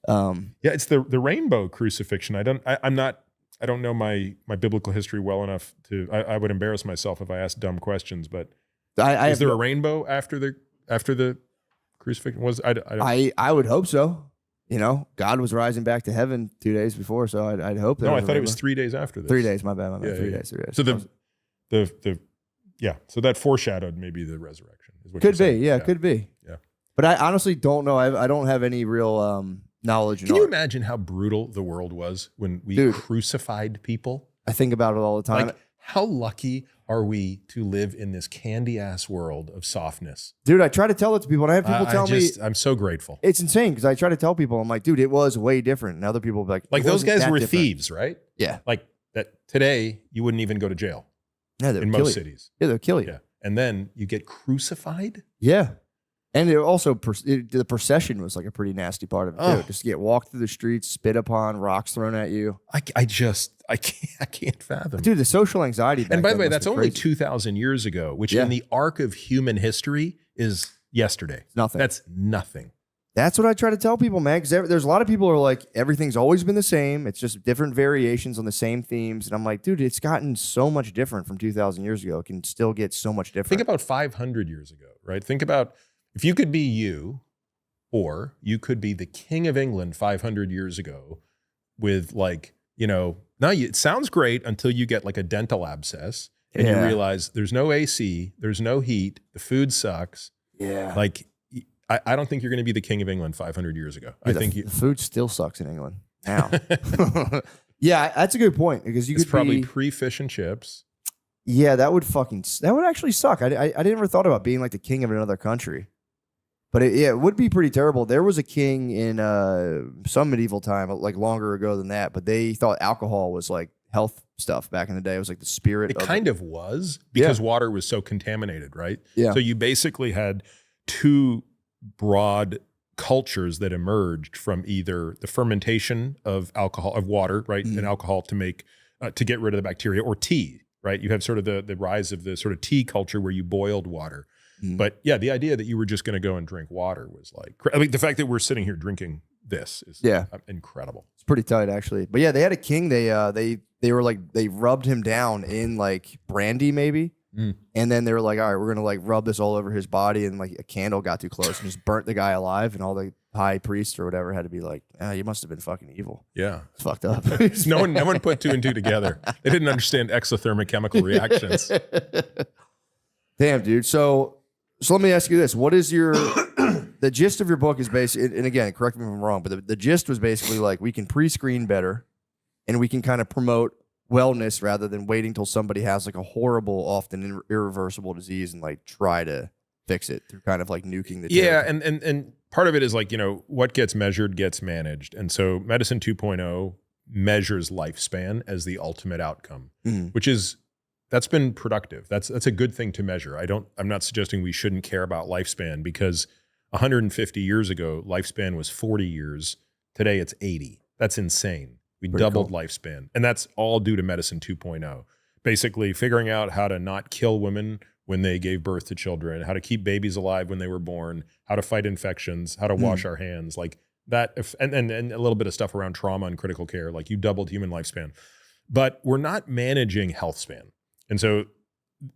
Yeah, it's the rainbow crucifixion. I don't know my biblical history well enough to. I would embarrass myself if I asked dumb questions. But is there a rainbow after the crucifixion?
I would hope so. God was rising back to heaven 2 days before, so I'd hope that.
No, I thought it was 3 days after this.
3 days. My bad.
Yeah,
3 days. 3 days.
So so that foreshadowed maybe the resurrection. Is what
could
you're
be.
saying.
Yeah, could be.
Yeah.
But I honestly don't know. I don't have any real knowledge.
Can you imagine how brutal the world was when we crucified people?
I think about it all the time.
Like, how lucky are we to live in this candy ass world of softness?
Dude, I try to tell it to people, and I have people tell me.
I'm so grateful.
It's insane because I try to tell people, I'm like, dude, it was way different. And other people be
like those guys were thieves, right?
Yeah.
Like that today, you wouldn't even go to jail.
Yeah,
in most cities.
Yeah, they'll kill you.
Yeah. And then you get crucified?
Yeah. And it also, the procession was like a pretty nasty part of it too. Just to get walked through the streets, spit upon, rocks thrown at you.
I can't fathom.
Dude, the social anxiety.
And by the way, that's only 2,000 years ago, which in the arc of human history is yesterday.
Nothing.
That's nothing.
That's what I try to tell people, man. Because there's a lot of people who are like, everything's always been the same. It's just different variations on the same themes. And I'm like, dude, it's gotten so much different from 2,000 years ago. It can still get so much different.
Think about 500 years ago, right? Think about if you could be you, or you could be the King of England 500 years ago with it sounds great until you get like a dental abscess and you realize there's no AC, there's no heat, the food sucks.
Yeah.
Like, I don't think you're going to be the King of England 500 years ago.
Yeah, the food still sucks in England now. Yeah, that's a good point because you could
probably pre-fish and chips.
Yeah, that would actually suck. I never thought about being like the king of another country. But it would be pretty terrible. There was a king in some medieval time, like longer ago than that, but they thought alcohol was like health stuff back in the day. It was like the spirit.
It kind of was because water was so contaminated, right?
Yeah.
So you basically had two broad cultures that emerged from either the fermentation of water, right, and alcohol to make to get rid of the bacteria, or tea, right? You have sort of the rise of the sort of tea culture where you boiled water. But yeah, the idea that you were just going to go and drink water was like, I mean, the fact that we're sitting here drinking this is incredible.
It's pretty tight, actually. But yeah, they had a king. They were like, they rubbed him down in like brandy, maybe. And then they were like, all right, we're going to like rub this all over his body. And like a candle got too close and just burnt the guy alive. And all the high priests or whatever had to be like, you must have been fucking evil.
Yeah.
It's fucked up.
no one put two and two together. They didn't understand exothermic chemical reactions.
Damn, dude. So let me ask you this. What is the gist of your book is basically, and again, correct me if I'm wrong, but the gist was basically like we can pre-screen better and we can kind of promote wellness rather than waiting till somebody has like a horrible, often irreversible disease and like try to fix it through kind of like nuking the territory.
And part of it is like, what gets measured gets managed. And so Medicine 2.0 measures lifespan as the ultimate outcome, which is, that's been productive. That's a good thing to measure. I'm not suggesting we shouldn't care about lifespan because 150 years ago, lifespan was 40 years. Today it's 80. That's insane. We doubled lifespan. And that's all due to Medicine 2.0. Basically figuring out how to not kill women when they gave birth to children, how to keep babies alive when they were born, how to fight infections, how to wash our hands, like that, and a little bit of stuff around trauma and critical care. Like you doubled human lifespan. But we're not managing health span. And so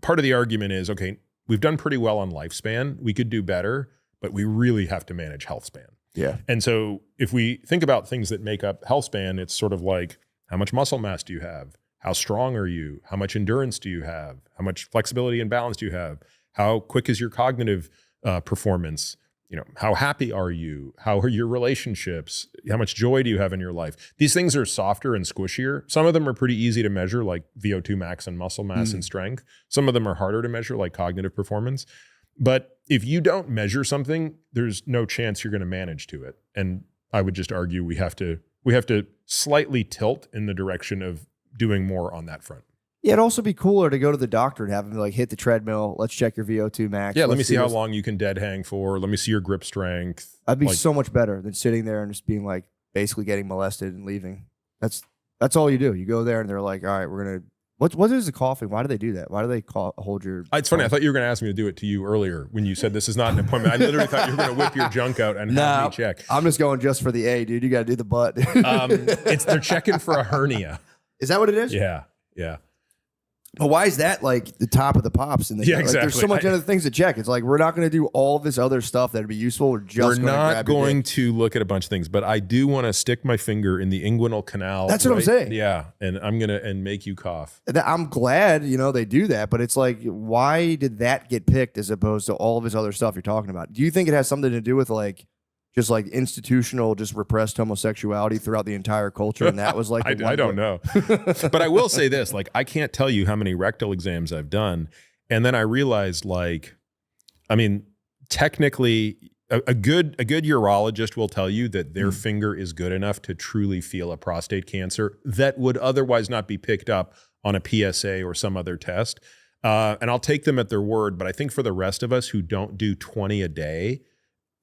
part of the argument is, okay, we've done pretty well on lifespan. We could do better, but we really have to manage health span.
Yeah.
And so if we think about things that make up health span, it's sort of like, how much muscle mass do you have? How strong are you? How much endurance do you have? How much flexibility and balance do you have? How quick is your cognitive performance? How happy are you? How are your relationships? How much joy do you have in your life? These things are softer and squishier. Some of them are pretty easy to measure, like VO2 max and muscle mass and strength. Some of them are harder to measure, like cognitive performance. But if you don't measure something, there's no chance you're going to manage to it. And I would just argue we have to slightly tilt in the direction of doing more on that front.
Yeah, it'd also be cooler to go to the doctor and have him like hit the treadmill. Let's check your VO2 max.
Yeah, let me
Let's
see how
this.
long you can dead hang for. Let me see your grip strength.
That'd be
Like,
so much better than sitting there and just being like basically getting molested and leaving. That's all you do. You go there and they're like, all right, we're gonna. What is the coughing? Why do they do that? Why do they hold your?
It's funny. I thought you were going to ask me to do it to you earlier when you said this is not an appointment. I literally thought you were going to whip your junk out and have me check.
I'm just going just for the A, dude. You got to do the butt.
They're checking for a hernia.
Is that what it is?
Yeah.
But why is that like the top of the pops? And
Yeah,
like,
exactly.
There's so much other things to check. It's like we're not going to do all this other stuff that'd be useful. We're
not going to look at a bunch of things, but I do want to stick my finger in the inguinal canal.
That's what I'm saying.
Yeah, and I'm gonna make you cough.
I'm glad they do that, but it's like, why did that get picked as opposed to all of his other stuff you're talking about? Do you think it has something to do with like just like institutional, just repressed homosexuality throughout the entire culture? And that was like,
I don't know. But I will say this, like, I can't tell you how many rectal exams I've done. And then I realized, like, I mean, technically a good urologist will tell you that their finger is good enough to truly feel a prostate cancer that would otherwise not be picked up on a PSA or some other test. And I'll take them at their word. But I think for the rest of us who don't do 20 a day,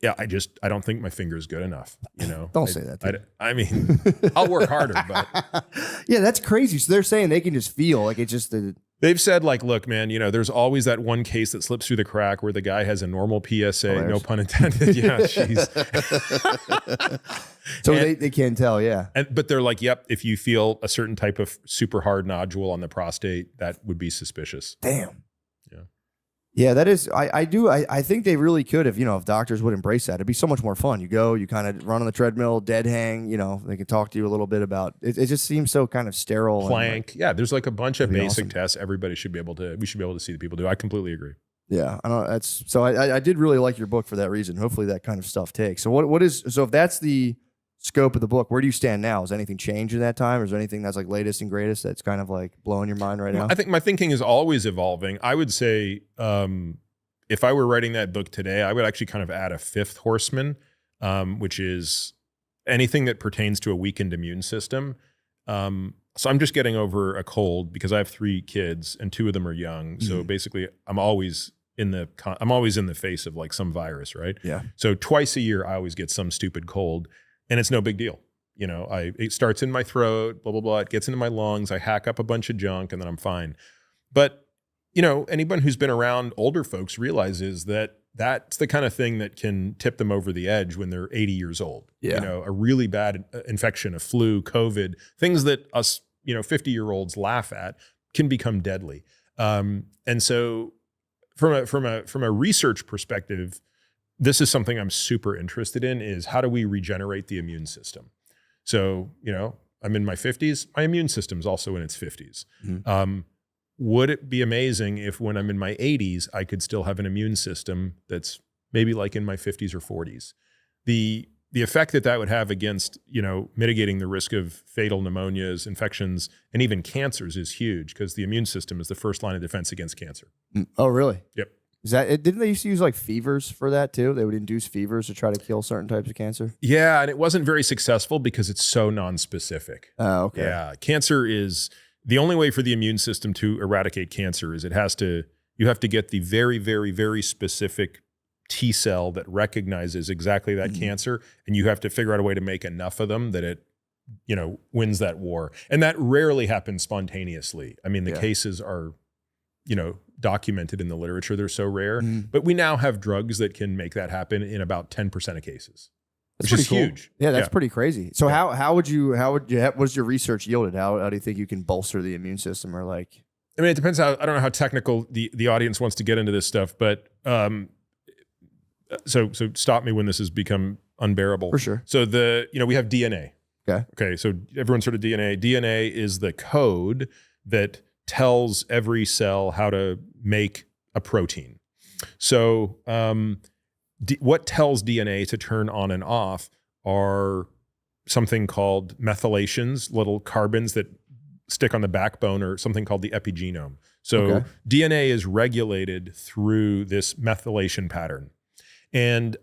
yeah, I don't think my finger is good enough.
Don't say that.
I mean, I'll work harder, but
yeah, that's crazy. So they're saying they can just feel like it's just
they've said, like, look, man, there's always that one case that slips through the crack where the guy has a normal PSA, no pun intended. Yeah, jeez.
So they can tell, yeah.
But they're like, yep, if you feel a certain type of super hard nodule on the prostate, that would be suspicious.
Damn.
Yeah.
Yeah, that is. I think they really could if doctors would embrace that. It'd be so much more fun. You go, you kind of run on the treadmill, dead hang. They can talk to you a little bit about it. It just seems so kind of sterile.
Plank. Yeah, there's like a bunch of basic
awesome.
tests. We should be able to see the people do. I completely agree.
Yeah, I don't. That's so. I did really like your book for that reason. Hopefully that kind of stuff takes. So if that's the scope of the book, where do you stand now? Has anything changed in that time, or is there anything that's like latest and greatest that's kind of like blowing your mind right now?
I think my thinking is always evolving. I would say if I were writing that book today, I would actually kind of add a fifth horseman, which is anything that pertains to a weakened immune system. So I'm just getting over a cold because I have 3 kids and 2 of them are young. So basically I'm always in the face of like some virus, right?
Yeah.
So twice a year, I always get some stupid cold. And it's no big deal. It starts in my throat, blah, blah, blah. It gets into my lungs. I hack up a bunch of junk and then I'm fine. But, anyone who's been around older folks realizes that that's the kind of thing that can tip them over the edge when they're 80 years old.
Yeah.
A really bad infection, a flu, COVID, things that us, 50-year-olds laugh at can become deadly. And so from a research perspective, this is something I'm super interested in, is how do we regenerate the immune system? So, I'm in my 50s. My immune system's also in its 50s. Would it be amazing if when I'm in my 80s, I could still have an immune system that's maybe like in my 50s or 40s? The effect that would have against, mitigating the risk of fatal pneumonias, infections, and even cancers is huge, because the immune system is the first line of defense against cancer.
Oh, really?
Yep.
Is that it? Didn't they used to use like fevers for that too? They would induce fevers to try to kill certain types of cancer.
Yeah, and it wasn't very successful because it's so non-specific.
Oh, okay.
Yeah, cancer is the only way for the immune system to eradicate cancer is you have to get the very, very, very specific T cell that recognizes exactly that cancer, and you have to figure out a way to make enough of them that it, wins that war. And that rarely happens spontaneously. I mean, the cases are, documented in the literature. They're so rare, but we now have drugs that can make that happen in about 10% of cases, which is huge.
Yeah, that's pretty crazy. So how would you what's your research yielded? How do you think you can bolster the immune system, or like?
I mean, it depends I don't know how technical the audience wants to get into this stuff, but so stop me when this has become unbearable.
For sure.
So we have DNA.
Okay.
So everyone's heard of DNA. DNA is the code that tells every cell how to make a protein. So what tells DNA to turn on and off are something called methylations, little carbons that stick on the backbone, or something called the epigenome. So DNA is regulated through this methylation pattern. And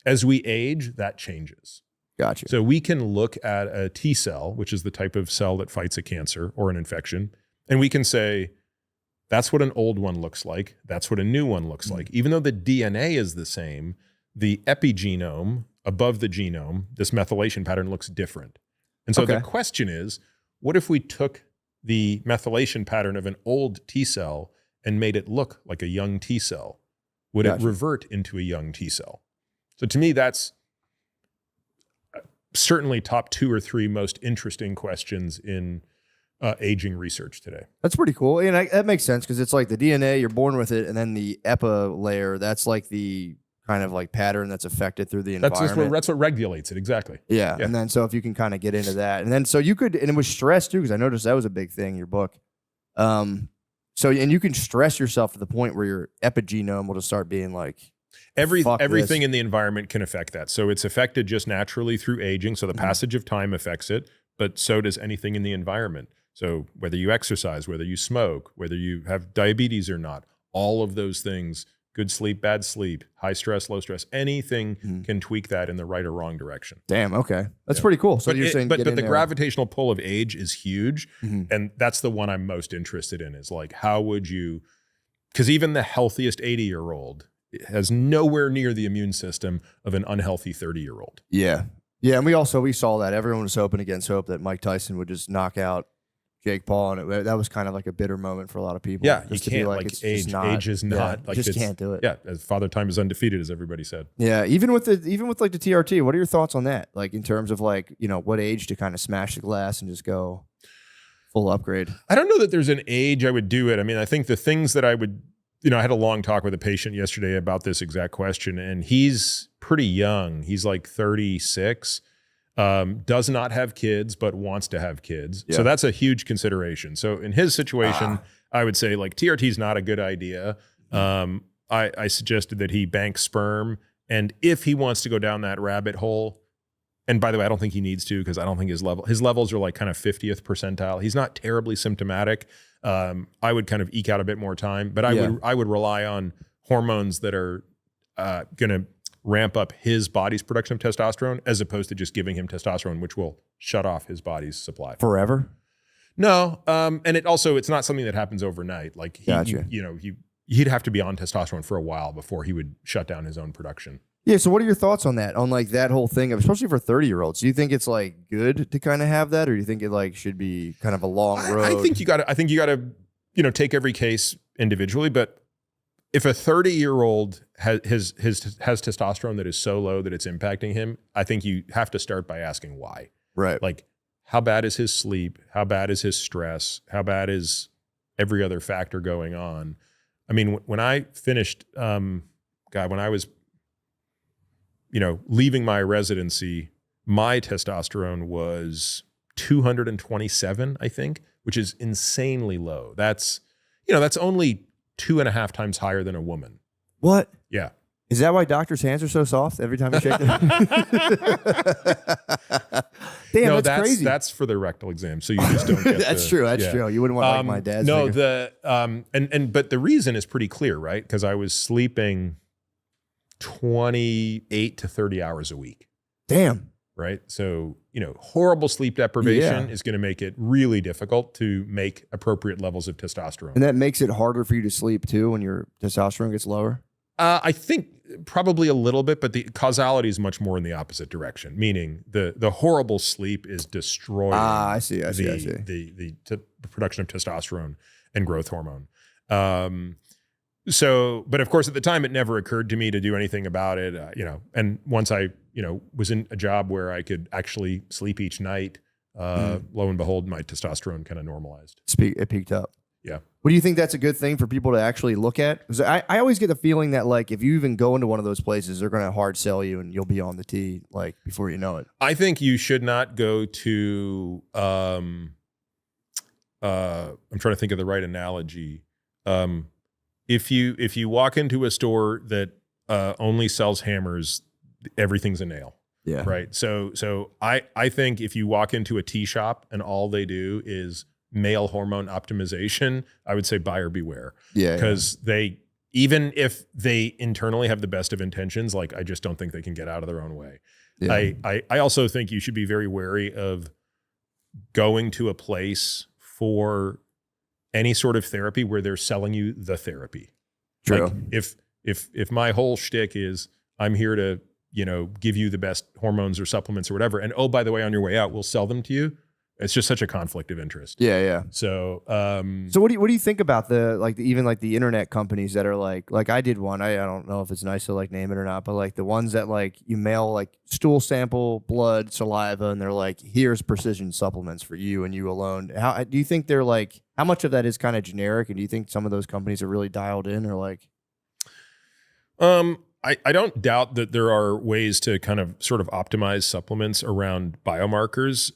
as we age, that changes.
Gotcha.
So we can look at a T cell, which is the type of cell that fights a cancer or an infection, And we can say, that's what an old one looks like. That's what a new one looks like. Even though the DNA is the same, the epigenome above the genome, this methylation pattern looks different. And so the question is, what if we took the methylation pattern of an old T cell and made it look like a young T cell? Would it revert into a young T cell? So to me, that's certainly top 2 or 3 most interesting questions in aging research today.
That's pretty cool. And that makes sense because it's like the DNA, you're born with it, and then the epi layer, that's like the kind of like pattern that's affected through the environment.
That's what regulates it, exactly.
Yeah. And then so if you can kind of get into that. And then so you could, and it was stress too, because I noticed that was a big thing in your book. So, and you can stress yourself to the point where your epigenome will just start being like,
everything in the environment can affect that. So it's affected just naturally through aging. So the passage of time affects it, but so does anything in the environment. So whether you exercise, whether you smoke, whether you have diabetes or not, all of those things, good sleep, bad sleep, high stress, low stress, anything can tweak that in the right or wrong direction.
Damn. Okay. That's pretty cool. So you're saying,
but the gravitational pull of age is huge. And that's the one I'm most interested in, is like, how would you, because even the healthiest 80-year-old has nowhere near the immune system of an unhealthy 30-year-old.
Yeah. Yeah. And we saw that. Everyone was hoping against hope that Mike Tyson would just knock out Jake Paul, and that was kind of like a bitter moment for a lot of people.
Yeah, you can't, like age is not, like,
just can't do it.
Yeah, as Father Time is undefeated, as everybody said.
Yeah, even with like the TRT, what are your thoughts on that? Like in terms of like, what age to kind of smash the glass and just go full upgrade?
I don't know that there's an age I would do it. I mean, I think the things that I would, I had a long talk with a patient yesterday about this exact question, and he's pretty young. He's like 36. Does not have kids, but wants to have kids. Yeah. So that's a huge consideration. So in his situation, I would say like TRT is not a good idea. I suggested that he bank sperm. And if he wants to go down that rabbit hole, and by the way, I don't think he needs to, because I don't think his levels are like kind of 50th percentile. He's not terribly symptomatic. I would kind of eke out a bit more time, but I would rely on hormones that are going to ramp up his body's production of testosterone, as opposed to just giving him testosterone, which will shut off his body's supply
forever.
No, and it's not something that happens overnight. Like he'd have to be on testosterone for a while before he would shut down his own production. Yeah.
So what are your thoughts on that? On like that whole thing, especially for 30-year-olds? Do you think it's like good to kind of have that, or do you think it like should be kind of a long road?
I think you got to take every case individually, but if a 30-year-old has testosterone that is so low that it's impacting him, I think you have to start by asking why.
Right.
Like, how bad is his sleep? How bad is his stress? How bad is every other factor going on? I mean, when I finished, when I was, leaving my residency, my testosterone was 227, I think, which is insanely low. That's only 2.5 times higher than a woman.
What?
Yeah.
Is that why doctors' hands are so soft every time you shake them? Damn,
no,
that's crazy.
That's for the rectal exam, so you just don't get
That's true. That's true. You wouldn't want like my dad's.
No,
finger.
But the reason is pretty clear, right? Because I was sleeping 28 to 30 hours a week.
Damn.
Right. So, horrible sleep deprivation is going to make it really difficult to make appropriate levels of testosterone.
And that makes it harder for you to sleep too when your testosterone gets lower?
I think probably a little bit, but the causality is much more in the opposite direction, meaning the horrible sleep is destroying the production of testosterone and growth hormone. But of course, at the time, it never occurred to me to do anything about it, and once I, was in a job where I could actually sleep each night, lo and behold, my testosterone kind of normalized.
It peaked up.
Yeah.
What do you think that's a good thing for people to actually look at? Because I always get the feeling that like, if you even go into one of those places, they're going to hard sell you and you'll be on the tee like before you know it.
I think you should not go to, I'm trying to think of the right analogy. If you walk into a store that only sells hammers, everything's a nail.
Yeah.
Right. So I think if you walk into a tea shop and all they do is male hormone optimization, I would say buyer beware.
Yeah.
Because even if they internally have the best of intentions, like I just don't think they can get out of their own way. Yeah. I also think you should be very wary of going to a place for any sort of therapy where they're selling you the therapy.
True.
Like if my whole shtick is I'm here to, give you the best hormones or supplements or whatever, and oh, by the way, on your way out, we'll sell them to you. It's just such a conflict of interest.
Yeah.
So,
so what do you think about the internet companies that are like I did one. I don't know if it's nice to like name it or not, but like the ones that like you mail like stool sample, blood, saliva, and they're like, here's precision supplements for you and you alone. How do you think they're like? How much of that is kind of generic, and do you think some of those companies are really dialed in or like?
I don't doubt that there are ways to kind of sort of optimize supplements around biomarkers.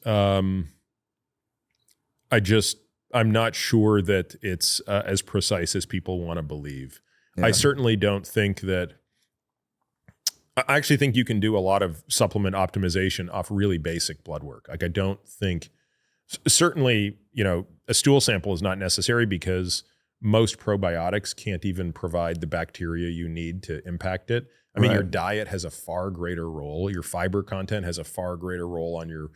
I'm not sure that it's as precise as people want to believe. Yeah. I certainly don't think that. I actually think you can do a lot of supplement optimization off really basic blood work. Like I don't think, certainly, a stool sample is not necessary because most probiotics can't even provide the bacteria you need to impact it. I mean, your diet has a far greater role. Your fiber content has a far greater role on your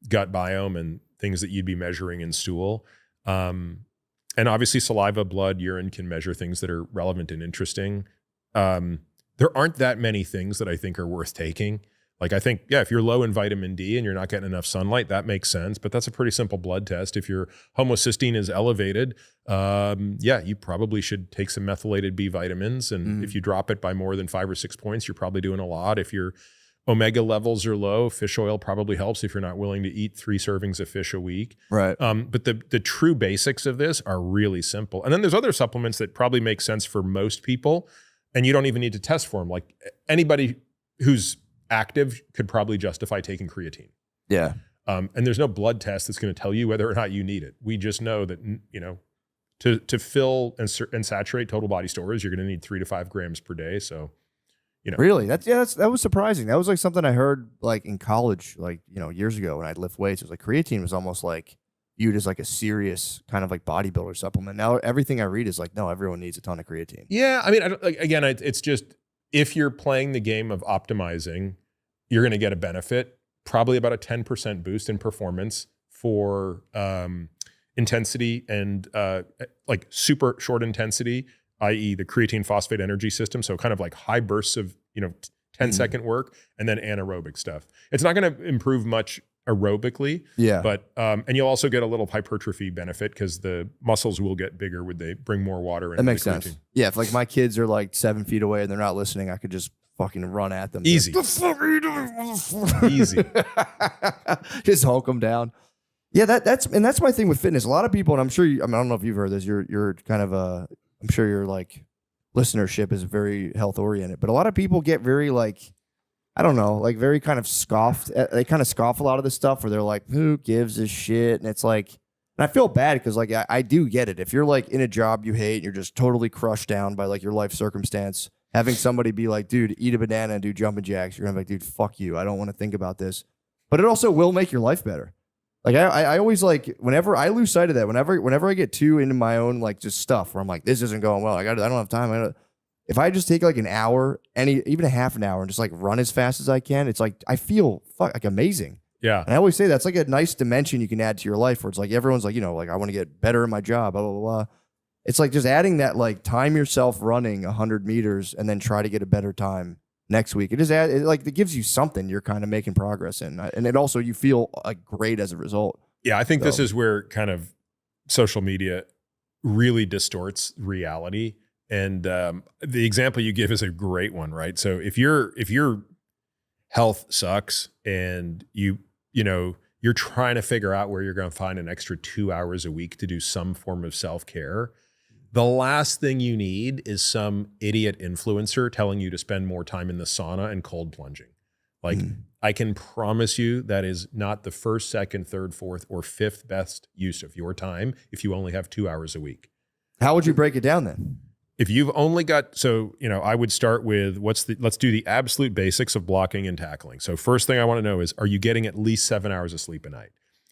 gut biome and things that you'd be measuring in stool. And obviously saliva, blood, urine can measure things that are relevant and interesting. There aren't that many things that I think are worth taking. Like I think, if you're low in vitamin D and you're not getting enough sunlight, that makes sense. But that's a pretty simple blood test. If your homocysteine is elevated, you probably should take some methylated B vitamins. And if you drop it by more than 5 or 6 points, you're probably doing a lot. If your omega levels are low, fish oil probably helps if you're not willing to eat 3 servings of fish a week.
Right.
But the true basics of this are really simple. And then there's other supplements that probably make sense for most people, and you don't even need to test for them. Like anybody who's active could probably justify taking creatine.
Yeah.
And there's no blood test that's going to tell you whether or not you need it. We just know that, to fill and saturate total body stores, you're going to need 3 to 5 grams per day. So,
Really? That was surprising. That was like something I heard like in college, like, years ago when I'd lift weights. It was like creatine was almost like viewed as like a serious kind of like bodybuilder supplement. Now everything I read is like, no, everyone needs a ton of creatine.
Yeah. I mean, it's just, if you're playing the game of optimizing, you're going to get a benefit, probably about a 10% boost in performance for intensity and like super short intensity, i.e. the creatine phosphate energy system. So kind of like high bursts of, 10-second work and then anaerobic stuff. It's not going to improve much aerobically.
Yeah.
But, and you'll also get a little hypertrophy benefit because the muscles will get bigger when they bring more water in.
That makes sense. Yeah. If like my kids are like 7 feet away and they're not listening, I could just fucking run at them.
Easy.
Like, the fuck are you doing?
Easy.
Just hulk them down. Yeah. That's my thing with fitness. A lot of people, and I'm sure I don't know if you've heard this, you're kind of I'm sure your like listenership is very health oriented, but a lot of people get very like, I don't know, like very kind of scoffed. They kind of scoff a lot of this stuff where they're like, who gives a shit? And it's like, and I feel bad because like, I do get it. If you're like in a job you hate and you're just totally crushed down by like your life circumstance, having somebody be like, dude, eat a banana and do jumping jacks, you're going to be like, dude, fuck you. I don't want to think about this. But it also will make your life better. Like I always like, whenever I lose sight of that, whenever I get too into my own like just stuff where I'm like, this isn't going well. I don't have time. If I just take like an hour, even a half an hour and just like run as fast as I can, it's like, I feel like amazing.
Yeah.
And I always say that's like a nice dimension you can add to your life where it's like, everyone's like, like I want to get better in my job, blah, blah, blah. It's like just adding that, like time yourself running 100 meters and then try to get a better time next week. It gives you something you're kind of making progress in. And it also, you feel like great as a result.
Yeah. I think this is where kind of social media really distorts reality. And the example you give is a great one, right? So if your health sucks and you're trying to figure out where you're going to find an extra 2 hours a week to do some form of self-care, the last thing you need is some idiot influencer telling you to spend more time in the sauna and cold plunging. Like, I can promise you that is not the first, second, third, fourth, or fifth best use of your time if you only have 2 hours a week.
How would you break it down then?
If you've only got, I would start with let's do the absolute basics of blocking and tackling. So first thing I want to know is, are you getting at least 7 hours of sleep a night?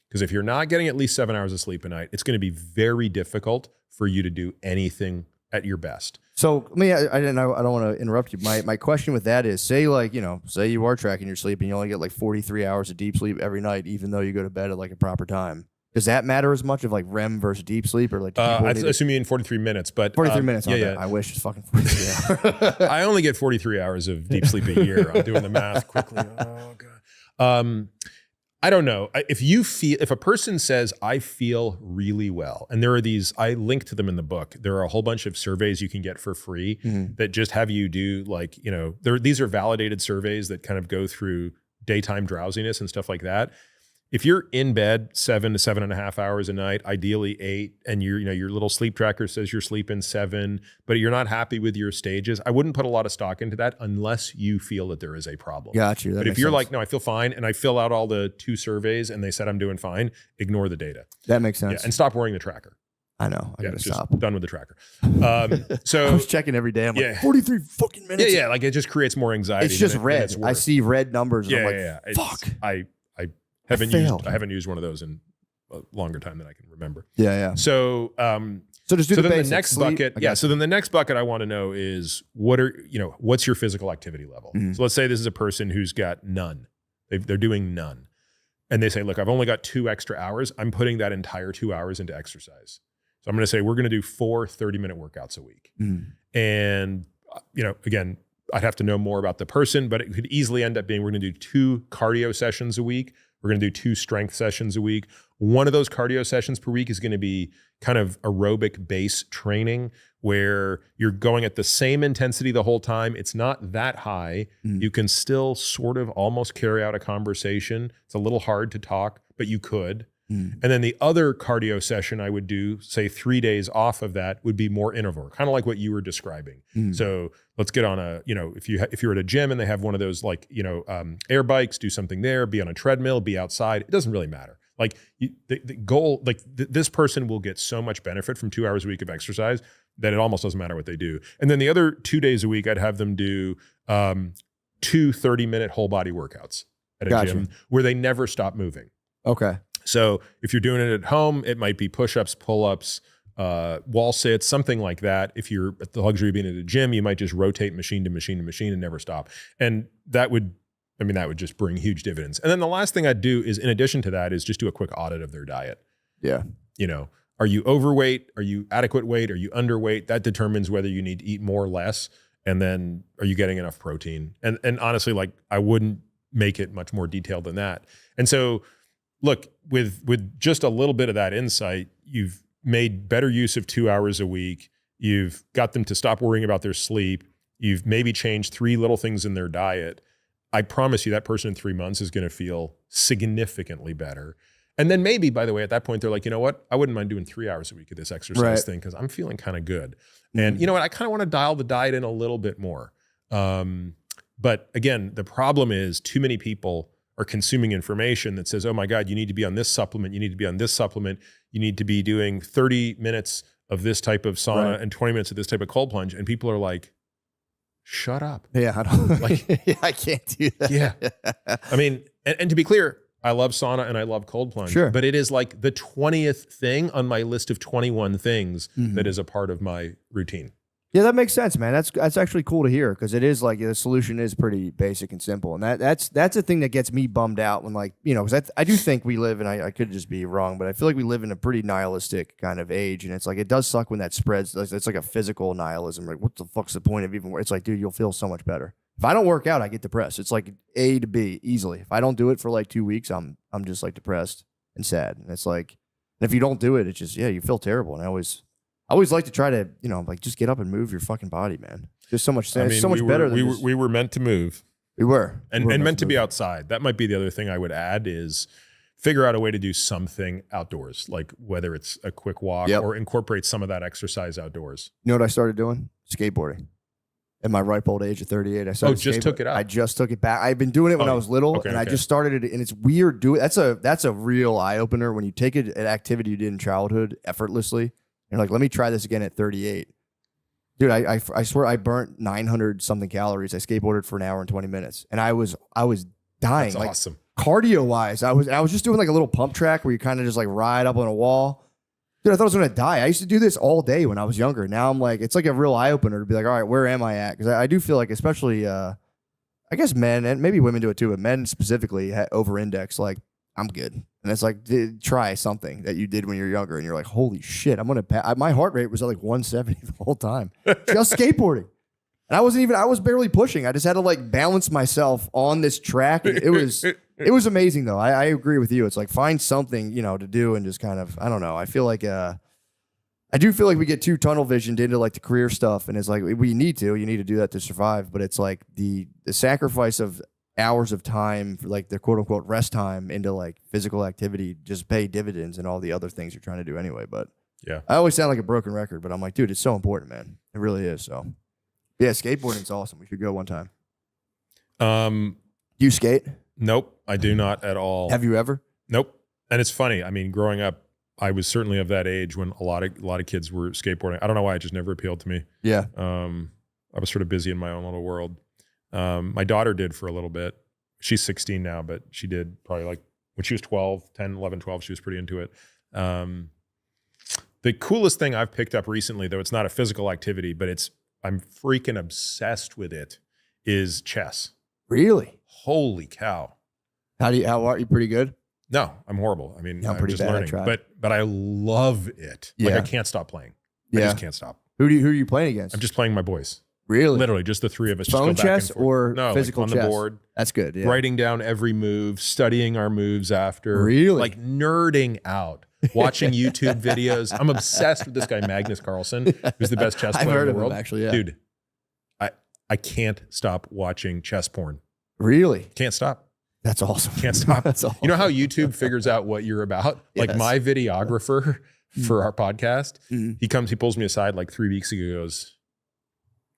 Because if you're not getting at least 7 hours of sleep a night, it's going to be very difficult for you to do anything at your best.
So I don't want to interrupt you. My question with that is, say you are tracking your sleep and you only get like 43 hours of deep sleep every night, even though you go to bed at like a proper time. Does that matter as much of like REM versus deep sleep or like?
I assume you mean 43 minutes, but
43 minutes.
Yeah.
I wish it's fucking 43 hours.
I only get 43 hours of deep sleep a year. I'm doing the math quickly. Oh god. I don't know. If a person says, I feel really well, and there are these, I link to them in the book. There are a whole bunch of surveys you can get for free that just have you do like, these are validated surveys that kind of go through daytime drowsiness and stuff like that. If you're in bed 7 to 7.5 hours a night, ideally 8, and your little sleep tracker says you're sleeping 7, but you're not happy with your stages, I wouldn't put a lot of stock into that unless you feel that there is a problem.
Got you.
But if you're like, no, I feel fine, and I fill out all the 2 surveys and they said I'm doing fine, ignore the data.
That makes sense.
Yeah, and stop wearing the tracker.
I know. I gotta
just
stop.
Done with the tracker. So
I was checking every day. I'm like 43 fucking minutes.
Yeah. Like it just creates more anxiety.
It's just red. I see red numbers. And I'm like, fuck.
I haven't used one of those in a longer time than I can remember.
Yeah.
So
just do the basics.
The next
Sleep,
bucket. So then the next bucket I want to know is what's your physical activity level? So let's say this is a person who's got none. They're doing none. And they say, look, I've only got 2 extra hours. I'm putting that entire 2 hours into exercise. So I'm going to say, we're going to do 4 30-minute workouts a week. And, again, I'd have to know more about the person, but it could easily end up being, we're going to do 2 cardio sessions a week. We're going to do 2 strength sessions a week. One of those cardio sessions per week is going to be kind of aerobic base training where you're going at the same intensity the whole time. It's not that high. You can still sort of almost carry out a conversation. It's a little hard to talk, but you could. And then the other cardio session I would do, say 3 days off of that, would be more interval, kind of like what you were describing. So let's get on a, if you're at a gym and they have one of those like, air bikes, do something there, be on a treadmill, be outside. It doesn't really matter. Like the goal, like this person will get so much benefit from 2 hours a week of exercise that it almost doesn't matter what they do. And then the other 2 days a week, I'd have them do 2 30-minute whole body workouts at a gym where they never stop moving.
Okay.
So if you're doing it at home, it might be push-ups, pull-ups, wall sits, something like that. If you're at the luxury of being at a gym, you might just rotate machine to machine to machine and never stop. And that would just bring huge dividends. And then the last thing I'd do is, in addition to that, is just do a quick audit of their diet.
Yeah.
Are you overweight? Are you adequate weight? Are you underweight? That determines whether you need to eat more or less. And then are you getting enough protein? And honestly, like I wouldn't make it much more detailed than that. And so look, with just a little bit of that insight, you've made better use of 2 hours a week. You've got them to stop worrying about their sleep. You've maybe changed 3 little things in their diet. I promise you that person in 3 months is going to feel significantly better. And then maybe, by the way, at that point, they're like, you know what? I wouldn't mind doing 3 hours a week of this exercise thing because I'm feeling kind of good. And you know what? I kind of want to dial the diet in a little bit more. But again, the problem is too many people are consuming information that says, oh my God, you need to be on this supplement. You need to be on this supplement. You need to be doing 30 minutes of this type of sauna and 20 minutes of this type of cold plunge. And people are like, shut up.
Yeah, I don't I can't do that.
Yeah. I mean, and to be clear, I love sauna and I love cold plunge.
Sure.
But it is like the 20th thing on my list of 21 things that is a part of my routine.
Yeah, that makes sense, man. That's actually cool to hear because it is like the solution is pretty basic and simple, and that's the thing that gets me bummed out when because I do think we live, and I could just be wrong, but I feel like we live in a pretty nihilistic kind of age, and it's like it does suck when that spreads. It's like a physical nihilism. Like, what the fuck's the point of even? It's like, dude, you'll feel so much better if I don't work out. I get depressed. It's like A to B easily. If I don't do it for like 2 weeks, I'm just like depressed and sad, and it's like, and if you don't do it, it's just you feel terrible, and I always like to try to, just get up and move your fucking body, man. There's so much, better than
we were meant to move.
We were.
And meant to be outside. That might be the other thing I would add is figure out a way to do something outdoors, like whether it's a quick walk or incorporate some of that exercise outdoors.
You know what I started doing? Skateboarding. At my ripe old age of 38, I started.
Took it out.
I just took it back. I've been doing it when I was little, and I just started it, and it's weird. That's a real eye opener when you take an activity you did in childhood effortlessly. And like, let me try this again at 38. Dude, I swear I burnt 900 something calories. I skateboarded for an hour and 20 minutes. And I was dying.
That's awesome.
Cardio wise, I was just doing like a little pump track where you kind of just like ride up on a wall. Dude, I thought I was going to die. I used to do this all day when I was younger. Now I'm like, it's like a real eye opener to be like, all right, where am I at? Because I do feel like, especially, I guess men and maybe women do it too, but men specifically over index. Like I'm good. And it's like, try something that you did when you were younger. And you're like, holy shit, I'm going to my heart rate was at like 170 the whole time. Just skateboarding. And I was barely pushing. I just had to like balance myself on this track. And it was amazing though. I agree with you. It's like, find something, you know, to do and just kind of, I don't know. I feel like, I do feel like we get too tunnel visioned into like the career stuff. And it's like, you need to do that to survive. But it's like the sacrifice of hours of time for like their quote unquote rest time into like physical activity just pay dividends and all the other things you're trying to do anyway. But
yeah,
I always sound like a broken record, but I'm like, dude, it's so important, man. It really is. So yeah, skateboarding's awesome. We should go one time. You skate?
Nope, I do not at all.
Have you ever?
Nope. And it's funny. I mean, growing up, I was certainly of that age when a lot of kids were skateboarding. I don't know why it just never appealed to me.
Yeah.
I was sort of busy in my own little world. My daughter did for a little bit. She's 16 now, but she did probably like when she was 12, 10, 11, 12, she was pretty into it. The coolest thing I've picked up recently, though it's not a physical activity, but I'm freaking obsessed with it, is chess.
Really?
Holy cow.
How are you pretty good?
No, I'm horrible. I mean, I'm
pretty
just
bad.
learning, but I love it. Like
Yeah.
I can't stop playing. I
Yeah.
just can't stop.
Who are you playing against?
I'm just playing my boys.
Really?
Literally, just the three of us.
Phone
just go back
chess
and forth.
or
no,
physical
like on
chess?
the board,
That's good. Yeah.
writing down every move, studying our moves after.
Really?
Like nerding out, watching YouTube videos. I'm obsessed with this guy, Magnus Carlsen, who's the best chess
I've
player
heard
in the
of him,
world.
actually, yeah.
Dude, I can't stop watching chess porn.
Really?
Can't stop.
That's awesome.
Can't stop.
That's awesome.
You know how YouTube figures out what you're about? Like
Yes.
my videographer for our podcast,
Mhm.
he pulls me aside like 3 weeks ago, goes,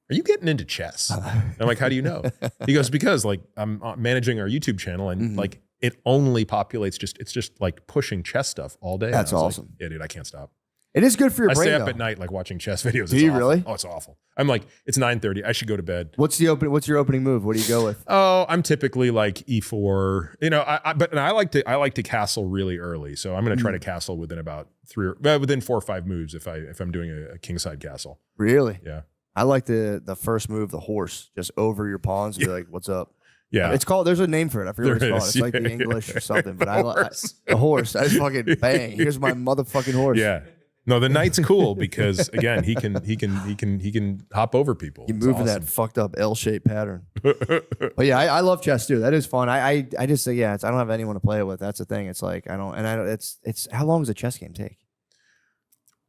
"Are you getting into chess?" And I'm like, "How do you know?" He goes, "Because like I'm managing our YouTube channel and
Mhm.
like it only populates it's just like pushing chess stuff all day."
That's
And I was
awesome.
like, yeah, dude, I can't stop.
It is good for your
I
brain,
stay up
though.
at night like watching chess videos.
Do
It's
you
awful.
really?
Oh, it's awful. I'm like, it's 9:30. I should go to bed.
What's your opening move? What do you go with?
Oh, I'm typically like E4. You know, but I like to castle really early. So I'm going to try to castle within about within 4 or 5 moves if I'm doing a kingside castle.
Really?
Yeah.
I like the first move, the horse, just over your pawns and be like, what's up?
Yeah.
It's called, there's a name for it. I forget what
There
it's called.
is,
It's like the
yeah.
English or something, but
Horse.
the horse. I just fucking bang. Here's my motherfucking horse.
Yeah. No, the knight's cool because again, he can hop over people.
You
It's
move in that
awesome.
fucked up L-shaped pattern. But yeah, I love chess too. That is fun. I just say, I don't have anyone to play it with. That's the thing. It's like, it's how long does a chess game take?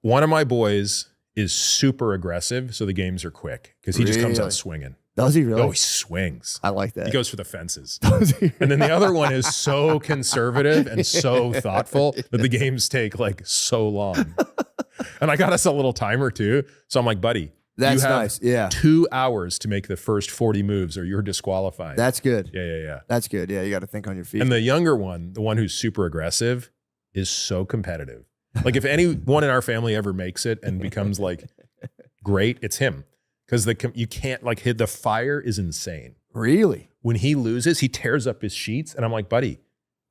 One of my boys is super aggressive, so the games are quick because he just comes
Really?
out swinging.
Does he really?
Oh, he swings.
I like that.
He goes for the fences.
Does he?
And then the other one is so conservative and so thoughtful that the games take like so long. And I got us a little timer too. So I'm like, buddy,
That's
you have
nice. Yeah.
2 hours to make the first 40 moves or you're disqualified.
That's good.
Yeah.
That's good. Yeah, you got to think on your feet.
And the younger one, the one who's super aggressive, is so competitive. Like if anyone in our family ever makes it and becomes like great, it's him. Because you can't like hit the fire is insane.
Really?
When he loses, he tears up his sheets, and I'm like, buddy,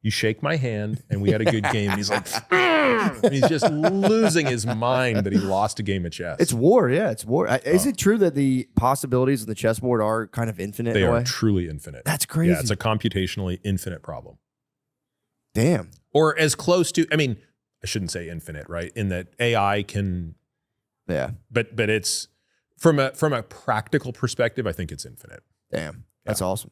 you shake my hand, and we had a good game. And he's like, and he's just losing his mind that he lost a game of chess.
It's war. Yeah, it's war. Is it true that the possibilities of the chessboard are kind of infinite?
They
in a
are
way?
truly infinite.
That's crazy.
Yeah, it's a computationally infinite problem,
Damn.
or as close to. I mean, I shouldn't say infinite, right? In that AI can,
Yeah.
but it's from a practical perspective, I think it's infinite.
Damn. That's awesome.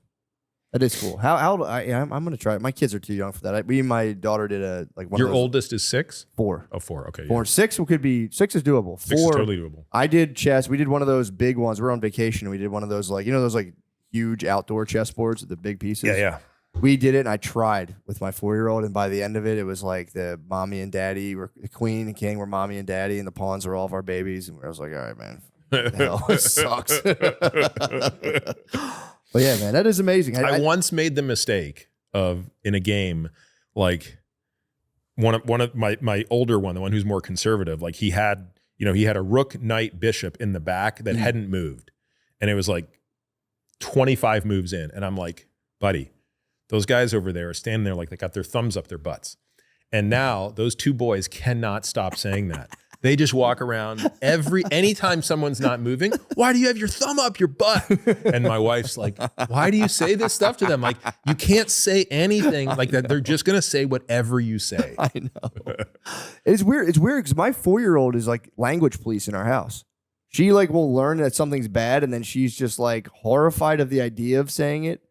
That is cool. I'm gonna try it. My kids are too young for that. My daughter did one.
Your
of those,
oldest is 6?
4.
Oh, 4. Okay.
4. 6 could be 6 is doable.
6 is
4
totally doable.
I did chess. We did one of those big ones. We were on vacation. We did one of those those like huge outdoor chess boards with the big pieces.
Yeah.
We did it, and I tried with my 4-year-old, and by the end of it, it was like the mommy and daddy were the queen and king were mommy and daddy, and the pawns are all of our babies. And I was like, all right, man, what the hell, this sucks. But yeah, man, that is amazing.
I once made the mistake of in a game, like one of my older one, the one who's more conservative, like he had a rook, knight, bishop in the back that hadn't moved, and it was like 25 moves in, and I'm like, buddy, those guys over there are standing there like they got their thumbs up their butts, and now those 2 boys cannot stop saying that. They just walk around anytime someone's not moving. Why do you have your thumb up your butt? And my wife's like, why do you say this stuff to them? Like, you can't say anything like that. They're just going to say whatever you say.
I know. It's weird. It's weird because my 4-year-old is like language police in our house. She like will learn that something's bad, and then she's just like horrified of the idea of saying it.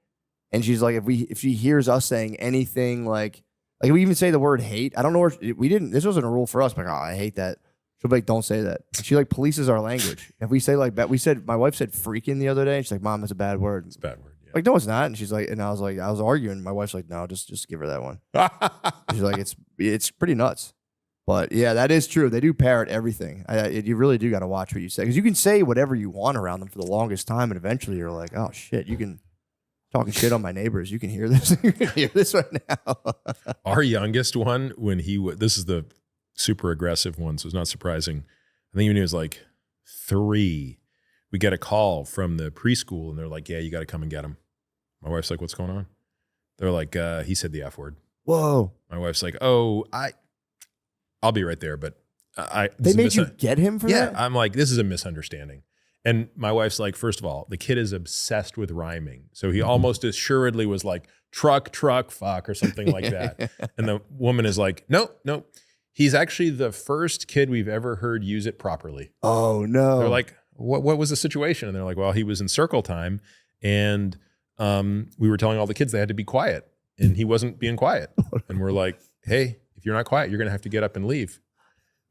And she's like, if she hears us saying anything like we even say the word hate, I don't know where we didn't. This wasn't a rule for us. Like, oh, I hate that. She'll be like, don't say that. She like polices our language. If we say like that, my wife said freaking the other day. And she's like, Mom, that's a bad word.
It's a bad word. Yeah.
Like, no, it's not. And she's like, and I was arguing. My wife's like, no, just give her that one. She's like, it's pretty nuts. But yeah, that is true. They do parrot everything. You really do got to watch what you say, because you can say whatever you want around them for the longest time, and eventually you're like, oh shit, you can talking shit on my neighbors. You can hear this. You can hear this right now.
Our youngest one, when this is the super aggressive one, so it's not surprising. I think when he was like 3, we get a call from the preschool, and they're like, yeah, you got to come and get him. My wife's like, what's going on? They're like, he said the F word.
Whoa.
My wife's like, oh, I'll be right there, but
they made you get him for that?
Yeah, I'm like, this is a misunderstanding. And my wife's like, first of all, the kid is obsessed with rhyming. So he almost assuredly was like, truck, fuck, or something like that. And the woman is like, no. He's actually the first kid we've ever heard use it properly.
Oh, no.
They're like, what was the situation? And they're like, well, he was in circle time, and we were telling all the kids they had to be quiet, and he wasn't being quiet. And we're like, hey, if you're not quiet, you're going to have to get up and leave.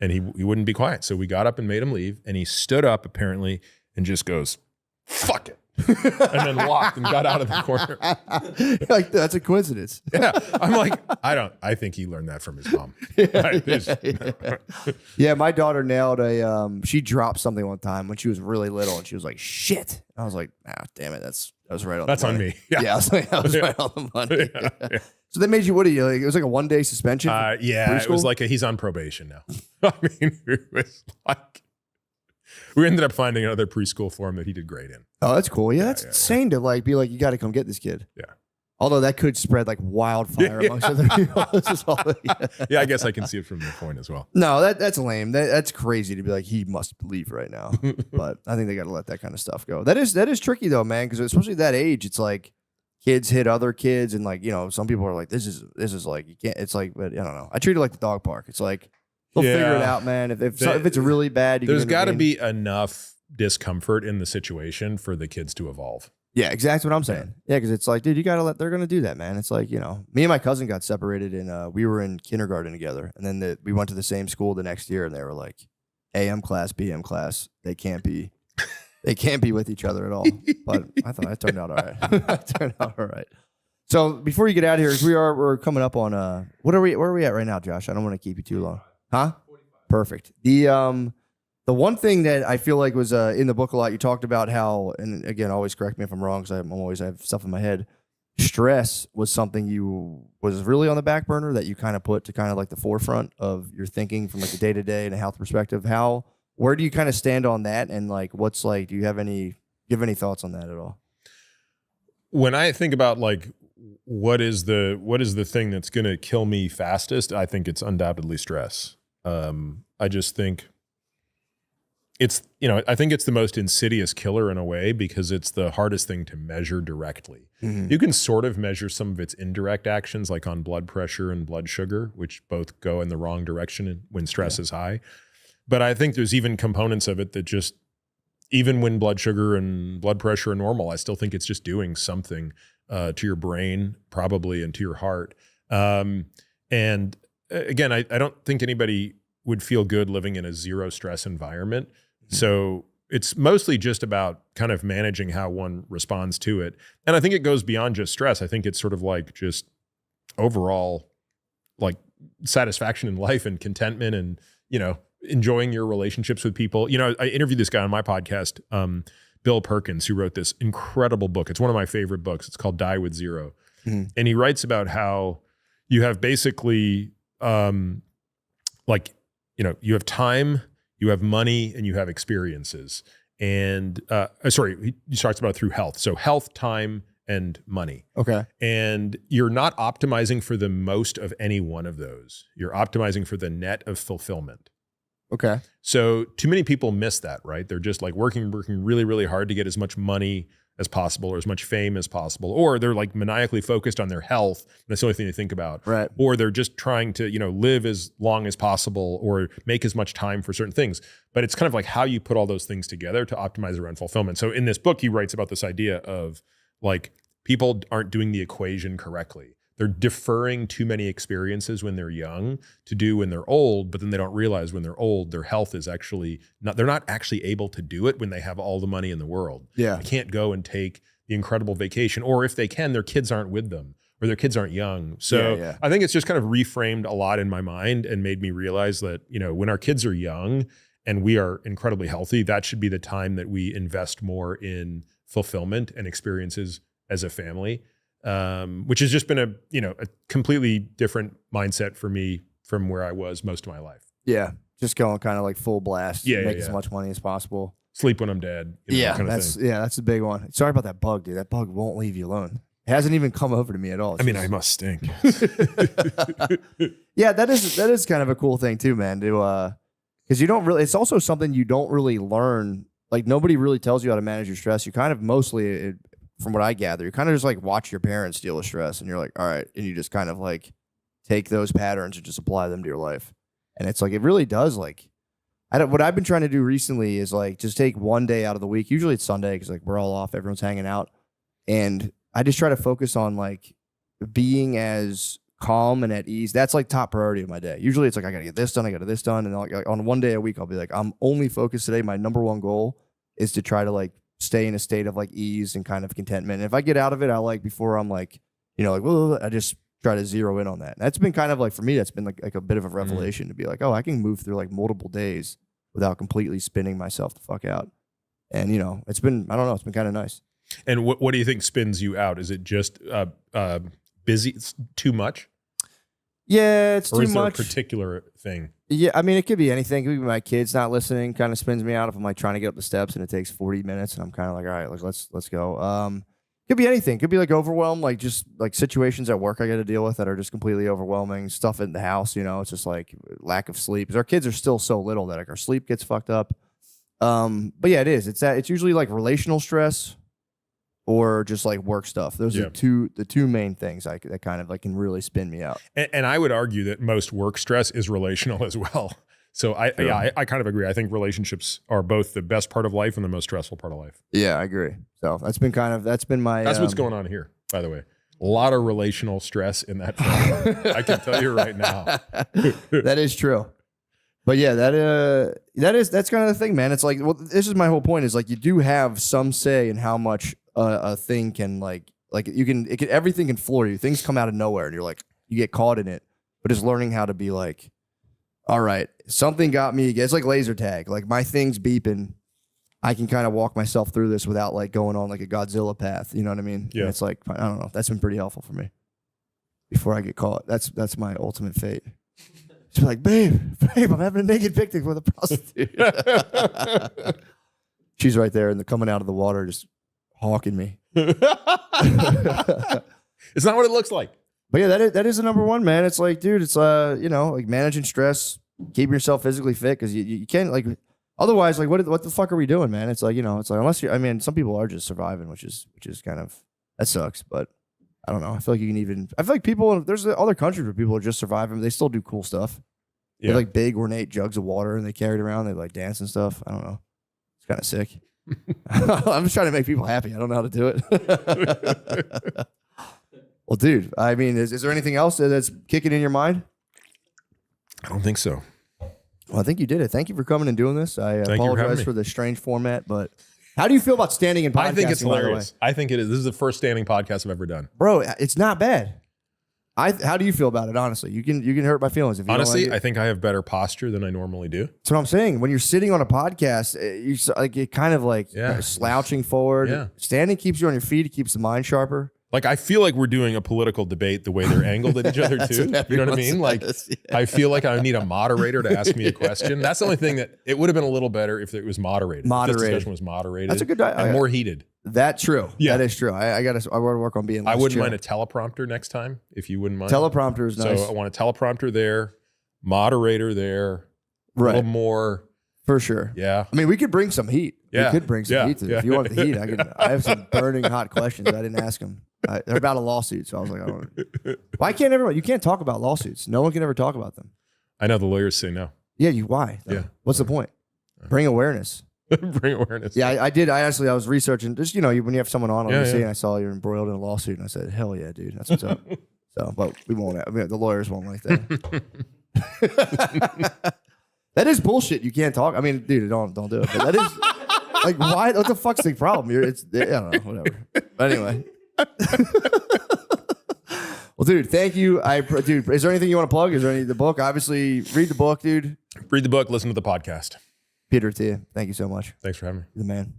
And he wouldn't be quiet. So we got up and made him leave. And he stood up apparently and just goes, fuck it. And then walked and got out of the corner.
Like, that's a coincidence.
Yeah. I'm like, I think he learned that from his mom.
Yeah, my daughter nailed she dropped something one time when she was really little, and she was like, shit. I was like, damn it. That was right on
That's
the money.
on me. Yeah.
I was like, that was right on the money.
Yeah.
So they made you, what do you, like, it was like a 1-day suspension?
Yeah, it was like he's on probation now. I mean, it was like, we ended up finding another preschool for him that he did great in.
Oh, that's cool. Yeah, that's insane to like be like, you got to come get this kid.
Yeah.
Although that could spread like wildfire amongst other people.
Yeah, I guess I can see it from your point as well.
No, that's lame. That's crazy to be like, he must leave right now. But I think they got to let that kind of stuff go. That is tricky though, man, because especially that age, it's like kids hit other kids, and like, some people are like, this is like, you can't. It's like, but I don't know. I treat it like the dog park. It's like, they'll figure it out, man. If it's really bad,
there's got to be enough discomfort in the situation for the kids to evolve.
Yeah, exactly what I'm saying. Yeah, because it's like, dude, you gotta they're gonna do that, man. It's like, me and my cousin got separated, and we were in kindergarten together, and then we went to the same school the next year, and they were like, AM class, BM class, they can't be with each other at all. But I thought it turned out all right. So before you get out of here, we're coming up on where are we at right now, Josh? I don't want to keep you too long. Huh? 45. Perfect. The one thing that I feel like was in the book a lot, you talked about how, and again, always correct me if I'm wrong, because I have stuff in my head. Stress was something was really on the back burner that you kind of put to kind of like the forefront of your thinking from like the day to day and a health perspective. Where do you kind of stand on that? And like, what's like, do you have any thoughts on that at all?
When I think about like, what is the thing that's going to kill me fastest? I think it's undoubtedly stress. I just think I think it's the most insidious killer in a way, because it's the hardest thing to measure directly. Mm-hmm. You can sort of measure some of its indirect actions, like on blood pressure and blood sugar, which both go in the wrong direction when stress is high. But I think there's even components of it that just, even when blood sugar and blood pressure are normal, I still think it's just doing something to your brain, probably, and to your heart. And again, I don't think anybody would feel good living in a zero stress environment. So it's mostly just about kind of managing how one responds to it. And I think it goes beyond just stress. I think it's sort of like just overall like satisfaction in life and contentment and, enjoying your relationships with people. I interviewed this guy on my podcast, Bill Perkins, who wrote this incredible book. It's one of my favorite books. It's called Die with Zero. Mm-hmm. And he writes about how you have basically you have time, you have money, and you have experiences. And he talks about it through health. So health, time, and money.
Okay.
And you're not optimizing for the most of any one of those. You're optimizing for the net of fulfillment.
Okay.
So too many people miss that, right? They're just like working really, really hard to get as much money as possible or as much fame as possible, or they're like maniacally focused on their health. And that's the only thing they think about.
Right.
Or they're just trying to, live as long as possible or make as much time for certain things. But it's kind of like how you put all those things together to optimize around fulfillment. So in this book, he writes about this idea of like people aren't doing the equation correctly. They're deferring too many experiences when they're young to do when they're old, but then they don't realize when they're old, their health is actually they're not actually able to do it when they have all the money in the world.
Yeah.
They can't go and take the incredible vacation, or if they can, their kids aren't with them or their kids aren't young. So I think it's just kind of reframed a lot in my mind and made me realize that, when our kids are young and we are incredibly healthy, that should be the time that we invest more in fulfillment and experiences as a family. Which has just been a completely different mindset for me from where I was most of my life.
Yeah. Just going kind of like full blast.
Yeah,
Make
yeah.
as much money as possible.
Sleep when I'm dead. Kind of thing.
That's a big one. Sorry about that bug, dude. That bug won't leave you alone. It hasn't even come over to me at all.
I must stink.
Yeah, that is kind of a cool thing too, man. Because you don't really. It's also something you don't really learn. Like nobody really tells you how to manage your stress. You kind of mostly. From what I gather, you kind of just like watch your parents deal with stress and you're like, all right. And you just kind of like take those patterns and just apply them to your life. And it's like, it really does like, what I've been trying to do recently is like, just take one day out of the week. Usually it's Sunday because like we're all off, everyone's hanging out. And I just try to focus on like being as calm and at ease. That's like top priority of my day. Usually it's like, I got to get this done. I got to this done. And like on one day a week, I'll be like, I'm only focused today. My number one goal is to try to like stay in a state of like ease and kind of contentment. And if I get out of it, I like before I'm like, well, I just try to zero in on that. And that's been kind of like, for me, that's been like a bit of a revelation to be like, oh, I can move through like multiple days without completely spinning myself the fuck out. And, it's been, I don't know, it's been kind of nice.
And what do you think spins you out? Is it just busy? It's too much?
Yeah, it's
or
too
is there
much.
A particular thing?
Yeah, I mean, it could be anything. It could be my kids not listening, kind of spins me out if I'm like trying to get up the steps and it takes 40 minutes and I'm kind of like, all right, like let's go. Could be anything. Could be like overwhelmed, like just like situations at work I got to deal with that are just completely overwhelming. Stuff in the house, it's just like lack of sleep. Because our kids are still so little that like our sleep gets fucked up. But yeah, it is. It's usually like relational stress or just like work stuff. Those are the two main things that kind of like can really spin me out.
And I would argue that most work stress is relational as well. So I kind of agree. I think relationships are both the best part of life and the most stressful part of life.
Yeah, I agree. So that's been my.
That's what's going on here, by the way. A lot of relational stress in that film. I can tell you right now.
That is true. But yeah, that's kind of the thing, man. It's like, well, this is my whole point is like, you do have some say in how much a thing can like everything can floor you. Things come out of nowhere and you're like, you get caught in it, but just learning how to be like, all right, something got me. It's like laser tag. Like my thing's beeping. I can kind of walk myself through this without like going on like a Godzilla path. You know what I mean?
Yeah.
And it's like, I don't know. That's been pretty helpful for me before I get caught. That's my ultimate fate. She's like, babe, I'm having a naked picnic with a prostitute. She's right there and coming out of the water, just hawking me.
It's not what it looks like.
But yeah, that is the number one, man. It's like, dude, it's like managing stress, keeping yourself physically fit because you can't like otherwise like what the fuck are we doing, man? It's like it's like unless you're, I mean, some people are just surviving, which is kind of that sucks, but. I don't know. I feel like I feel like people, there's other countries where people are just surviving, but they still do cool stuff. They have like big ornate jugs of water and they carry it around. They like dance and stuff. I don't know. It's kind of sick. I'm just trying to make people happy. I don't know how to do it. Well, dude, I mean, is there anything else that's kicking in your mind?
I don't think so.
Well, I think you did it. Thank you for coming and doing this. I apologize for the strange format, but how do you feel about standing in podcasting?
I think it's hilarious. I think it is. This is the first standing podcast I've ever done.
Bro, it's not bad. How do you feel about it, honestly? You can hurt my feelings if you
honestly,
don't like it.
I think I have better posture than I normally do.
That's what I'm saying. When you're sitting on a podcast, you're kind of like slouching forward.
Yeah.
Standing keeps you on your feet. It keeps the mind sharper.
Like, I feel like we're doing a political debate the way they're angled at each other, too. You know what I mean? Like, I feel like I need a moderator to ask me a question. That's the only thing that it would have been a little better if it was moderated. If this discussion was moderated.
That's a good
and more heated.
That's true.
Yeah.
That is true. I want to work on being less
I wouldn't
chill.
mind a teleprompter next time, if you wouldn't mind.
Teleprompter is nice.
So I want a teleprompter there, moderator there, A
Right.
little more.
For sure.
Yeah.
I mean, we could bring some heat.
Yeah.
We could bring some
Yeah.
heat to
Yeah.
If you want the heat, I have some burning hot questions. I didn't ask them. They're about a lawsuit, so I was like, I don't. Why can't everyone? You can't talk about lawsuits. No one can ever talk about them.
I know the lawyers say no.
Yeah, why? though?
Yeah.
What's the point? Bring awareness.
Bring awareness.
Yeah, I did. I was researching just, when you have someone on
Yeah,
OBC
yeah.
and I saw you're embroiled in a lawsuit and I said, hell yeah, dude. That's what's up. So, but we won't. I mean, the lawyers won't like that. That is bullshit. You can't talk. I mean, dude, don't do it. But that is like, why? What the fuck's the problem? I don't know. Whatever. But anyway. Well, dude, thank you. Dude, is there anything you want to plug? Is there the book? Obviously, read the book, dude.
Read the book, listen to the podcast.
Peter, to you. Thank you so much.
Thanks for having me.
You're the man.